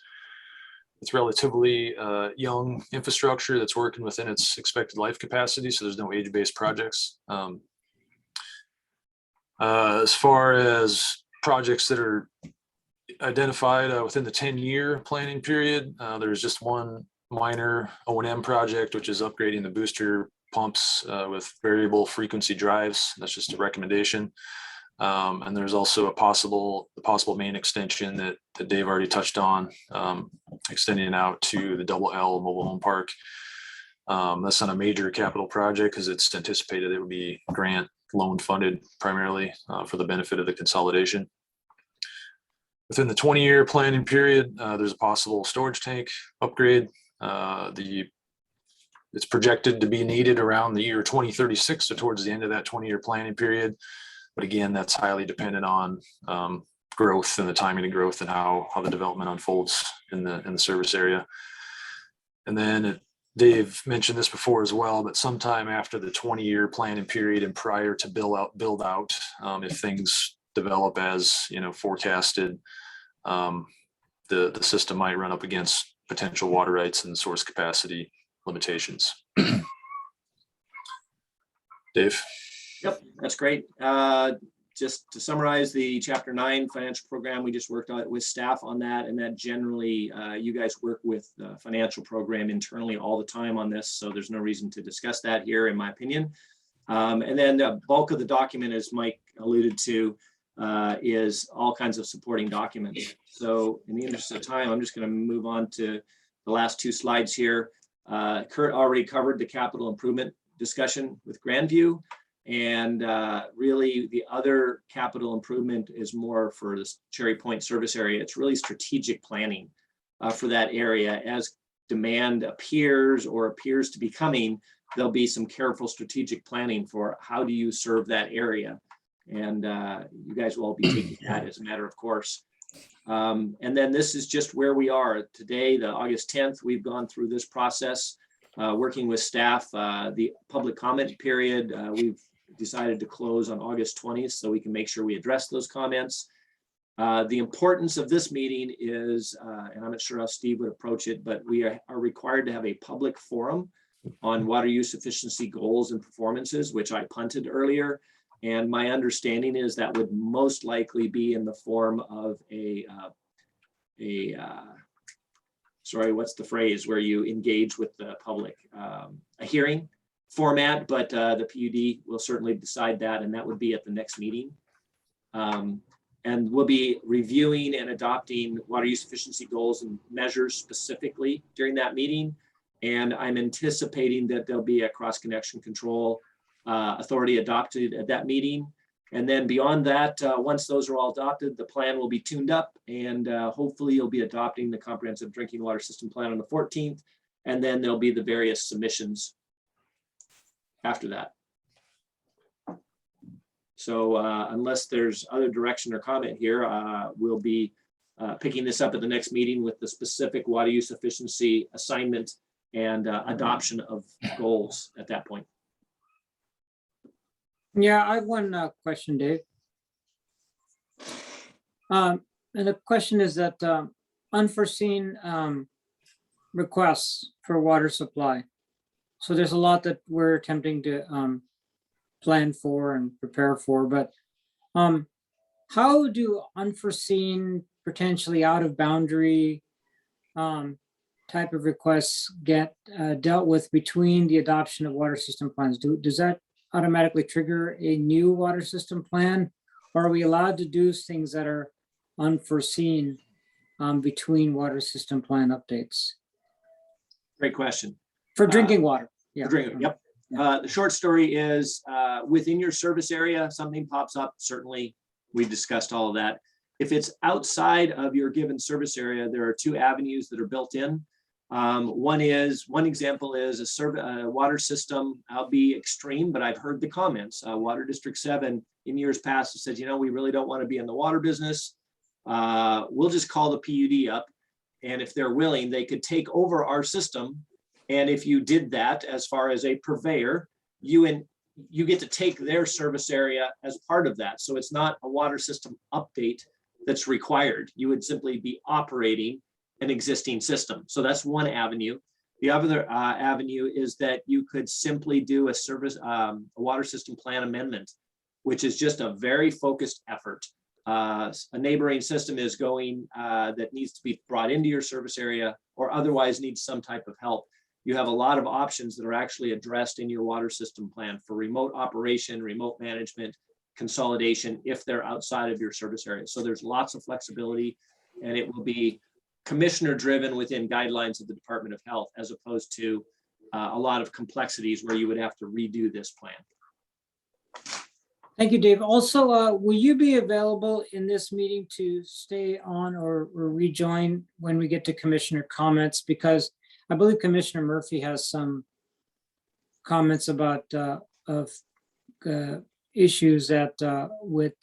it's relatively young infrastructure that's working within its expected life capacity, so there's no age-based projects. As far as projects that are identified within the 10-year planning period, there's just one minor O&M project, which is upgrading the booster pumps with variable frequency drives. That's just a recommendation. And there's also the possible main extension that Dave already touched on, extending out to the Double L mobile home park. That's not a major capital project because it's anticipated it would be grant loan funded primarily for the benefit of the consolidation. Within the 20-year planning period, there's a possible storage tank upgrade. It's projected to be needed around the year 2036, so towards the end of that 20-year planning period. But again, that's highly dependent on growth and the timing of growth and how the development unfolds in the service area. And then Dave mentioned this before as well, but sometime after the 20-year planning period and prior to build out, if things develop as forecasted, the system might run up against potential water rights and source capacity limitations. Dave. Yep, that's great. Just to summarize the Chapter 9 financial program, we just worked out with staff on that, and that generally you guys work with the financial program internally all the time on this, so there's no reason to discuss that here, in my opinion. And then the bulk of the document, as Mike alluded to, is all kinds of supporting documents. So in the interest of time, I'm just going to move on to the last 2 slides here. Kurt already covered the capital improvement discussion with Grandview. And really the other capital improvement is more for this Cherry Point service area. It's really strategic planning for that area. As demand appears to be coming, there'll be some careful strategic planning for how do you serve that area. And you guys will all be taking that as a matter of course. And then this is just where we are today, the August 10th, we've gone through this process, working with staff. The public comment period, we've decided to close on August 20th so we can make sure we address those comments. The importance of this meeting is, and I'm not sure how Steve would approach it, but we are required to have a public forum on water use efficiency goals and performances, which I punted earlier. And my understanding is that would most likely be in the form of sorry, what's the phrase where you engage with the public, a hearing format, but the PUD will certainly decide that, and that would be at the next meeting. And we'll be reviewing and adopting water use efficiency goals and measures specifically during that meeting. And I'm anticipating that there'll be a cross-connection control authority adopted at that meeting. And then beyond that, once those are all adopted, the plan will be tuned up, and hopefully you'll be adopting the comprehensive drinking water system plan on the 14th. And then there'll be the various submissions after that. So unless there's other direction or comment here, we'll be picking this up at the next meeting with the specific water use efficiency assignment and adoption of goals at that point. Yeah, I have one question, Dave. And the question is that unforeseen requests for water supply. So there's a lot that we're attempting to plan for and prepare for, but how do unforeseen, potentially out of boundary type of requests get dealt with between the adoption of water system plans? Does that automatically trigger a new water system plan? Or are we allowed to do things that are unforeseen between water system plan updates? Great question. For drinking water, yeah. For drinking, yep. The short story is within your service area, something pops up, certainly we've discussed all of that. If it's outside of your given service area, there are two avenues that are built in. One example is a water system. I'll be extreme, but I've heard the comments. Water District 7 in years past has said, you know, we really don't want to be in the water business. We'll just call the PUD up. And if they're willing, they could take over our system. And if you did that as far as a purveyor, you get to take their service area as part of that. So it's not a water system update that's required. You would simply be operating an existing system. So that's one avenue. The other avenue is that you could simply do a water system plan amendment, which is just a very focused effort. A neighboring system is going that needs to be brought into your service area or otherwise needs some type of help. You have a lot of options that are actually addressed in your water system plan for remote operation, remote management, consolidation, if they're outside of your service area. So there's lots of flexibility, and it will be commissioner driven within guidelines of the Department of Health, as opposed to a lot of complexities where you would have to redo this plan. Thank you, Dave. Also, will you be available in this meeting to stay on or rejoin when we get to commissioner comments? Because I believe Commissioner Murphy has some comments about issues that with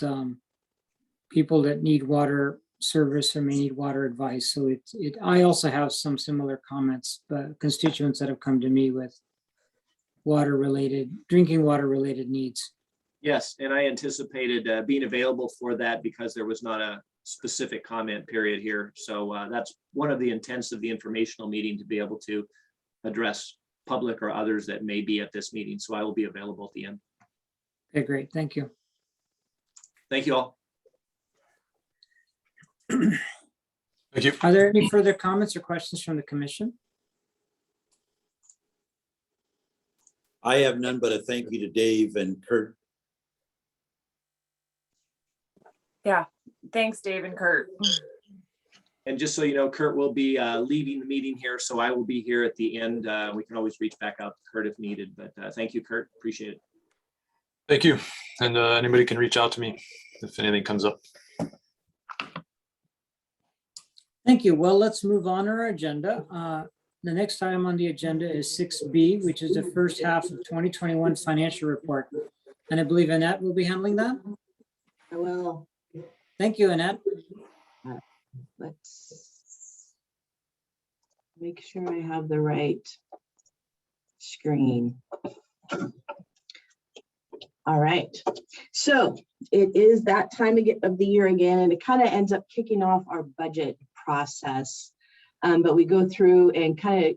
people that need water service or may need water advice. So I also have some similar comments, but constituents that have come to me with drinking water related needs. Yes, and I anticipated being available for that because there was not a specific comment period here. So that's one of the intents of the informational meeting, to be able to address public or others that may be at this meeting. So I will be available at the end. Okay, great. Thank you. Thank you all. Thank you. Are there any further comments or questions from the commission? I have none but a thank you to Dave and Kurt. Yeah, thanks, Dave and Kurt. And just so you know, Kurt will be leaving the meeting here, so I will be here at the end. We can always reach back out to Kurt if needed, but thank you, Kurt. Appreciate it. Thank you. And anybody can reach out to me if anything comes up. Thank you. Well, let's move on our agenda. The next item on the agenda is 6B, which is the first half of 2021 financial report. And I believe Annette will be handling that. I will. Thank you, Annette. Let's make sure I have the right screen. All right. So it is that time of the year again, and it kind of ends up kicking off our budget process. But we go through and kind of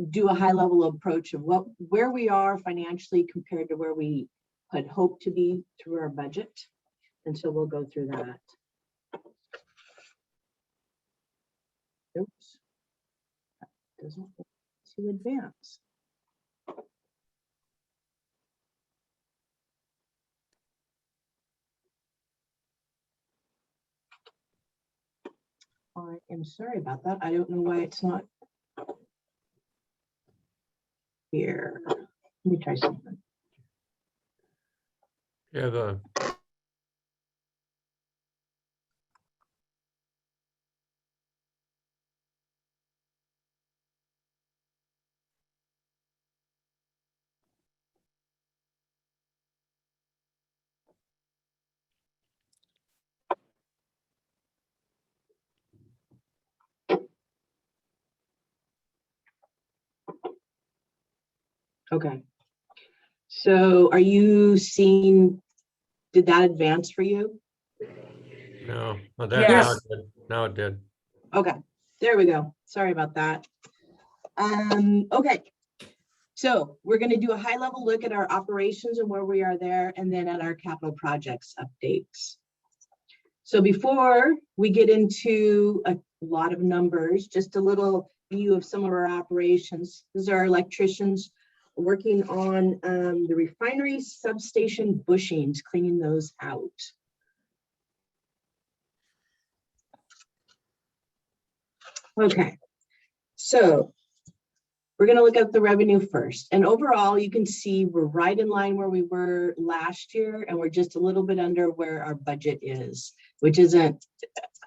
do a high level approach of where we are financially compared to where we had hoped to be through our budget. And so we'll go through that. Oops. That doesn't want to advance. I am sorry about that. I don't know why it's not here. Let me try something. Yeah, Okay. So are you seeing, did that advance for you? no, well, Yes. now it did. Okay, there we go. Sorry about that. Okay. So we're going to do a high level look at our operations and where we are there, and then at our capital projects updates. So before we get into a lot of numbers, just a little view of some of our operations. These are our electricians, working on the refinery substation bushings, cleaning those out. Okay, so we're going to look at the revenue first. And overall, you can see we're right in line where we were last year, and we're just a little bit under where our budget is, which isn't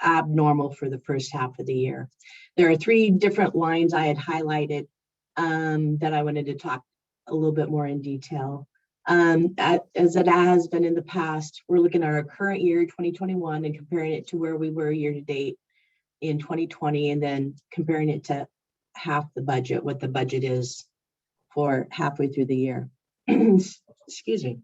abnormal for the first half of the year. There are 3 different lines I had highlighted that I wanted to talk a little bit more in detail. As it has been in the past, we're looking at our current year, 2021, and comparing it to where we were year to date in 2020, and then comparing it to half the budget, what the budget is for halfway through the year. Excuse me.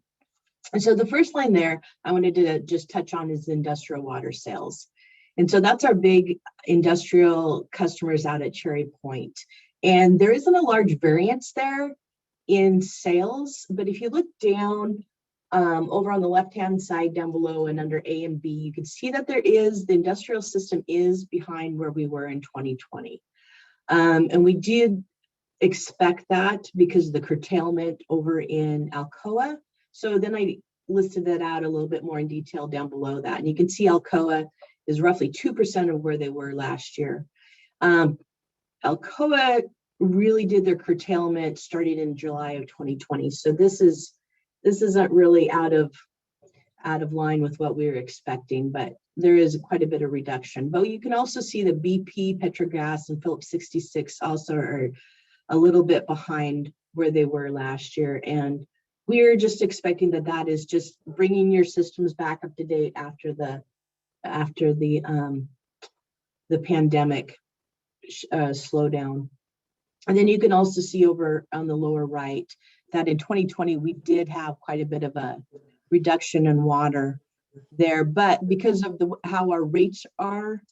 And so the first line there I wanted to just touch on is industrial water sales. And so that's our big industrial customers out at Cherry Point. And there isn't a large variance there in sales, but if you look down over on the left-hand side down below and under A and B, you can see that the industrial system is behind where we were in 2020. And we did expect that because of the curtailment over in Alcoa. So then I listed that out a little bit more in detail down below that. And you can see Alcoa is roughly 2% of where they were last year. Alcoa really did their curtailment starting in July of 2020. So this isn't really out of line with what we were expecting, but there is quite a bit of reduction. But you can also see the BP, Petrogas, and Phillips 66 also are a little bit behind where they were last year. And we're just expecting that is just bringing your systems back up to date after the pandemic slowdown. And then you can also see over on the lower right that in 2020, we did have quite a bit of a reduction in water there, but because of how our rates are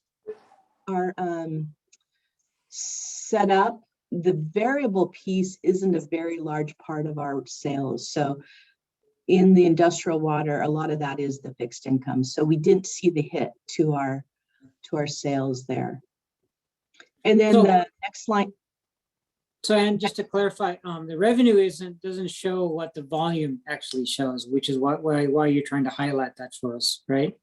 set up, the variable piece isn't a very large part of our sales. So in the industrial water, a lot of that is the fixed income. So we didn't see the hit to our sales there. And then the next line. So, Ann, just to clarify, the revenue doesn't show what the volume actually shows, which is why you're trying to highlight that for us, right?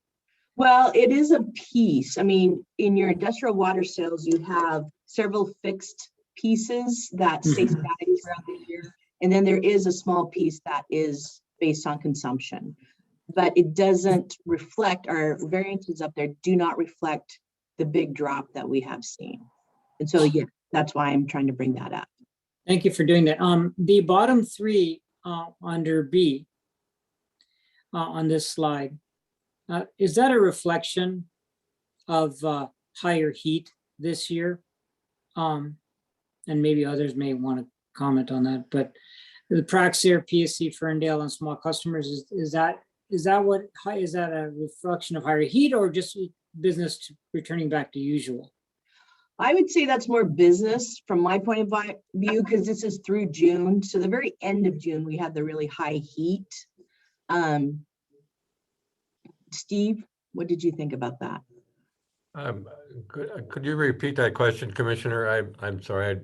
Well, it is a piece. I mean, in your industrial water sales, you have several fixed pieces that stay static throughout the year. And then there is a small piece that is based on consumption. But it doesn't reflect, our variances up there do not reflect the big drop that we have seen. And so, yeah, that's why I'm trying to bring that up. Thank you for doing that. The bottom 3 under B on this slide, is that a reflection of higher heat this year? And maybe others may want to comment on that, but the Praxair, PSC, Ferndale, and small customers, is that a reflection of higher heat or just business returning back to usual? I would say that's more business from my point of view, because this is through June. So the very end of June, we had the really high heat. Steve, what did you think about that? Could you repeat that question, Commissioner? I'm sorry,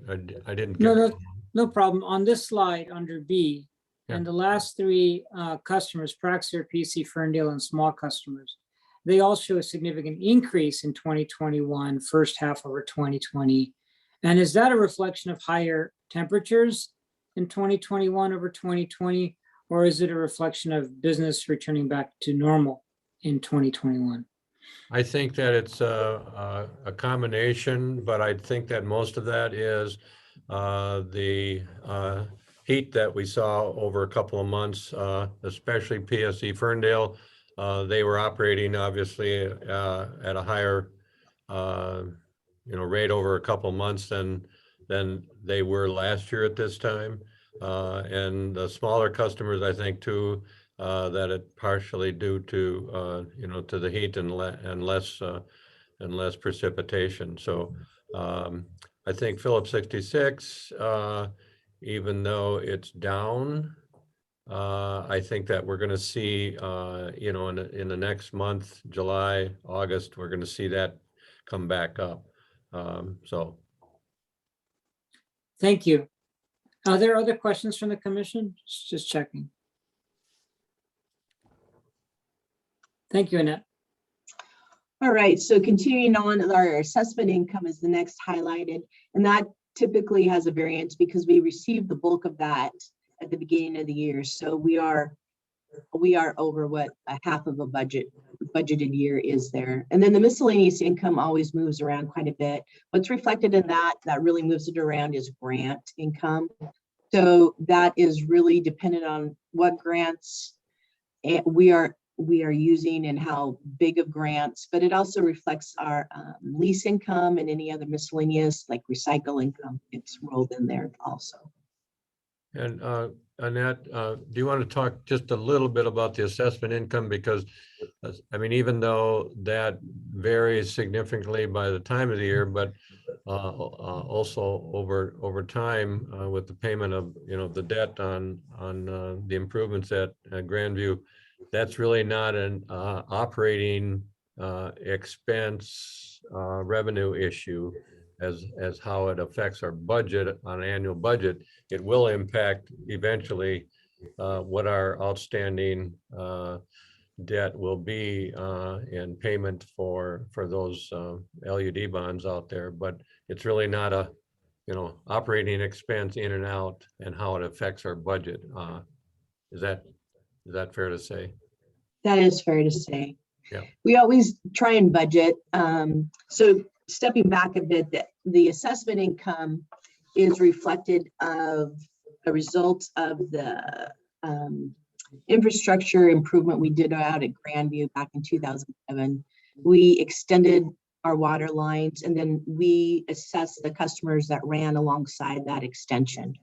I didn't get. No problem. On this slide under B, Yeah. and the last 3 customers, Praxair, PC, Ferndale, and small customers, they all show a significant increase in 2021, first half over 2020. And is that a reflection of higher temperatures in 2021 over 2020, or is it a reflection of business returning back to normal in 2021? I think that it's a combination, but I think that most of that is the heat that we saw over a couple of months, especially PSC Ferndale. They were operating obviously at a higher rate over a couple of months than they were last year at this time. And the smaller customers, I think too, that it partially due to to the heat and less precipitation. So I think Phillips 66, even though it's down, I think that we're going to see, in the next month, July, August, we're going to see that come back up. So. Thank you. Are there other questions from the commission? Just checking. Thank you, Annette. All right, so continuing on, our assessment income is the next highlighted, and that typically has a variance because we receive the bulk of that at the beginning of the year. So we are over what a half of a budgeted year is there. And then the miscellaneous income always moves around quite a bit. What's reflected in that really moves it around is grant income. So that is really dependent on what grants we are using and how big of grants, but it also reflects our lease income and any other miscellaneous like recycle income. It's rolled in there also. And Annette, do you want to talk just a little bit about the assessment income? Because, I mean, even though that varies significantly by the time of the year, but also over time with the payment of, the debt on the improvements at Grandview, that's really not an operating expense revenue issue as how it affects our budget on an annual budget. It will impact eventually what our outstanding debt will be in payment for those LUD bonds out there, but it's really not a operating expense in and out and how it affects our budget. Is that fair to say? That is fair to say. Yeah. We always try and budget. So stepping back a bit, the assessment income is reflected of a result of the infrastructure improvement we did out at Grandview back in 2007. We extended our water lines and then we assessed the customers that ran alongside that extension.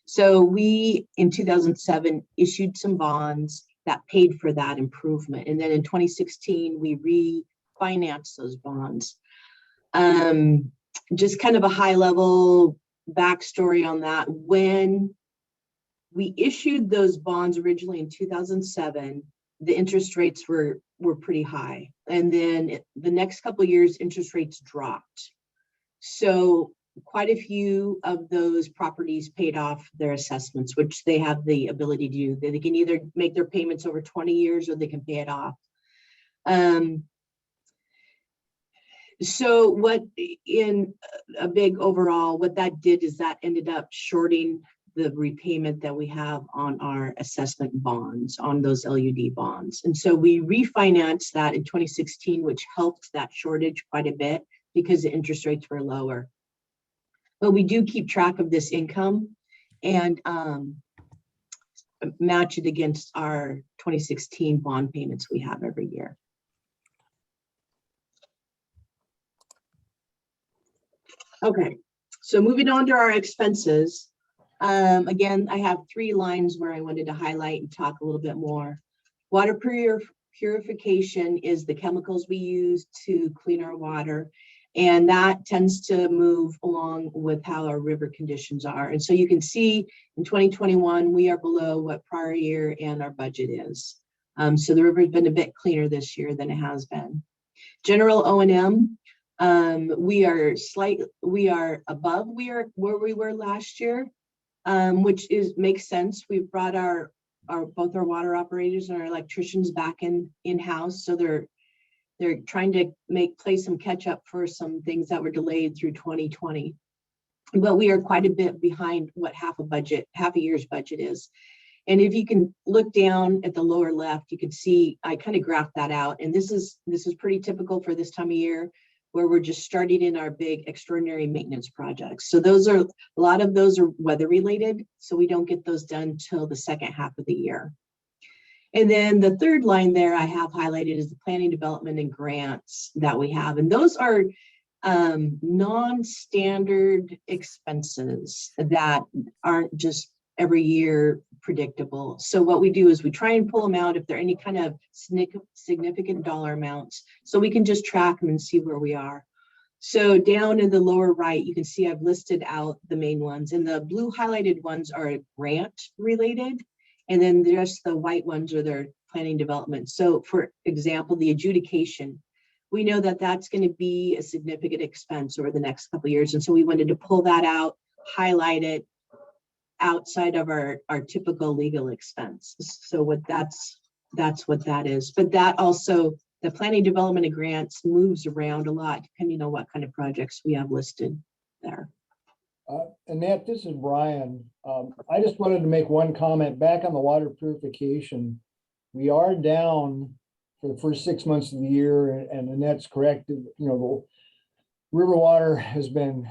So we, in 2007, issued some bonds that paid for that improvement. And then in 2016, we refinanced those bonds. Just kind of a high level backstory on that. When we issued those bonds originally in 2007, the interest rates were pretty high. And then the next couple of years, interest rates dropped. So quite a few of those properties paid off their assessments, which they have the ability to do. They can either make their payments over 20 years or they can pay it off. So what in a big overall, what that did is that ended up shorting the repayment that we have on our assessment bonds, on those LUD bonds. And so we refinanced that in 2016, which helped that shortage quite a bit because the interest rates were lower. But we do keep track of this income and match it against our 2016 bond payments we have every year. Okay, so moving on to our expenses. Again, I have 3 lines where I wanted to highlight and talk a little bit more. Water purification is the chemicals we use to clean our water. And that tends to move along with how our river conditions are. And so you can see in 2021, we are below what prior year and our budget is. So the river has been a bit cleaner this year than it has been. General O&M, we are above where we were last year, which makes sense. We've brought both our water operators and our electricians back in-house. So they're trying to play some catch up for some things that were delayed through 2020. But we are quite a bit behind what half a year's budget is. And if you can look down at the lower left, you can see I kind of graphed that out. And this is pretty typical for this time of year where we're just starting in our big extraordinary maintenance projects. So a lot of those are weather related. So we don't get those done till the second half of the year. And then the third line there I have highlighted is the planning, development, and grants that we have. And those are non-standard expenses that aren't just every year predictable. So what we do is we try and pull them out if there are any kind of significant dollar amounts, so we can just track them and see where we are. So down in the lower right, you can see I've listed out the main ones, and the blue highlighted ones are grant related. And then just the white ones are their planning development. So for example, the adjudication, we know that that's going to be a significant expense over the next couple of years. And so we wanted to pull that out, highlight it, outside of our typical legal expense. So that's what that is. But that also, the planning development of grants moves around a lot depending on what kind of projects we have listed there. Annette, this is Brian. I just wanted to make one comment back on the water purification. We are down for the first 6 months of the year, and Annette's correct. You know, the river water has been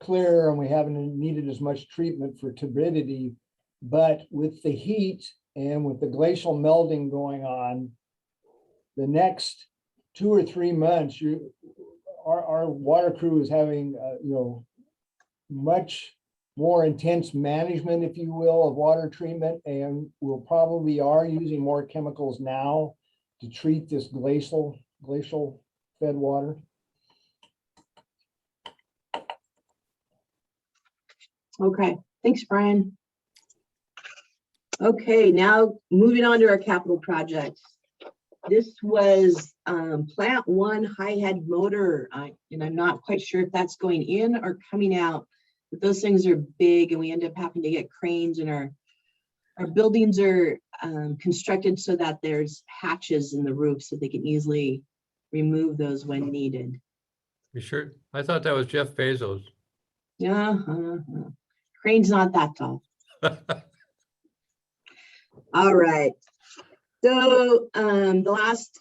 clear and we haven't needed as much treatment for turbidity, but with the heat and with the glacial melting going on, the next 2 or 3 months, our water crew is having, you know, much more intense management, if you will, of water treatment, and we'll probably are using more chemicals now to treat this glacial fed water. Okay, thanks, Brian. Okay, now moving on to our capital projects. This was plant 1 high head motor, and I'm not quite sure if that's going in or coming out, but those things are big and we end up having to get cranes, and our buildings are constructed so that there's hatches in the roof so they can easily remove those when needed. You sure? I thought that was Jeff Bezos. Yeah, crane's not that tall. All right. So the last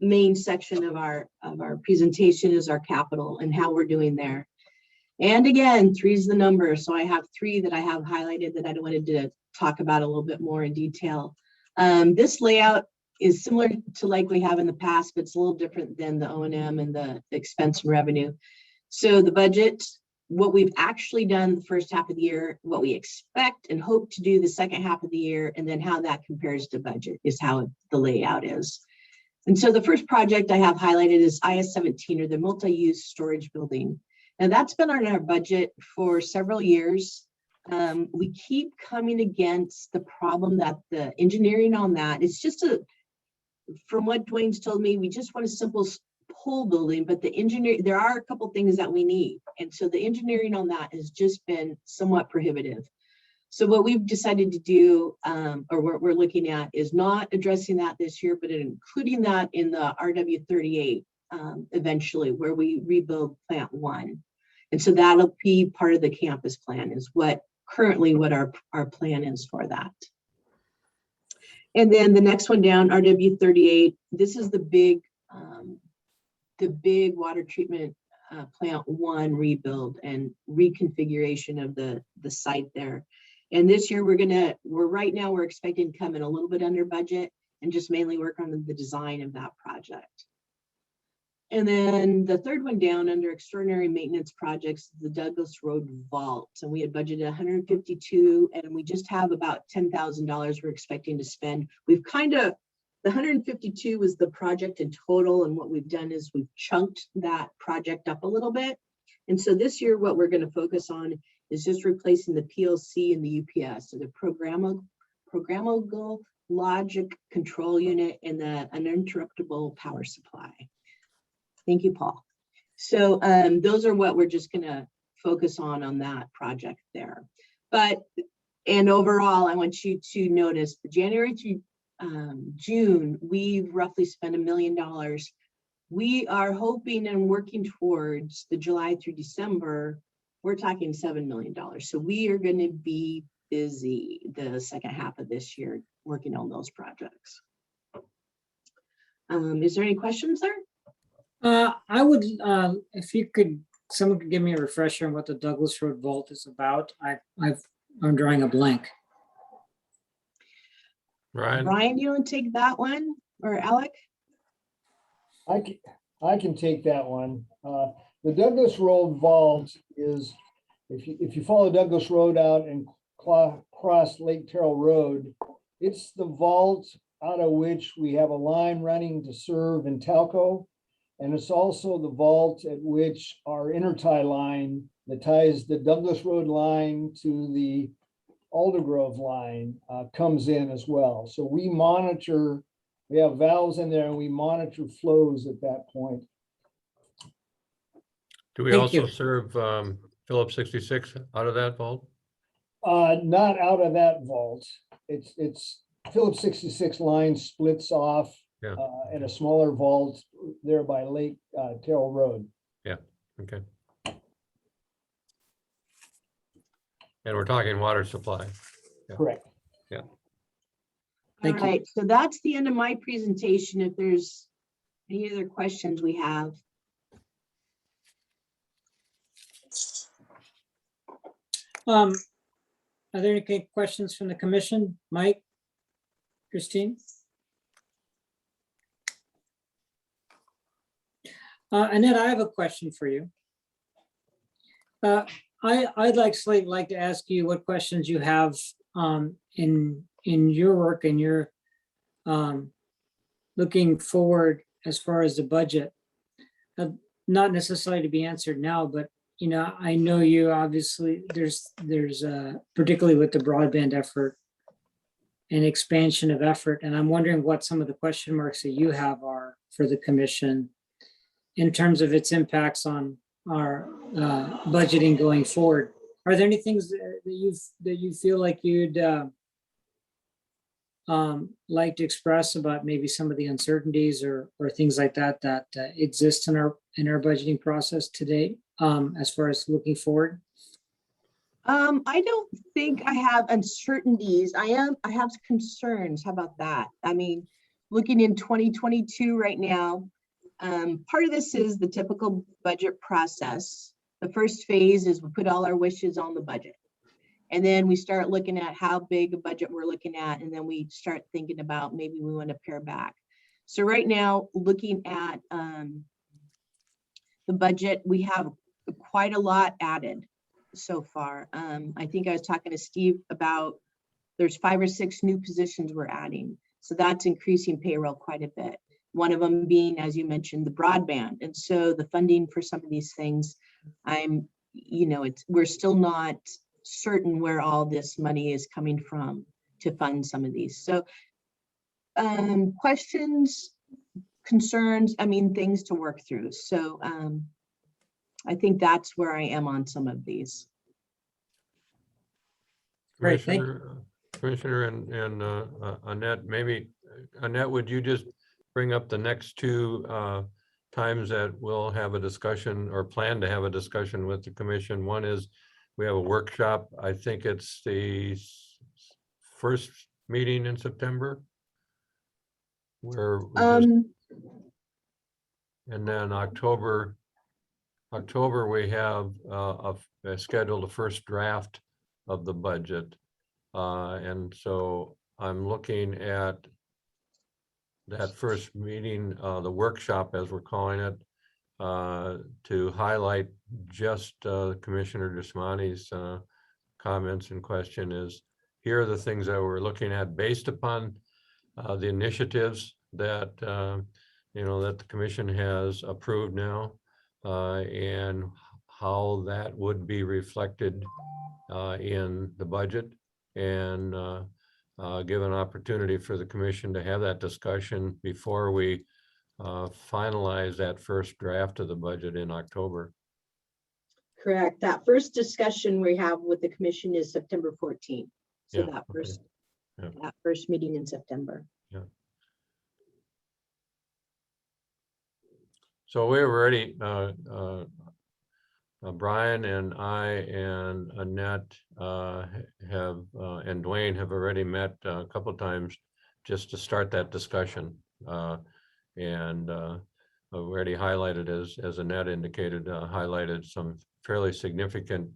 main section of our presentation is our capital and how we're doing there. And again, 3 is the number. So I have 3 that I have highlighted that I wanted to talk about a little bit more in detail. This layout is similar to like we have in the past, but it's a little different than the O&M and the expense and revenue. So the budget, what we've actually done the first half of the year, what we expect and hope to do the second half of the year, and then how that compares to budget is how the layout is. And so the first project I have highlighted is IS-17, or the multi-use storage building. And that's been on our budget for several years. We keep coming against the problem that the engineering on that, it's just from what Dwayne's told me, we just want a simple pole building, but the engineer, there are a couple things that we need. And so the engineering on that has just been somewhat prohibitive. So what we've decided to do, or what we're looking at, is not addressing that this year, but including that in the RW38 eventually, where we rebuild plant 1. And so that'll be part of the campus plan, is currently what our plan is for that. And then the next one down, RW38, this is the big water treatment plant 1 rebuild and reconfiguration of the site there. And this year right now we're expecting to come in a little bit under budget and just mainly work on the design of that project. And then the third one down under extraordinary maintenance projects, the Douglas Road Vault. And we had budgeted 152, and we just have about $10,000 we're expecting to spend. We've the 152 was the project in total, and what we've done is we've chunked that project up a little bit. And so this year, what we're going to focus on is just replacing the PLC and the UPS, so the programmable logic control unit and the uninterruptible power supply. Thank you, Paul. So those are what we're just going to focus on that project there. And overall, I want you to notice the January through June, we've roughly spent $1 million. We are hoping and working towards the July through December, we're talking $7 million. So we are going to be busy the second half of this year working on those projects. Is there any questions there? I would, if someone could give me a refresher on what the Douglas Road Vault is about. I'm drawing a blank. Ryan, you want to take that one, or Alec? I can take that one. The Douglas Road Vault is, if you follow Douglas Road out and cross Lake Terrell Road, it's the vault out of which we have a line running to serve Intalco. And it's also the vault at which our intertie line that ties the Douglas Road line to the Aldergrove line comes in as well. So we have valves in there and we monitor flows at that point. do we Thank also you. serve Phillips 66 out of that vault? Not out of that vault. It's Phillips 66 line splits off Yeah. in a smaller vault there by Lake Terrell Road. Okay. And we're talking water supply. Correct. All Thank you. right, so that's the end of my presentation. If there's any other questions we have. Are there any questions from the commission? Mike? Christine? Annette, I have a question for you. I'd like to ask you what questions you have in your work and your looking forward as far as the budget. Not necessarily to be answered now, but you know, I know you obviously there's particularly with the broadband effort and expansion of effort, and I'm wondering what some of the question marks that you have are for the commission in terms of its impacts on our budgeting going forward. Are there any things that you feel like you'd like to express about maybe some of the uncertainties or things like that that exist in our budgeting process today, as far as looking forward? I don't think I have uncertainties. I have concerns. How about that? I mean, looking in 2022 right now, part of this is the typical budget process. The first phase is we put all our wishes on the budget. And then we start looking at how big a budget we're looking at. And then we start thinking about maybe we want to pare back. So right now, looking at the budget, we have quite a lot added so far. I think I was talking to Steve about there's 5 or 6 new positions we're adding. So that's increasing payroll quite a bit. One of them being, as you mentioned, the broadband. And so the funding for some of these things, we're still not certain where all this money is coming from to fund some of these. So questions, concerns, things to work through. So I think that's where I am on some of these. Great, thank you. Commissioner and Annette, maybe, Annette, would you just bring up the next 2 times that we'll have a discussion or plan to have a discussion with the commission? One is we have a workshop. I think it's the first meeting in September. Where and then October we have scheduled a first draft of the budget. And so I'm looking at that first meeting, the workshop, as we're calling it, to highlight just Commissioner Desmani's comments and question is, here are the things that we're looking at based upon the initiatives that that the commission has approved now, and how that would be reflected in the budget, and give an opportunity for the commission to have that discussion before we finalize that first draft of the budget in October. Correct. That first discussion we have with the commission is September 14th. So Yeah, that first meeting in September. Yeah. So we've already, Brian and I and Annette and Dwayne have already met a couple of times just to start that discussion. And already highlighted, as Annette indicated, highlighted some fairly significant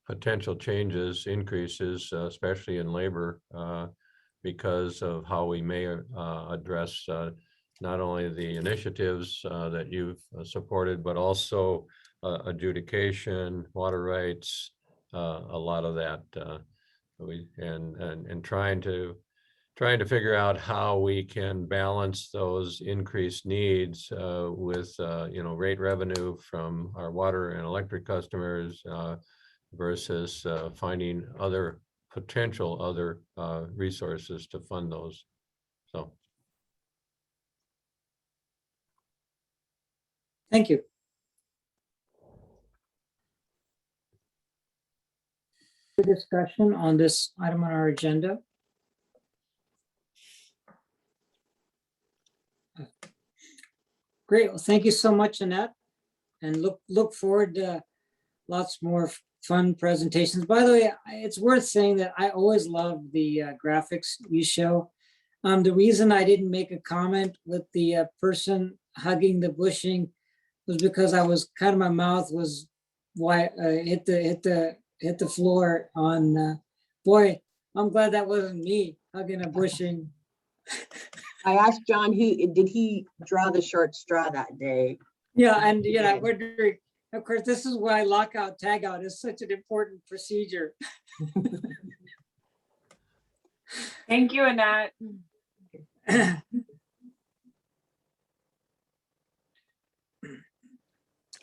potential changes, increases, especially in labor, because of how we may address not only the initiatives that you've supported, but also adjudication, water rights, a lot of that. And trying to figure out how we can balance those increased needs with rate revenue from our water and electric customers versus finding other potential resources to fund those. So. Thank you. discussion on this item on our agenda? Great. Well, thank you so much, Annette. And look forward to lots more fun presentations. By the way, it's worth saying that I always love the graphics you show. The reason I didn't make a comment with the person hugging the bushing was because I was kind of, my mouth was hit the floor on. Boy, I'm glad that wasn't me hugging a bushing. I asked John, did he draw the short straw that day? Yeah, and I wondering, of course, this is why lockout tagout is such an important procedure. Thank you, Annette.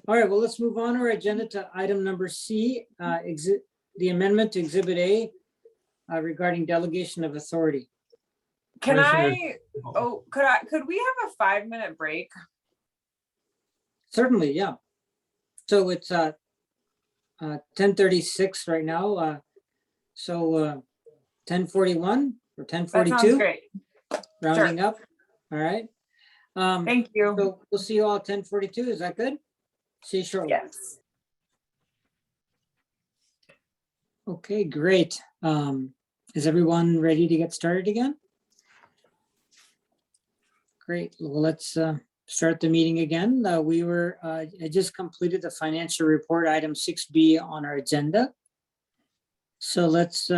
All right, well, let's move on our agenda to item number C, the amendment to Exhibit A regarding delegation of authority. Could we have a 5-minute break? Certainly, yeah. So it's 10:36 right now. So 10:41 or That sounds 10:42, great. rounding up. All right. Thank you. So we'll see you all at 10:42. Is that good? See you shortly. Yes. Okay, great. Is everyone ready to get started again? Great. Well, let's start the meeting again. I just completed the financial report, item 6B on our agenda. So let's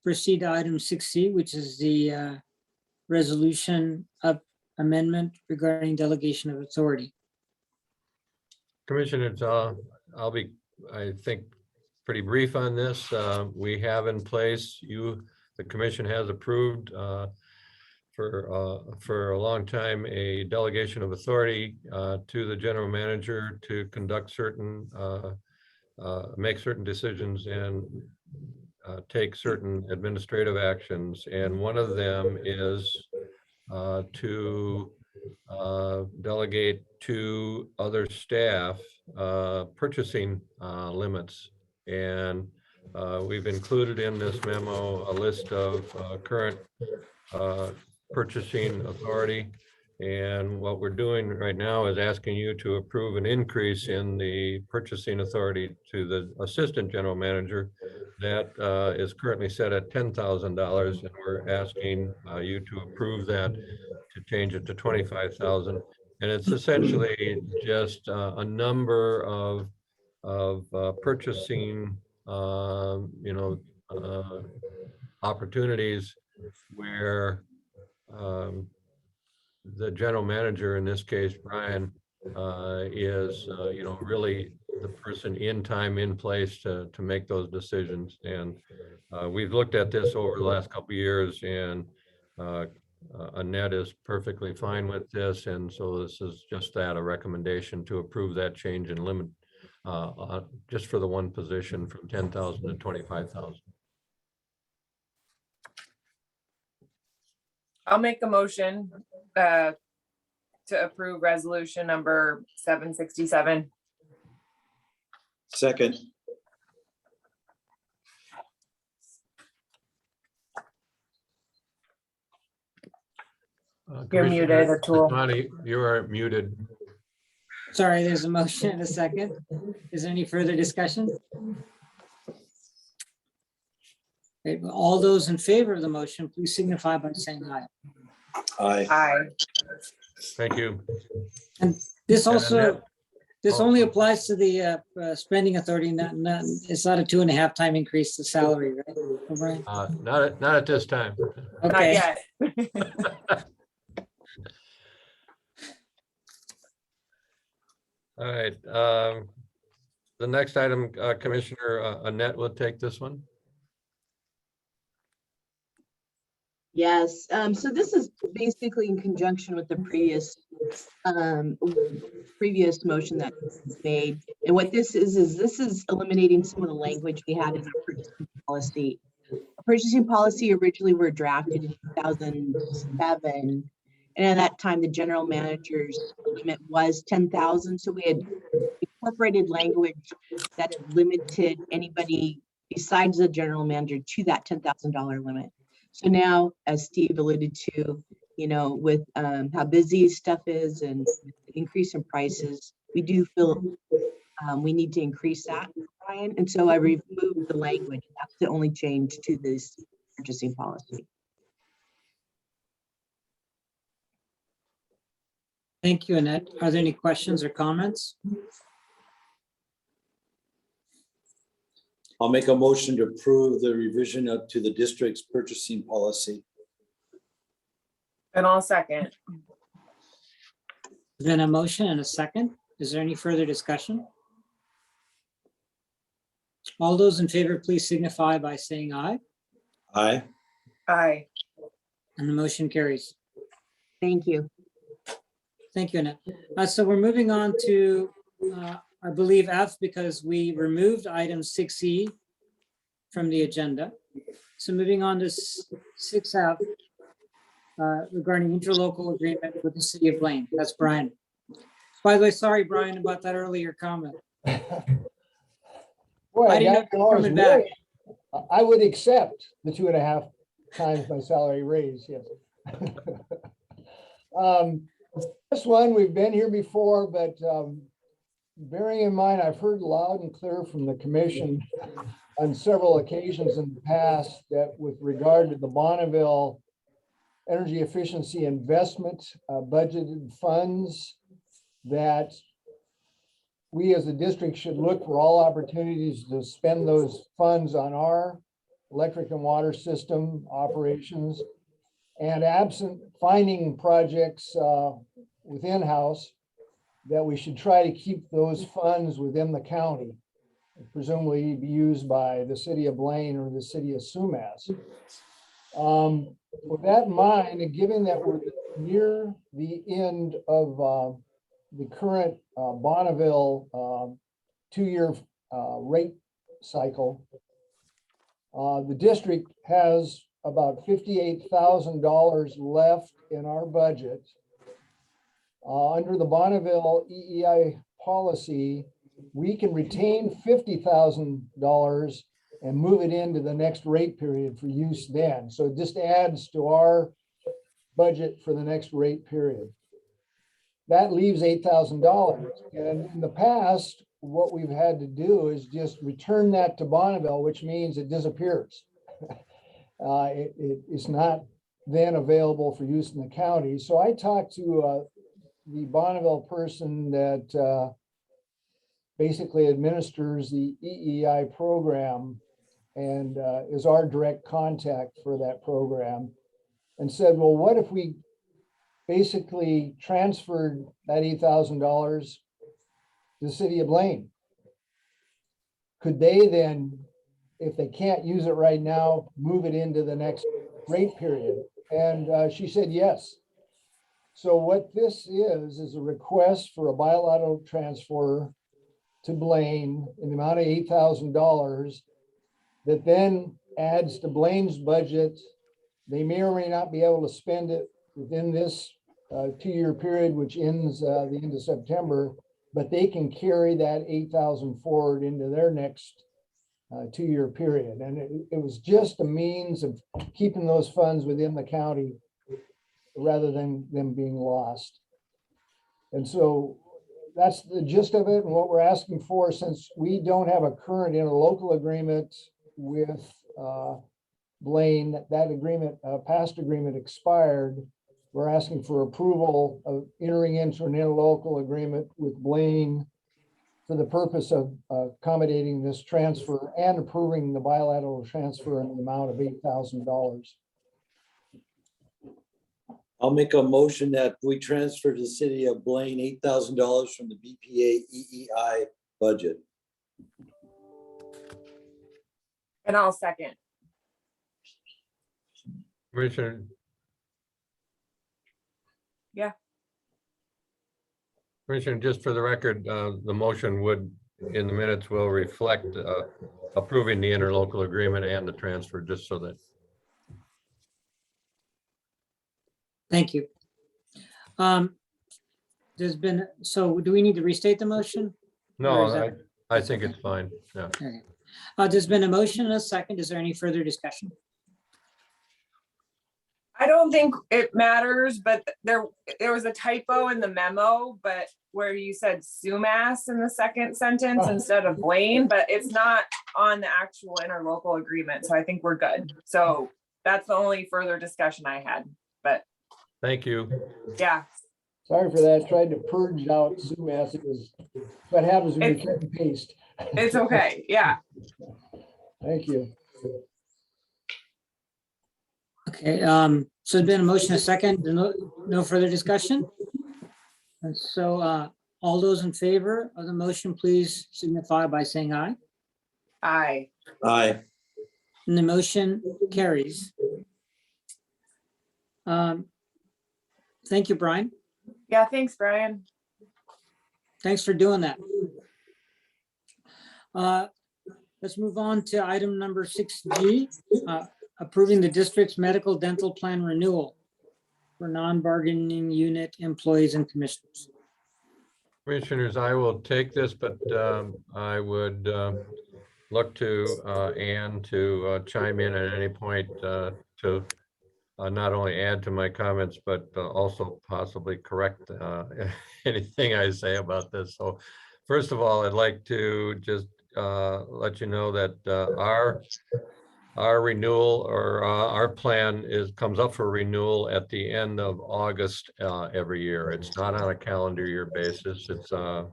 proceed to item 6C, which is the resolution of amendment regarding delegation of authority. Commissioners, I'll be, I think, pretty brief on this. We have in place, the commission has approved for a long time a delegation of authority to the general manager to conduct certain, make certain decisions and take certain administrative actions. And one of them is to delegate to other staff purchasing limits. And we've included in this memo a list of current purchasing authority. And what we're doing right now is asking you to approve an increase in the purchasing authority to the assistant general manager that is currently set at $10,000. And we're asking you to approve that to change it to 25,000. And it's essentially just a number of purchasing, opportunities where the general manager, in this case, Brian, is, really the person in time, in place to make those decisions. And we've looked at this over the last couple of years, and Annette is perfectly fine with this. And so this is just that, a recommendation to approve that change in limit just for the one position from 10,000 to 25,000. I'll make a motion to approve resolution number 767. Second. You're muted, Atul. Connie, you are muted. Sorry, there's a motion and a second. Is there any further discussion? Okay, well, all those in favor of the motion, please signify by saying aye. Aye. Aye. Thank you. This also, Annette? this only applies to the spending authority, it's not a 2.5 time increase to salary, right? O'Brien? Not at this time. Not Okay, yet. All right. The next item, Commissioner Annette will take this one. Yes, so this is basically in conjunction with the previous motion that was made. And what this is this is eliminating some of the language we had in our purchasing policy. Our purchasing policy originally were drafted in 2007. And at that time, the general manager's limit was 10,000. So we had incorporated language that had limited anybody besides the general manager to that $10,000 limit. So now, as Steve alluded to, you know, with how busy stuff is and the increase in prices, we do feel we need to increase that, Brian. And so I removed the language. That's the only change to this purchasing policy. Thank you, Annette. Are there any questions or comments? I'll make a motion to approve the revision up to the district's purchasing policy. And I'll second. There's been a motion and a second. Is there any further discussion? All those in favor, please signify by saying aye, Aye. Aye. and the motion carries. Thank you. Thank you, Annette. So we're moving on to, I believe, F, because we removed item 6E from the agenda. So moving on to 6F, regarding interlocal agreement with the city of Blaine. That's Brian. By the way, sorry, Brian, about that earlier comment. Boy, I didn't know got you were yours coming back. way. I would accept the 2.5 times my salary raise, yes. This one, we've been here before, but bearing in mind, I've heard loud and clear from the commission on several occasions in the past that with regard to the Bonneville energy efficiency investment budgeted funds, that we as a district should look for all opportunities to spend those funds on our electric and water system operations. And absent finding projects within house, that we should try to keep those funds within the county, presumably be used by the city of Blaine or the city of Sumas. With that in mind, and given that we're near the end of the current Bonneville 2-year rate cycle, the district has about $58,000 left in our budget. Under the Bonneville EEI policy, we can retain $50,000 and move it into the next rate period for use then. So it just adds to our budget for the next rate period. That leaves $8,000. And in the past, what we've had to do is just return that to Bonneville, which means it disappears. It's not then available for use in the county. So I talked to the Bonneville person that basically administers the EEI program and is our direct contact for that program, and said, well, what if we basically transferred that $8,000 to the city of Blaine? Could they then, if they can't use it right now, move it into the next rate period? And she said yes. So what this is a request for a bilateral transfer to Blaine in the amount of $8,000 that then adds to Blaine's budget. They may or may not be able to spend it within this 2-year period, which ends the end of September, but they can carry that $8,000 forward into their next 2-year period. And it was just a means of keeping those funds within the county rather than them being lost. And so that's the gist of it. And what we're asking for, since we don't have a current interlocal agreement with Blaine, that agreement, past agreement expired. We're asking for approval of entering into an interlocal agreement with Blaine for the purpose of accommodating this transfer and approving the bilateral transfer in the amount of $8,000. I'll make a motion that we transfer to the city of Blaine $8,000 from the BPA EEI budget. And I'll second. Commissioner. Yeah. Commissioner, just for the record, the motion would, in the minutes, will reflect approving the interlocal agreement and the transfer, just so that. Thank you. There's been, so do we need to restate the motion? Or is No, that- I think it's fine. Yeah. Okay. There's been a motion and a second. Is there any further discussion? I don't think it matters, but there was a typo in the memo, but where you said sumas in the second sentence instead of Blaine, but it's not on the actual interlocal agreement. So I think we're good. So that's the only further discussion I had, but Thank you. yeah. Sorry for that. Tried to purge out Zoom as it was, what happens when you cut and paste. It's okay. Yeah. Thank you. Okay, so there's been a motion, a second, no further discussion. And so, all those in favor of the motion, please signify by saying aye. Aye. Aye. And the motion carries. Thank you, Brian. Yeah. Thanks, Brian. Thanks for doing that. Let's move on to item number 6G, approving the district's medical dental plan renewal for non-bargaining unit employees and commissioners. Commissioners, I will take this, but I would look to Ann to chime in at any point to not only add to my comments, but also possibly correct anything I say about this. So first of all, I'd like to just let you know that our renewal or our plan comes up for renewal at the end of August every year. It's not on a calendar year basis. It's a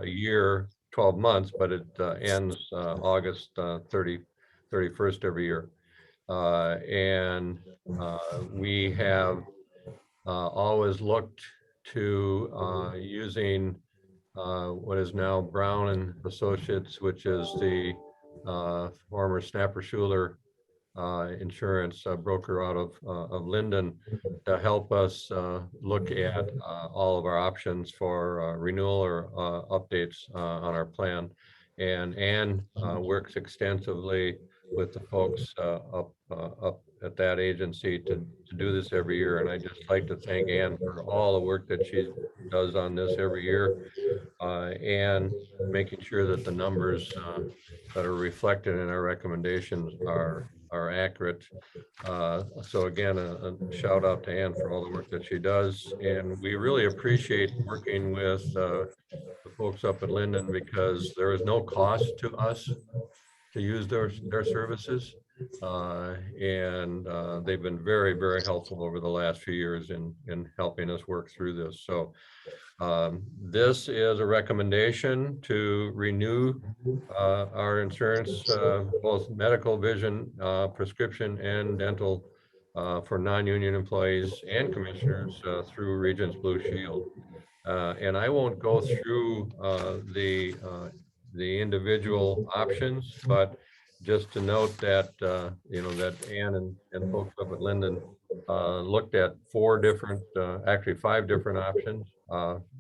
year, 12 months, but it ends August 31st every year. And we have always looked to using what is now Brown and Associates, which is the former Snapper Schuler insurance broker out of Linden, to help us look at all of our options for renewal or updates on our plan. And Ann works extensively with the folks up at that agency to do this every year. And I just like to thank Ann for all the work that she does on this every year, and making sure that the numbers that are reflected in our recommendations are accurate. So again, a shout out to Ann for all the work that she does. And we really appreciate working with the folks up at Linden, because there is no cost to us to use their services. And they've been very, very helpful over the last few years in helping us work through this. So this is a recommendation to renew our insurance, both medical, vision, prescription, and dental for non-union employees and commissioners through Regents Blue Shield. And I won't go through the individual options, but just to note that that Ann and folks up at Linden looked at actually 5 different options.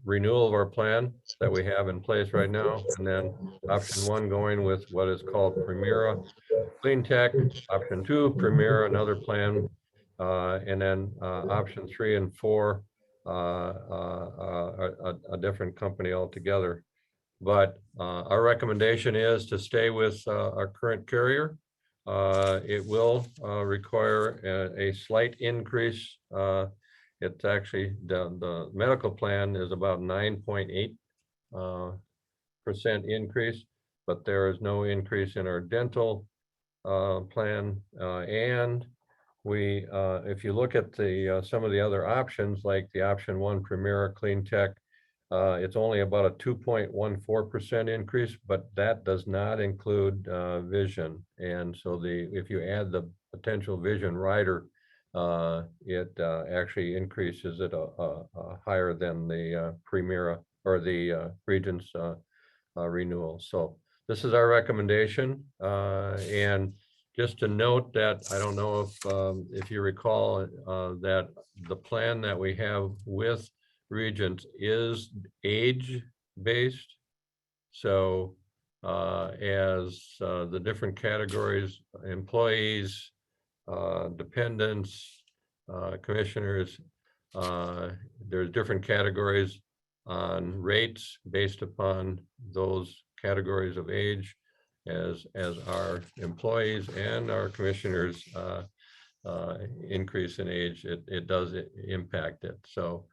Renewal of our plan that we have in place right now, and then option 1 going with what is called Primera Clean Tech, option 2 Primera, another plan, and then option 3 and 4 a different company altogether. But our recommendation is to stay with our current carrier. It will require a slight increase. It's actually the medical plan is about 9.8% increase, but there is no increase in our dental plan. And we, if you look at the some of the other options, like the option 1 Primera Clean Tech, it's only about a 2.14% increase, but that does not include vision. And so if you add the potential vision rider, it actually increases it higher than the Primera or the Regents renewal. So this is our recommendation. And just to note that, I don't know if you recall that the plan that we have with Regents is age-based. So as the different categories, employees, dependents, commissioners, there's different categories on rates based upon those categories of age. as our employees and our commissioners increase in age, it does impact it. So,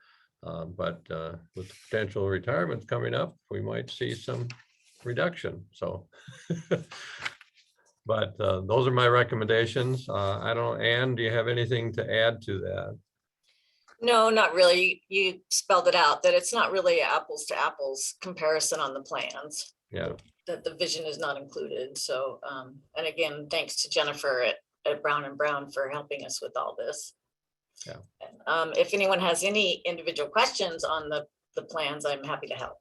but with the potential retirements coming up, we might see some reduction. So, but those are my recommendations. I don't, Ann, do you have anything to add to that? No, not really. You spelled it out, that it's not really apples to apples comparison on the plans, Yeah. that the vision is not included. So, and again, thanks to Jennifer at Brown and Brown for helping us with all this. Yeah. And, if anyone has any individual questions on the plans, I'm happy to help.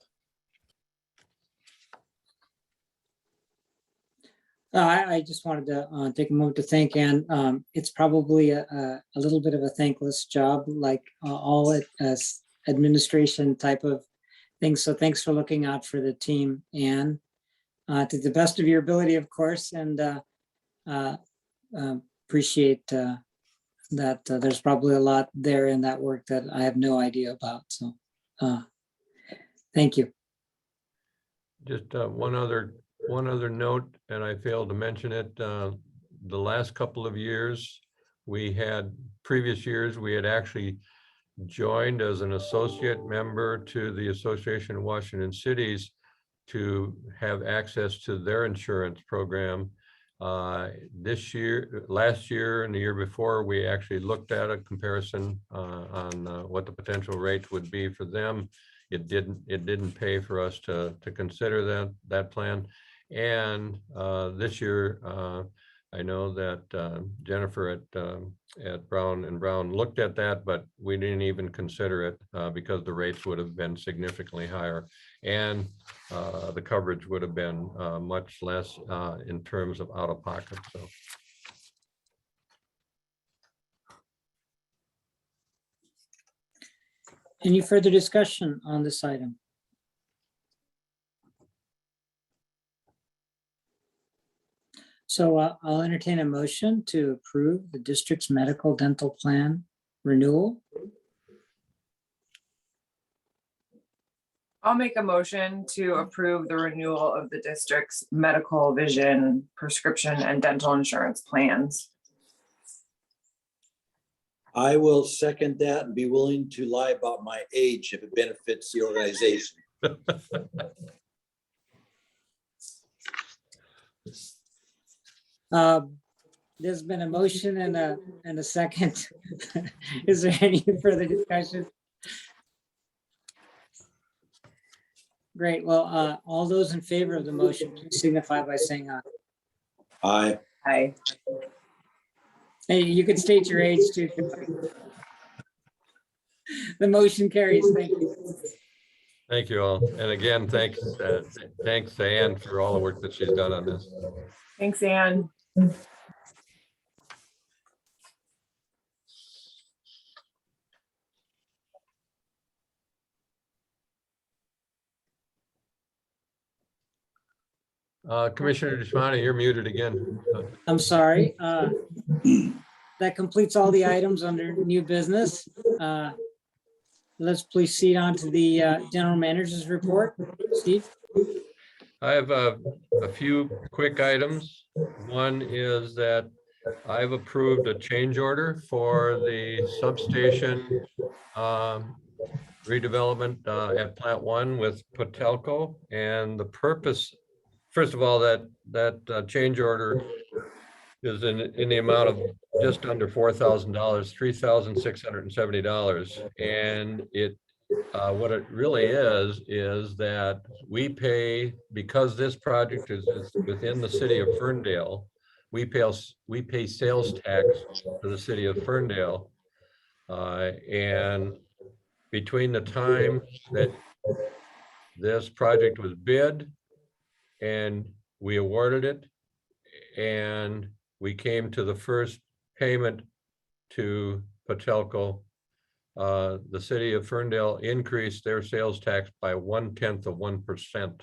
I just wanted to take a moment to thank Ann. It's probably a little bit of a thankless job, like all administration type of things. So thanks for looking out for the team, Ann, to the best of your ability, of course, and appreciate that there's probably a lot there in that work that I have no idea about. So thank you. Just one other note, and I failed to mention it. The last couple of years, previous years, we had actually joined as an associate member to the Association of Washington Cities to have access to their insurance program. This year, last year and the year before, we actually looked at a comparison on what the potential rates would be for them. It didn't pay for us to consider that plan. And this year, I know that Jennifer at Brown and Brown looked at that, but we didn't even consider it because the rates would have been significantly higher, and the coverage would have been much less in terms of out of pocket. So. Any further discussion on this item? So I'll entertain a motion to approve the district's medical dental plan renewal. I'll make a motion to approve the renewal of the district's medical, vision, prescription, and dental insurance plans. I will second that and be willing to lie about my age if it benefits the organization. There's been a motion and a second. Is there any further discussion? Great. Well, all those in favor of the motion, please signify by saying aye. Aye. Aye. Hey, you can state your age too. The motion carries. Thank you. Thank you all. And again, thanks to Ann for all the work that she's done on this. Thanks, Ann. Commissioner DeSmani, you're muted again. I'm sorry. That completes all the items under new business. Let's proceed on to the general manager's report. Steve? I have a few quick items. One is that I've approved a change order for the substation redevelopment at Plant 1 with Patelco. And the purpose, first of all, that change order is in the amount of just under $4,000, $3,670. And what it really is that we pay, because this project is within the city of Ferndale, we pay sales tax to the city of Ferndale. And between the time that this project was bid and we awarded it, and we came to the first payment to Patelco, the city of Ferndale increased their sales tax by 0.1%.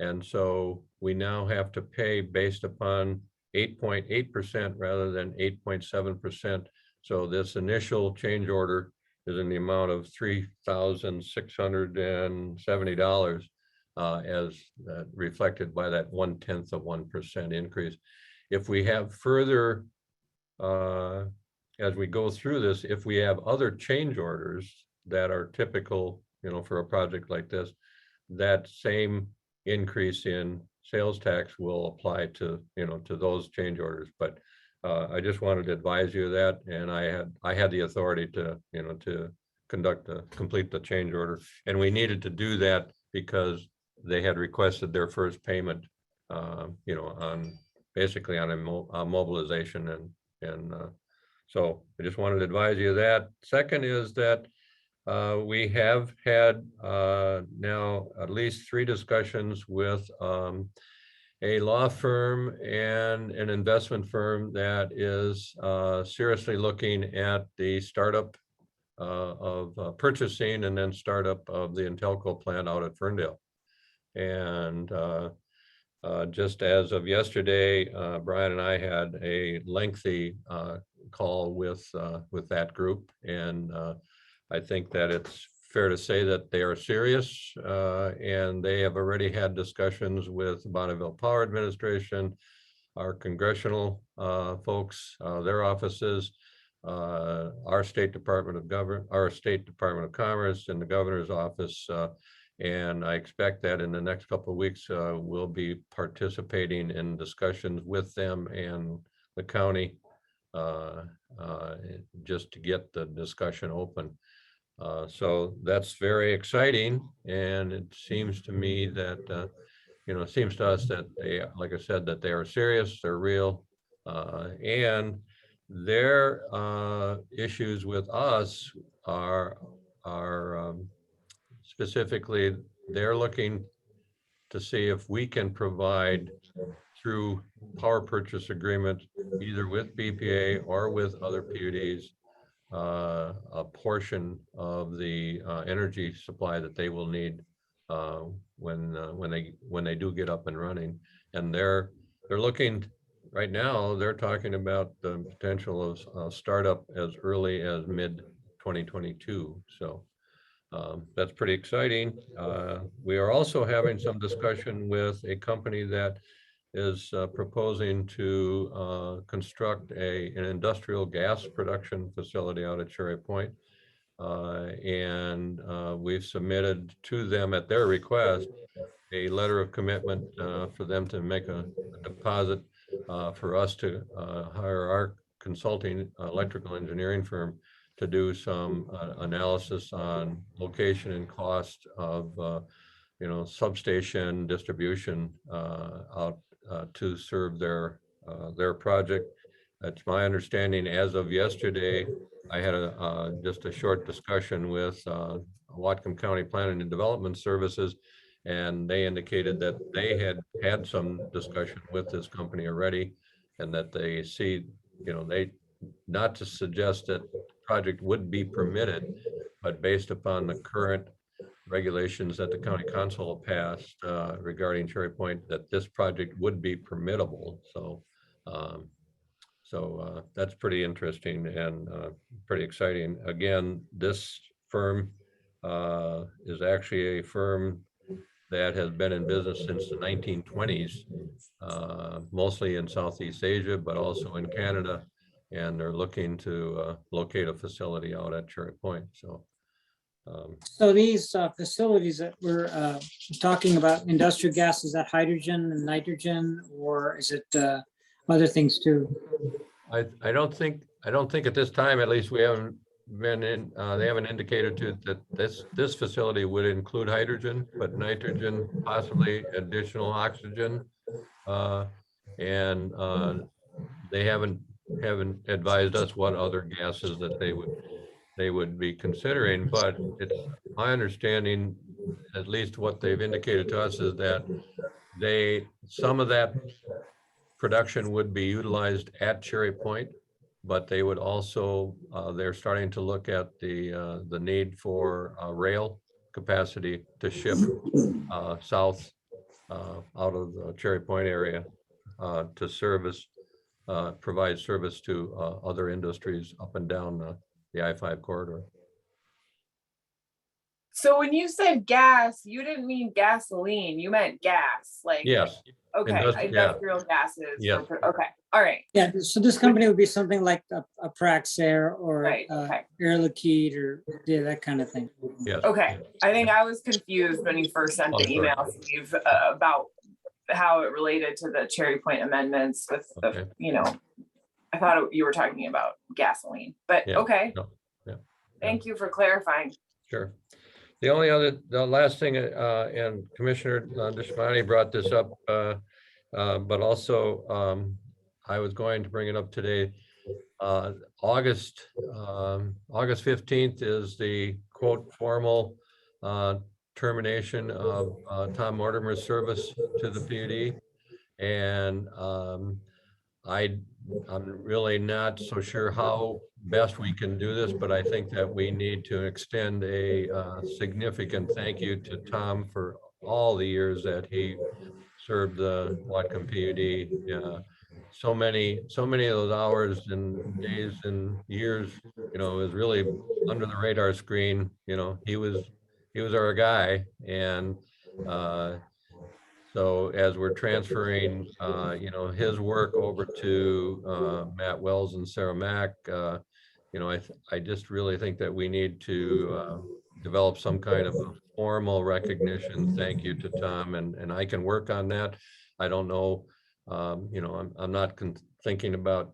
And so we now have to pay based upon 8.8% rather than 8.7%. So this initial change order is in the amount of $3,670. as reflected by that 0.1% increase. If we have further, as we go through this, if we have other change orders that are typical, for a project like this, that same increase in sales tax will apply to, to those change orders. But I just wanted to advise you of that, and I had the authority to, to complete the change order, and we needed to do that because they had requested their first payment, on basically on a mobilization, and so I just wanted to advise you of that. Second is that we have had now at least 3 discussions with a law firm and an investment firm that is seriously looking at the startup of purchasing and then startup of the Intelco plant out at Ferndale. And just as of yesterday, Brian and I had a lengthy call with that group, and I think that it's fair to say that they are serious, and they have already had discussions with Bonneville Power Administration, our congressional folks, their offices, our State Department of Commerce, and the governor's office. And I expect that in the next couple of weeks, we'll be participating in discussions with them and the county, just to get the discussion open. So that's very exciting, and it seems to me that, it seems to us that they, like I said, that they are serious, they're real, and their issues with us are specifically, they're looking to see if we can provide through power purchase agreement, either with BPA or with other PUDs, a portion of the energy supply that they will need when they do get up and running. And they're looking right now. They're talking about the potential of startup as early as mid 2022. So that's pretty exciting. We are also having some discussion with a company that is proposing to construct an industrial gas production facility out at Cherry Point. And we've submitted to them at their request a letter of commitment for them to make a deposit for us to hire our consulting electrical engineering firm to do some analysis on location and cost of substation distribution out to serve their project. That's my understanding. As of yesterday, I had just a short discussion with Whatcom County Planning and Development Services, and they indicated that they had some discussion with this company already, and that they see, they, not to suggest that the project would be permitted, but based upon the current regulations that the county council passed regarding Cherry Point, that this project would be permittable. So that's pretty interesting and pretty exciting. Again, this firm is actually a firm that has been in business since the 1920s, mostly in Southeast Asia, but also in Canada. And they're looking to locate a facility out at Cherry Point. So these facilities that we're talking about, industrial gas, is that hydrogen and nitrogen, or is it other things too? I don't think at this time, at least we haven't been in, they haven't indicated that this facility would include hydrogen, but nitrogen, possibly additional oxygen. And they haven't advised us what other gases that they would be considering, but it's my understanding, at least what they've indicated to us, is that some of that production would be utilized at Cherry Point, but they would also, they're starting to look at the need for rail capacity to ship south out of the Cherry Point area to provide service to other industries up and down the I-5 corridor. So when you said gas, you didn't mean gasoline, you meant gas, like, Yes, okay, yeah. industrial gases. Yes. Okay, all right, Yeah, so this company would be something like a Praxair or right, okay. Air Liquide or yeah, that kind of thing. yes. Okay, I think I was confused when you first sent the Oh, sorry. email, Steve, about how it related to the Cherry Point amendments with Okay. the, I thought you were talking about gasoline, but Yeah. okay. No, yeah. Thank you for clarifying. Sure. The last thing, and Commissioner Deshmani brought this up, but also I was going to bring it up today. August 15th is the quote formal termination of Tom Mortimer's service to the PUD. And I'm really not so sure how best we can do this, but I think that we need to extend a significant thank you to Tom for all the years that he served the Whatcom PUD. So many of those hours and days and years, is really under the radar screen. He was our guy. And so as we're transferring, his work over to Matt Wells and Sarah Mack, I just really think that we need to develop some kind of a formal recognition. Thank you to Tom, and I can work on that. I don't know, I'm not thinking about,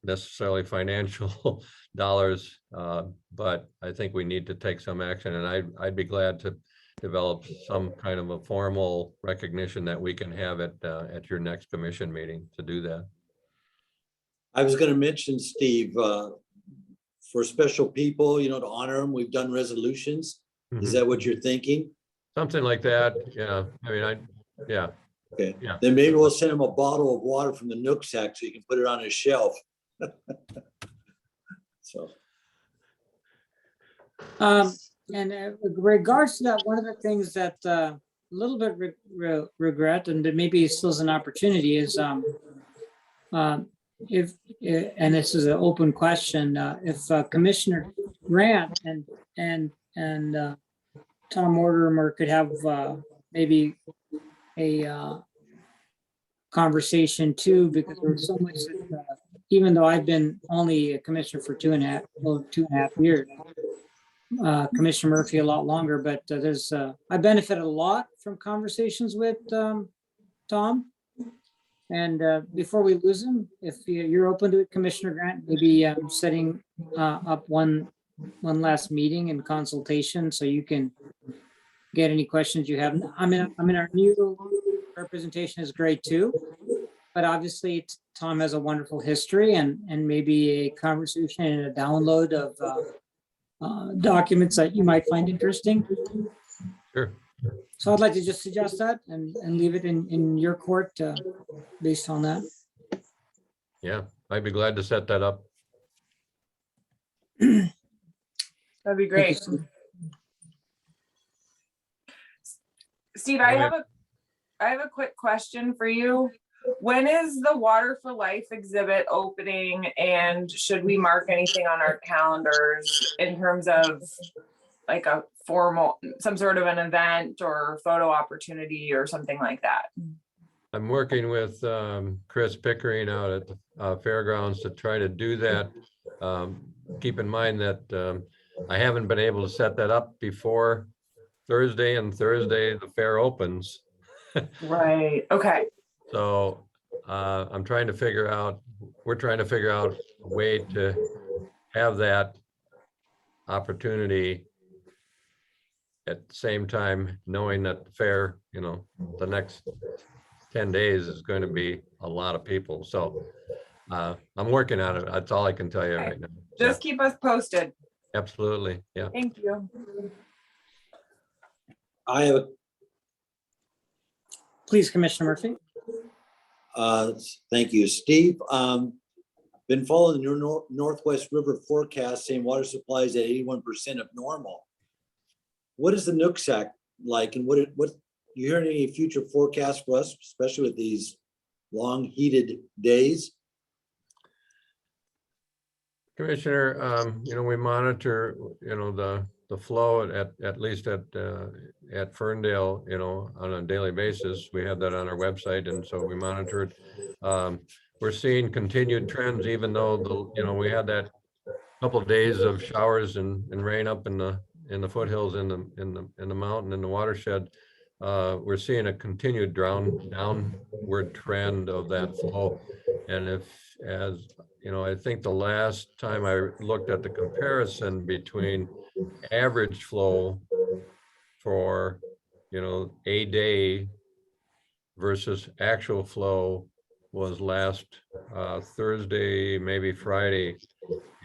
necessarily financial dollars, but I think we need to take some action, and I'd be glad to develop some kind of a formal recognition that we can have at your next commission meeting to do that. I was going to mention, Steve, for special people, to honor them, we've done resolutions. Is that what you're thinking? Something like that. Yeah. I mean, yeah. Okay. Yeah. Then maybe we'll send him a bottle of water from the Nooksack so you can put it on his shelf. So. And with regards to that, one of the things that a little bit regret, and that maybe still is an opportunity, is if, and this is an open question, if Commissioner Grant and Tom Mortimer could have maybe a conversation too, because there was so much that, even though I've been only a commissioner for 2.5 years, Commissioner Murphy a lot longer, but I benefited a lot from conversations with Tom. And before we lose him, if you're open to it, Commissioner Grant, maybe setting up one last meeting and consultation so you can get any questions you have. I mean, our new representation is great too, but obviously Tom has a wonderful history, and maybe a conversation and a download of documents that you might find interesting. Sure. So I'd like to just suggest that and leave it in your court based on that. Yeah, I'd be glad to set that up. That'd be Thank great. you, Steve. Steve, I have a quick question for you. When is the Water for Life exhibit opening, and should we mark anything on our calendars in terms of like a formal, some sort of an event or photo opportunity or something like that? I'm working with Chris Pickering out at the fairgrounds to try to do that. Keep in mind that I haven't been able to set that up before Thursday, and Thursday the fair opens. Right, okay. So we're trying to figure out a way to have that opportunity at the same time, knowing that the fair, the next 10 days is going to be a lot of people. So I'm working on it. That's all I can tell you right now. Just keep us posted. Absolutely. Yeah. Thank you. Please, Commissioner Murphy. Thank you, Steve. Been following your Northwest River forecast saying water supply is at 81% of normal. What is the Nooksack like, and what you hearing any future forecasts for us, especially with these long heated days? Commissioner, we monitor, the flow at least at Ferndale, on a daily basis. We have that on our website, and so we monitor it. We're seeing continued trends, even though we had that couple of days of showers and rain up in the foothills in the mountain in the watershed. We're seeing a continued downward trend of that flow. And I think the last time I looked at the comparison between average flow for, a day versus actual flow was last Thursday, maybe Friday.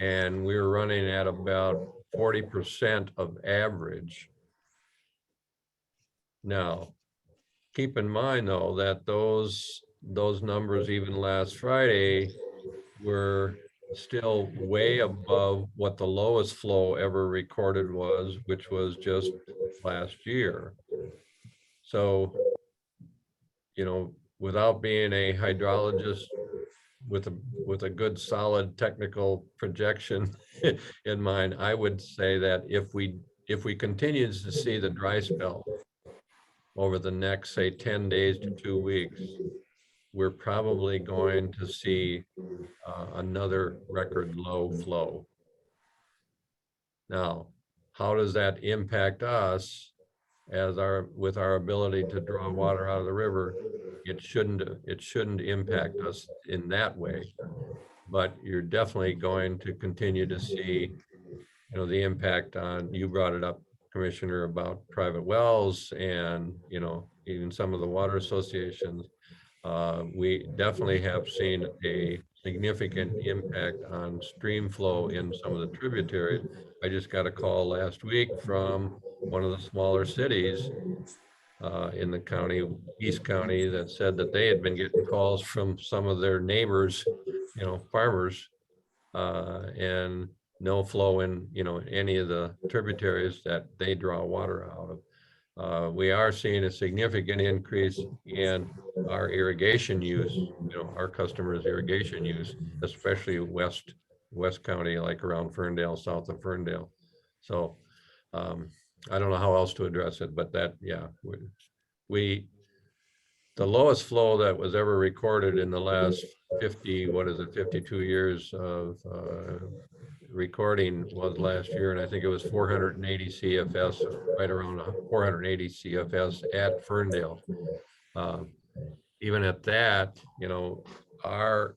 And we were running at about 40% of average. Now, keep in mind though, that those numbers even last Friday were still way above what the lowest flow ever recorded was, which was just last year. So, without being a hydrologist with a good solid technical projection in mind, I would say that if we continue to see the dry spell over the next, say, 10 days to 2 weeks, we're probably going to see another record low flow. Now, how does that impact us with our ability to draw water out of the river? It shouldn't impact us in that way, but you're definitely going to continue to see, the impact on, you brought it up, Commissioner, about private wells and, even some of the water associations. We definitely have seen a significant impact on stream flow in some of the tributaries. I just got a call last week from one of the smaller cities in the county, East County, that said that they had been getting calls from some of their neighbors, farmers, and no flow in, any of the tributaries that they draw water out of. We are seeing a significant increase in our irrigation use, our customers' irrigation use, especially West County, like around Ferndale, south of Ferndale. So I don't know how else to address it, but that, yeah, the lowest flow that was ever recorded in the last 52 years of recording was last year, and I think it was 480 CFS, right around 480 CFS at Ferndale. Even at that, our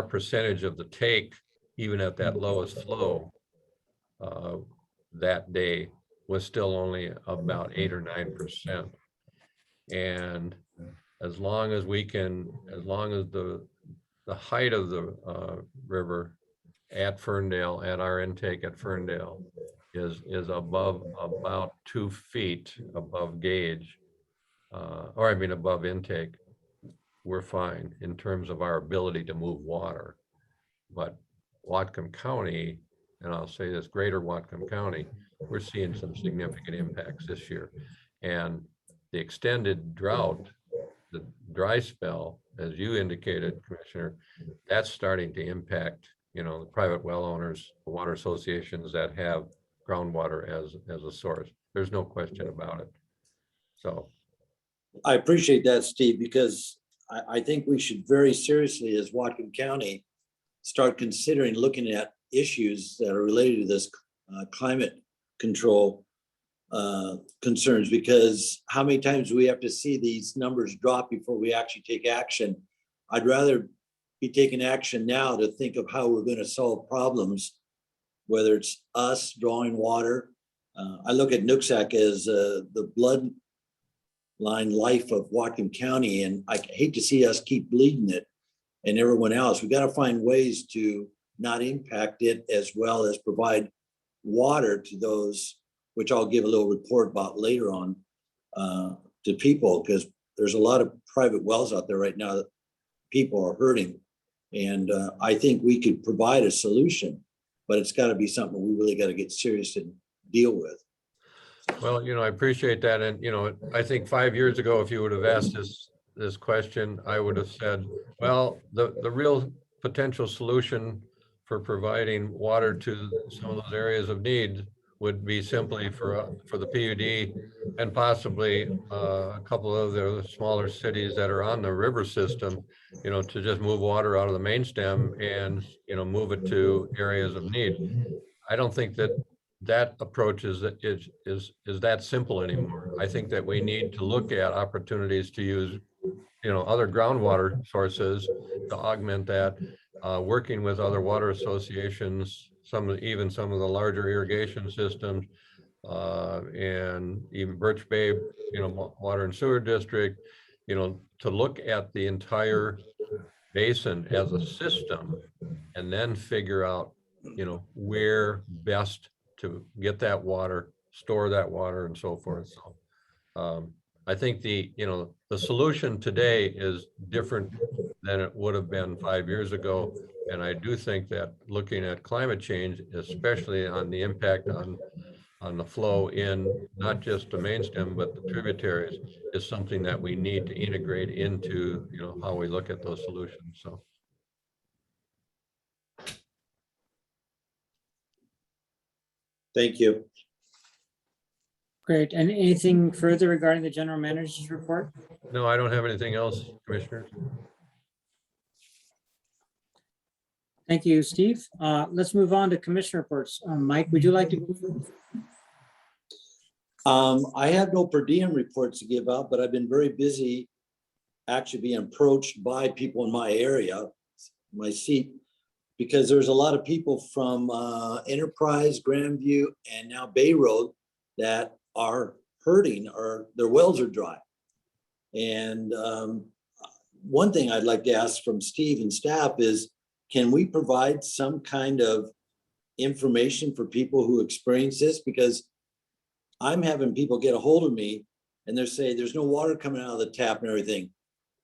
percentage of the take, even at that lowest flow that day, was still only about 8 or 9%. And as long as the height of the river at Ferndale, at our intake at Ferndale, is above about 2 feet above gauge, above intake, we're fine in terms of our ability to move water. But Whatcom County, and I'll say this, greater Whatcom County, we're seeing some significant impacts this year. And the extended drought, the dry spell, as you indicated, Commissioner, that's starting to impact, the private well owners, the water associations that have groundwater as a source. There's no question about it. So I appreciate that, Steve, because I think we should very seriously, as Whatcom County, start considering looking at issues that are related to this climate control concerns, because how many times do we have to see these numbers drop before we actually take action? I'd rather be taking action now to think of how we're going to solve problems, whether it's us drawing water. I look at Nooksack as the bloodline life of Whatcom County, and I hate to see us keep bleeding it and everyone else. We got to find ways to not impact it, as well as provide water to those, which I'll give a little report about later on, to people, because there's a lot of private wells out there right now that people are hurting. And I think we could provide a solution, but it's got to be something we really got to get serious and deal with. well, I appreciate that. And, I think 5 years ago, if you would have asked this question, I would have said, well, the real potential solution for providing water to some of those areas of need would be simply for the PUD and possibly a couple of the smaller cities that are on the river system, you know, to just move water out of the main stem and, you know, move it to areas of need. I don't think that that approach is that simple anymore. I think that we need to look at opportunities to use, you know, other groundwater sources to augment that, working with other water associations, even some of the larger irrigation systems, and even Birch Bay, you know, Water and Sewer District, you know, to look at the entire basin as a system and then figure out, you know, where best to get that water, store that water and so forth. So I think the solution today is different than it would have been 5 years ago. And I do think that looking at climate change, especially on the impact on the flow in not just the main stem, but the tributaries, is something that we need to integrate into, you know, how we look at those solutions. So. Thank you. Great. And anything further regarding the general manager's report? No, I don't have anything else, Commissioners. Thank you, Steve. Let's move on to commissioner reports. Mike, would you like to go first? I have no per diem reports to give out, but I've been very busy actually being approached by people in my area, my seat, because there's a lot of people from Enterprise, Grandview, and now Bay Road that are hurting or their wells are dry. And one thing I'd like to ask from Steve and staff is, can we provide some kind of information for people who experience this? Because I'm having people get a hold of me and they're saying there's no water coming out of the tap and everything.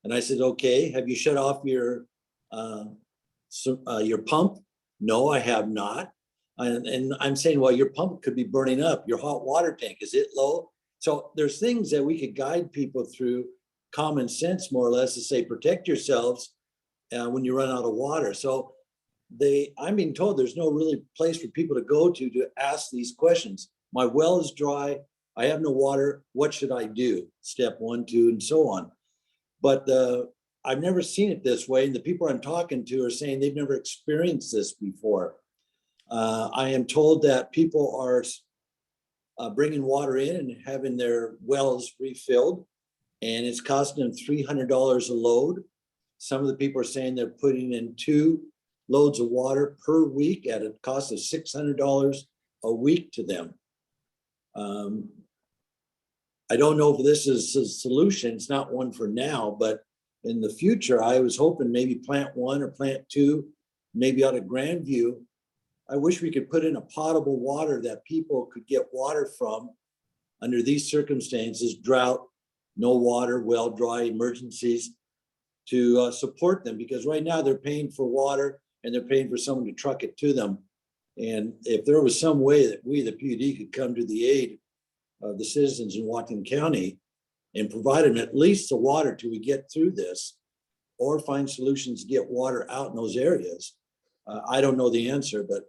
And I said, okay, have you shut off your pump? No, I have not. And I'm saying, well, your pump could be burning up. Your hot water tank, is it low? So there's things that we could guide people through common sense, more or less, to say, protect yourselves when you run out of water. So I'm being told there's no really place for people to go to ask these questions. My well is dry. I have no water. What should I do? Step 1, 2, and so on. But I've never seen it this way. And the people I'm talking to are saying they've never experienced this before. I am told that people are bringing water in and having their wells refilled, and it's costing them $300 a load. Some of the people are saying they're putting in 2 loads of water per week at a cost of $600 a week to them. I don't know if this is a solution. It's not one for now, but in the future, I was hoping maybe plant 1 or plant 2, maybe out of Grandview. I wish we could put in a potable water that people could get water from under these circumstances, drought, no water, well dry, emergencies, to support them, because right now they're paying for water and they're paying for someone to truck it to them. And if there was some way that we, the PUD, could come to the aid of the citizens in Whatcom County and provide them at least the water till we get through this, or find solutions to get water out in those areas. I don't know the answer, but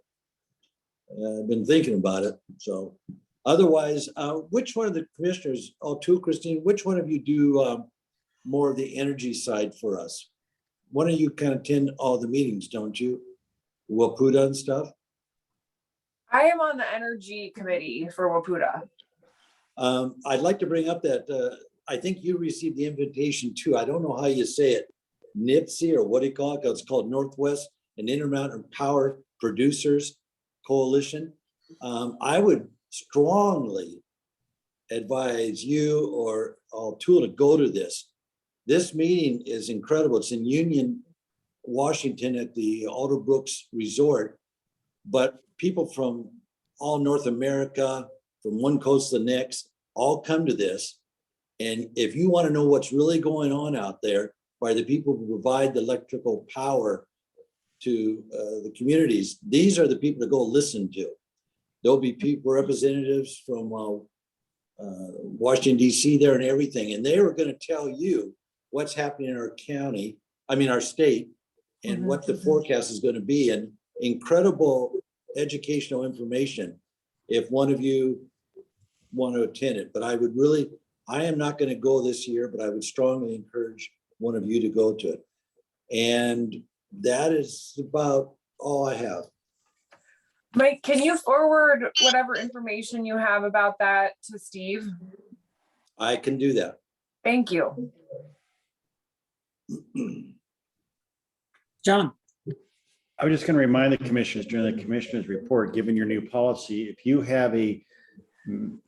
I've been thinking about it. So otherwise, which one of the commissioners, Christine, which one of you do more of the energy side for us? One of you kind of attend all the meetings, don't you? WPUDA and stuff? I am on the energy committee for WPUDA. I'd like to bring up that I think you received the invitation too. I don't know how you say it, NIPSI, or what do you call it? It's called Northwest and Intermountain Power Producers Coalition. I would strongly advise you or Altoona to go to this. This meeting is incredible. It's in Union, Washington at the Alderbrooks Resort, but people from all North America, from one coast to the next, all come to this. And if you want to know what's really going on out there by the people who provide the electrical power to the communities, these are the people to go listen to. There'll be people, representatives from Washington, D.C. there and everything. And they are going to tell you what's happening in our county, our state, and what the forecast is going to be. And incredible educational information if one of you want to attend it. But I am not going to go this year, but I would strongly encourage one of you to go to it. And that is about all I have. Mike, can you forward whatever information you have about that to Steve? I can do that. Thank you. John, I was just going to remind the commissioners during the commissioner's report, given your new policy, if you have a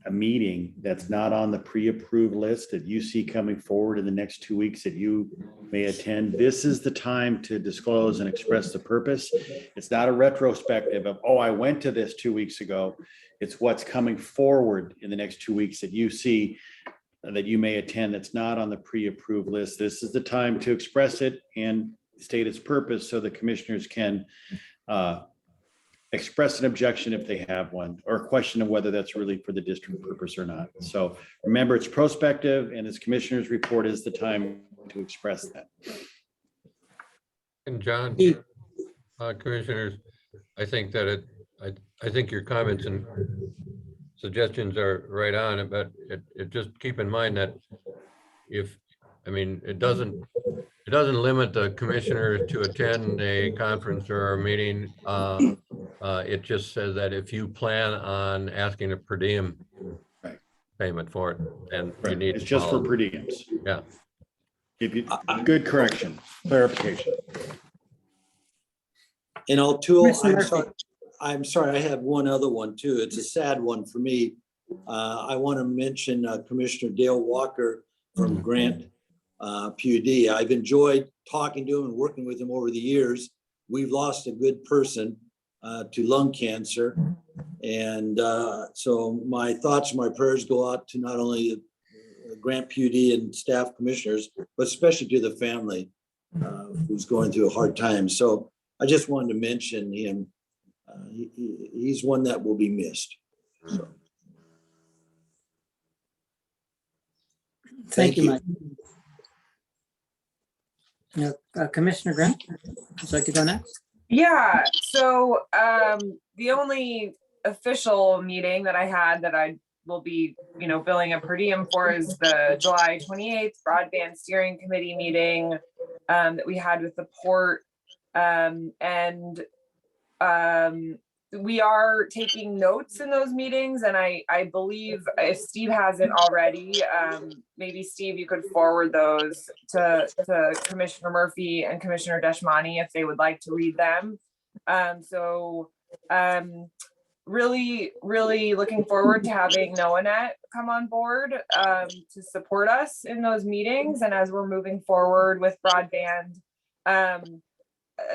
meeting that's not on the pre-approved list that you see coming forward in the next 2 weeks that you may attend, this is the time to disclose and express the purpose. It's not a retrospective of, oh, I went to this 2 weeks ago. It's what's coming forward in the next 2 weeks that you see that you may attend that's not on the pre-approved list. This is the time to express it and state its purpose so the commissioners can express an objection if they have one, or a question of whether that's really for the district purpose or not. So remember, it's prospective, and this commissioner's report is the time to express that. And John, commissioners, I think that I think your comments and suggestions are right on, but it just keep in mind that it doesn't limit the commissioner to attend a conference or a meeting. It just says that if you plan on asking a per diem payment for it, and you need It's to just for follow. per diems. Yeah. Give you good correction, clarification. And O'Toole, Commissioner Murphy. I'm sorry, I have one other one too. It's a sad one for me. I want to mention Commissioner Dale Walker from Grant PUD. I've enjoyed talking to him and working with him over the years. We've lost a good person to lung cancer. And so my thoughts and my prayers go out to not only Grant PUD and staff commissioners, but especially to the family who's going through a hard time. So I just wanted to mention him. He's one that will be missed. So. thank you, Mike. Commissioner Grant, would you like to go next? Yeah, so the only official meeting that I had that I will be, billing a per diem for is the July 28th broadband steering committee meeting that we had with the port. We are taking notes in those meetings, and I believe if Steve hasn't already, maybe Steve, you could forward those to Commissioner Murphy and Commissioner Deshmani if they would like to read them. Really, really looking forward to having Noanet come on board to support us in those meetings, and as we're moving forward with broadband.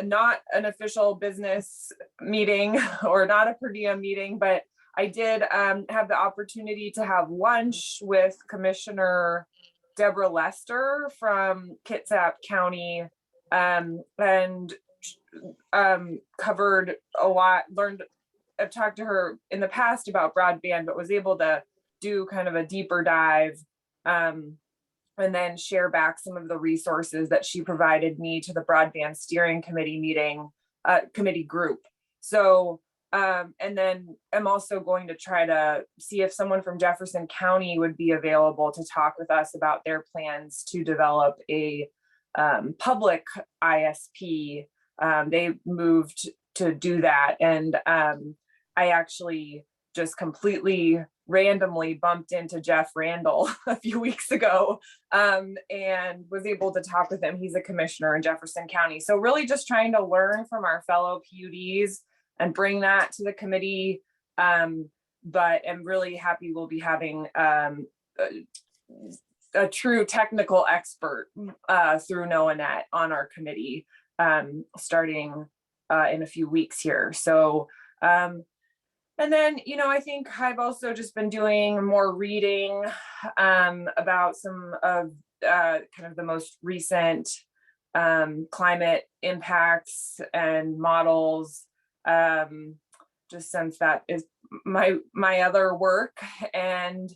Not an official business meeting or not a per diem meeting, but I did have the opportunity to have lunch with Commissioner Deborah Lester from Kitsap County and covered a lot, I've talked to her in the past about broadband, but was able to do kind of a deeper dive and then share back some of the resources that she provided me to the broadband steering committee meeting, committee group. So, and then I'm also going to try to see if someone from Jefferson County would be available to talk with us about their plans to develop a public ISP. They moved to do that. And I actually just completely randomly bumped into Jeff Randall a few weeks ago and was able to talk with him. He's a commissioner in Jefferson County. So really just trying to learn from our fellow PUDs and bring that to the committee. But I'm really happy we'll be having a true technical expert through Noanet on our committee starting in a few weeks here. So and then, I think I've also just been doing more reading about some of kind of the most recent climate impacts and models, just since that is my other work, and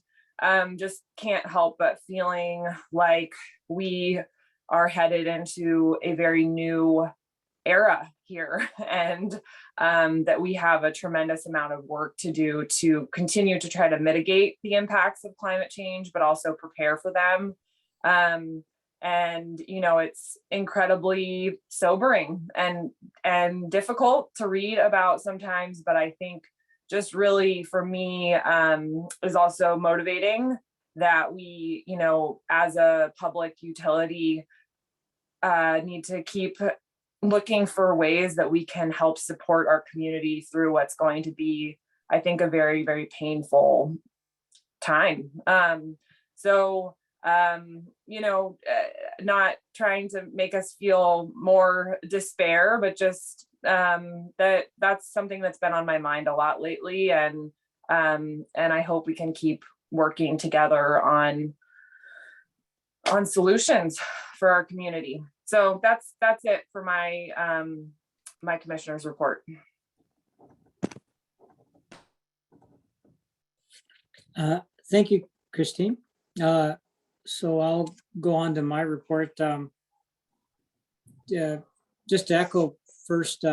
just can't help but feeling like we are headed into a very new era here and that we have a tremendous amount of work to do to continue to try to mitigate the impacts of climate change, but also prepare for them. And you know, it's incredibly sobering and difficult to read about sometimes, but I think just really for me is also motivating that we, you know, as a public utility need to keep looking for ways that we can help support our community through what's going to be, I think, a very, very painful time. You know, not trying to make us feel more despair, but just that's something that's been on my mind a lot lately. And I hope we can keep working together on solutions for our community. So that's it for my my commissioner's report. Thank you, Christine. So I'll go on to my report. Just to echo first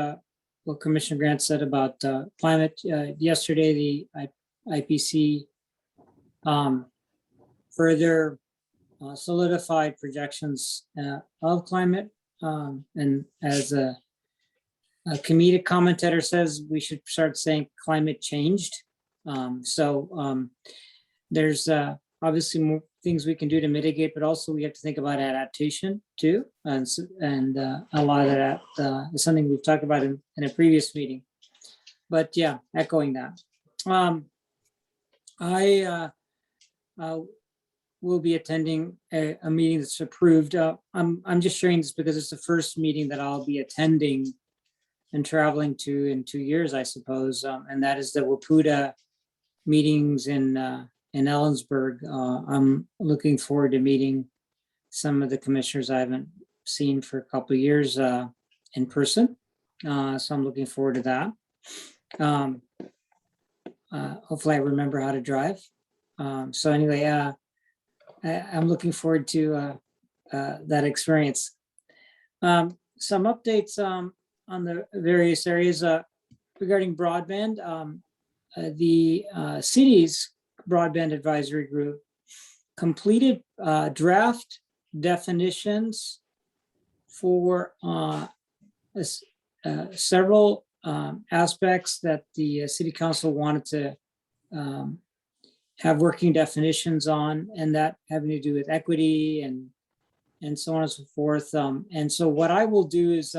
what Commissioner Grant said about climate. Yesterday, the IPC further solidified projections of climate. And as a comedic commentator says, we should start saying climate changed. There's obviously more things we can do to mitigate, but also we have to think about adaptation too. And a lot of that is something we've talked about in a previous meeting. But yeah, echoing that. I will be attending a meeting that's approved. I'm just sharing this because it's the first meeting that I'll be attending and traveling to in 2 years, I suppose. And that is the WPUDA meetings in Ellensburg. I'm looking forward to meeting some of the commissioners I haven't seen for a couple of years in person. So I'm looking forward to that. Hopefully I remember how to drive. So anyway, I'm looking forward to that experience. Some updates on the various areas regarding broadband. The city's broadband advisory group completed draft definitions for several aspects that the city council wanted to have working definitions on, and that having to do with equity and so on and so forth. And so what I will do is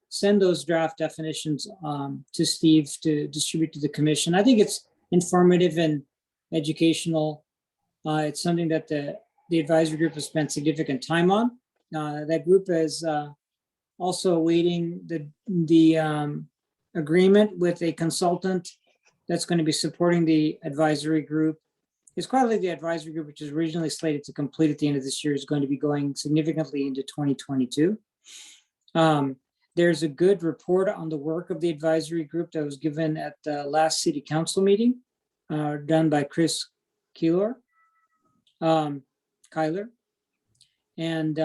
send those draft definitions to Steve to distribute to the commission. I think it's informative and educational. It's something that the advisory group has spent significant time on. That group is also awaiting the agreement with a consultant that's going to be supporting the advisory group. It's quite like the advisory group, which is originally slated to complete at the end of this year, is going to be going significantly into 2022. There's a good report on the work of the advisory group that was given at the last city council meeting, done by Chris Kyler. And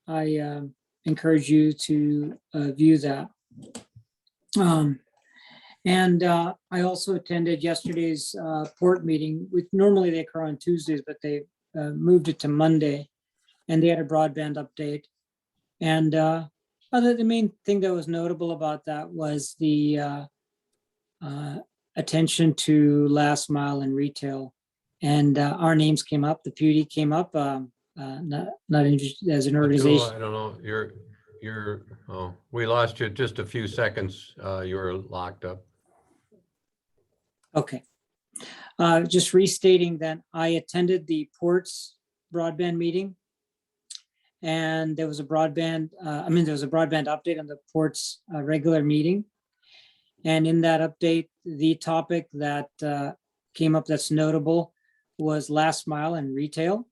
I encourage you to view that. I also attended yesterday's port meeting, which normally they occur on Tuesdays, but they moved it to Monday, and they had a broadband update. And the main thing that was notable about that was the attention to last mile and retail. And our names came up, the PUD came up, not interested as an organization. I don't know, we lost you just a few seconds. You were locked up. Okay. Just restating that I attended the ports broadband meeting, and there was a broadband, there was a broadband update on the ports regular meeting. And in that update, the topic that came up that's notable was last mile and retail.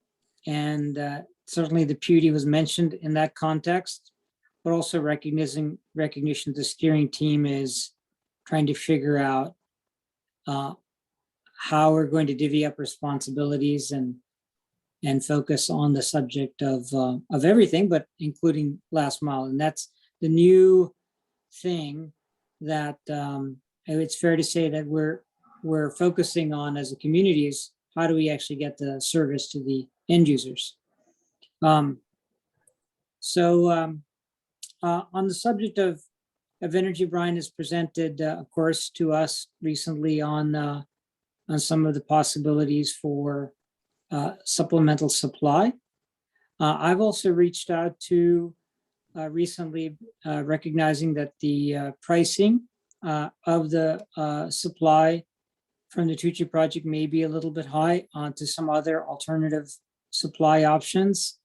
And certainly the PUD was mentioned in that context, but also recognition the steering team is trying to figure out how we're going to divvy up responsibilities and focus on the subject of everything, but including last mile. And that's new thing that it's fair to say that we're focusing on as a community is how do we actually get the service to the end users. On the subject of energy, Brian has presented, of course, to us recently on some of the possibilities for supplemental supply. I've also reached out to recently, recognizing that the pricing of the supply from the Tucci project may be a little bit high onto some other alternative supply options.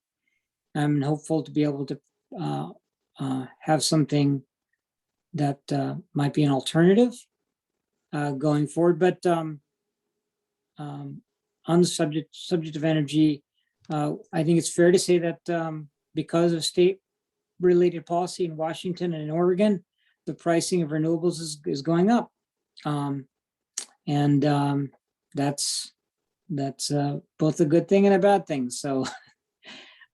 I'm hopeful to be able to have something that might be an alternative going forward. But on the subject of energy, I think it's fair to say that because of state-related policy in Washington and in Oregon, the pricing of renewables is going up, and that's both a good thing and a bad thing. So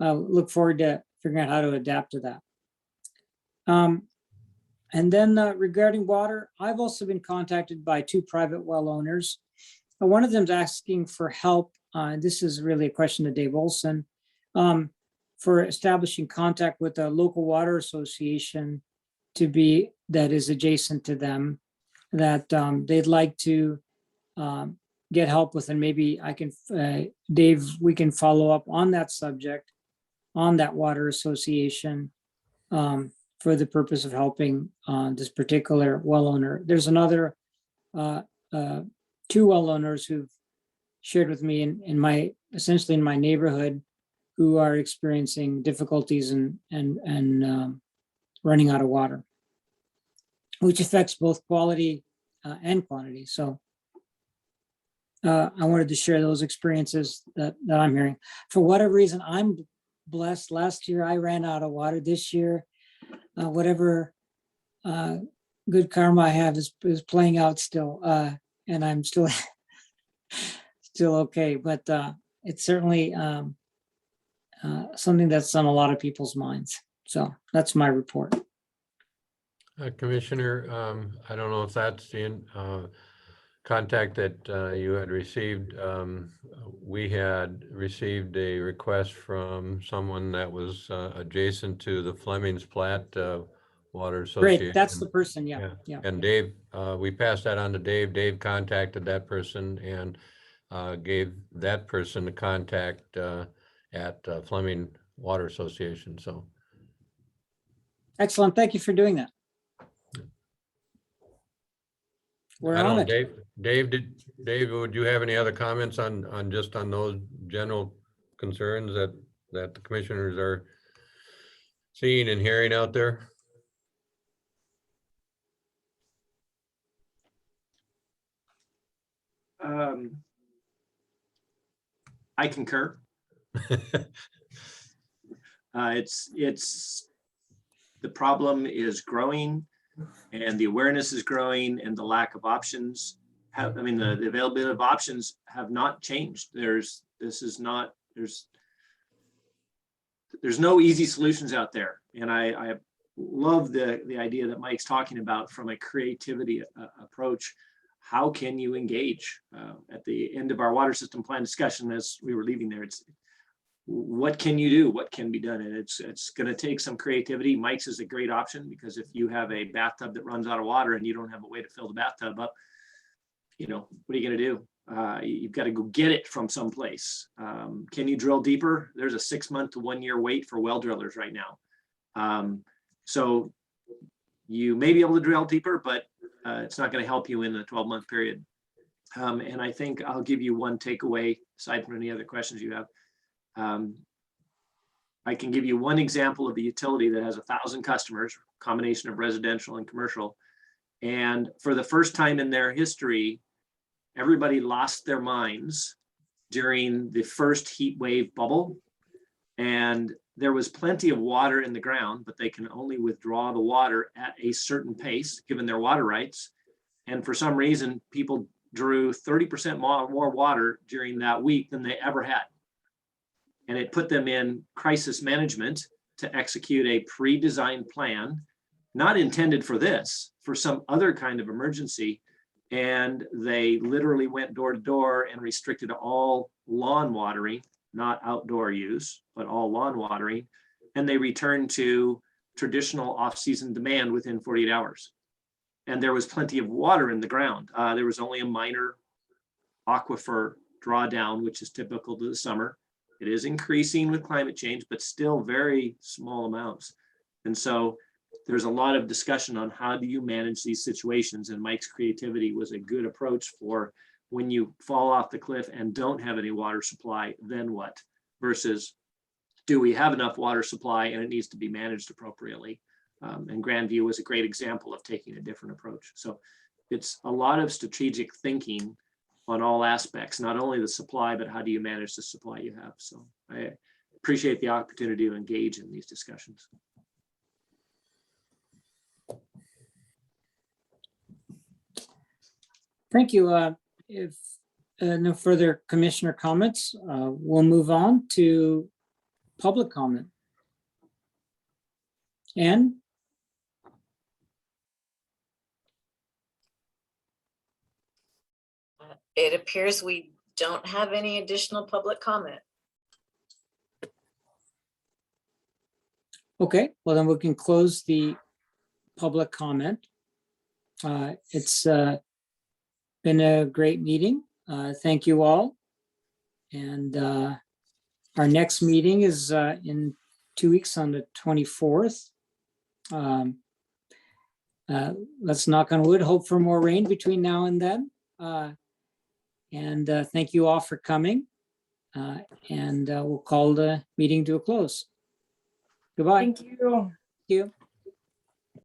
look forward to figuring out how to adapt to that. And then regarding water, I've also been contacted by 2 private well owners. One of them is asking for help. This is really a question to Dave Olson, for establishing contact with a local water association that is adjacent to them, that they'd like to get help with, and maybe I can, Dave, we can follow up on that subject, on that water association, for the purpose of helping this particular well owner. There's another 2 well owners who've shared with me essentially in my neighborhood, who are experiencing difficulties and running out of water, which affects both quality and quantity. So I wanted to share those experiences that I'm hearing. For whatever reason, I'm blessed. Last year I ran out of water. This year, whatever good karma I have is playing out still, and I'm still okay. But it's certainly something that's on a lot of people's minds. So that's my report. Commissioner, I don't know if that's the contact that you had received. We had received a request from someone that was adjacent to the Fleming's Platte Water Association. Great, that's the person, yeah. And Dave, we passed that on to Dave. Dave contacted that person and gave that person the contact at Fleming Water Association. So Excellent, thank you for doing that. We're I don't on know, it. Dave, would you have any other comments on those general concerns that the commissioners are seeing and hearing out there? I concur. It's the problem is growing, and the awareness is growing, and the lack of options the availability of options have not changed. There's no easy solutions out there. And I love the idea that Mike's talking about from a creativity approach. How can you engage? At the end of our water system plan discussion, as we were leaving there, it's what can you do? What can be done? And it's going to take some creativity. Mike's is a great option, because if you have a bathtub that runs out of water and you don't have a way to fill the bathtub up, what are you going to do? You've got to go get it from someplace. Can you drill deeper? There's a 6-month to 1-year wait for well drillers right now. So you may be able to drill deeper, but it's not going to help you in a 12-month period. And I think I'll give you one takeaway, aside from any other questions you have. I can give you one example of a utility that has 1,000 customers, combination of residential and commercial. And for the first time in their history, everybody lost their minds during the first heat wave bubble. And there was plenty of water in the ground, but they can only withdraw the water at a certain pace, given their water rights. And for some reason, people drew 30% more water during that week than they ever had. And it put them in crisis management to execute a pre-designed plan not intended for this, for some other kind of emergency. And they literally went door to door and restricted all lawn watering, not outdoor use, but all lawn watering. And they returned to traditional off-season demand within 48 hours. And there was plenty of water in the ground. There was only a minor aquifer drawdown, which is typical to the summer. It is increasing with climate change, but still very small amounts. And so there's a lot of discussion on how do you manage these situations, and Mike's creativity was a good approach for when you fall off the cliff and don't have any water supply, then what? Versus, do we have enough water supply and it needs to be managed appropriately? And Grandview was a great example of taking a different approach. So it's a lot of strategic thinking on all aspects, not only the supply, but how do you manage the supply you have? So I appreciate the opportunity to engage in these discussions. Thank you. If no further commissioner comments, we'll move on to public comment. Ann? It appears we don't have any additional public comment. Okay, well then we can close the public comment. It's been a great meeting. Thank you all. And our next meeting is in 2 weeks on the 24th. Let's knock on wood, hope for more rain between now and then. And thank you all for coming. And we'll call the meeting to a close. Goodbye. Thank you. Thank you.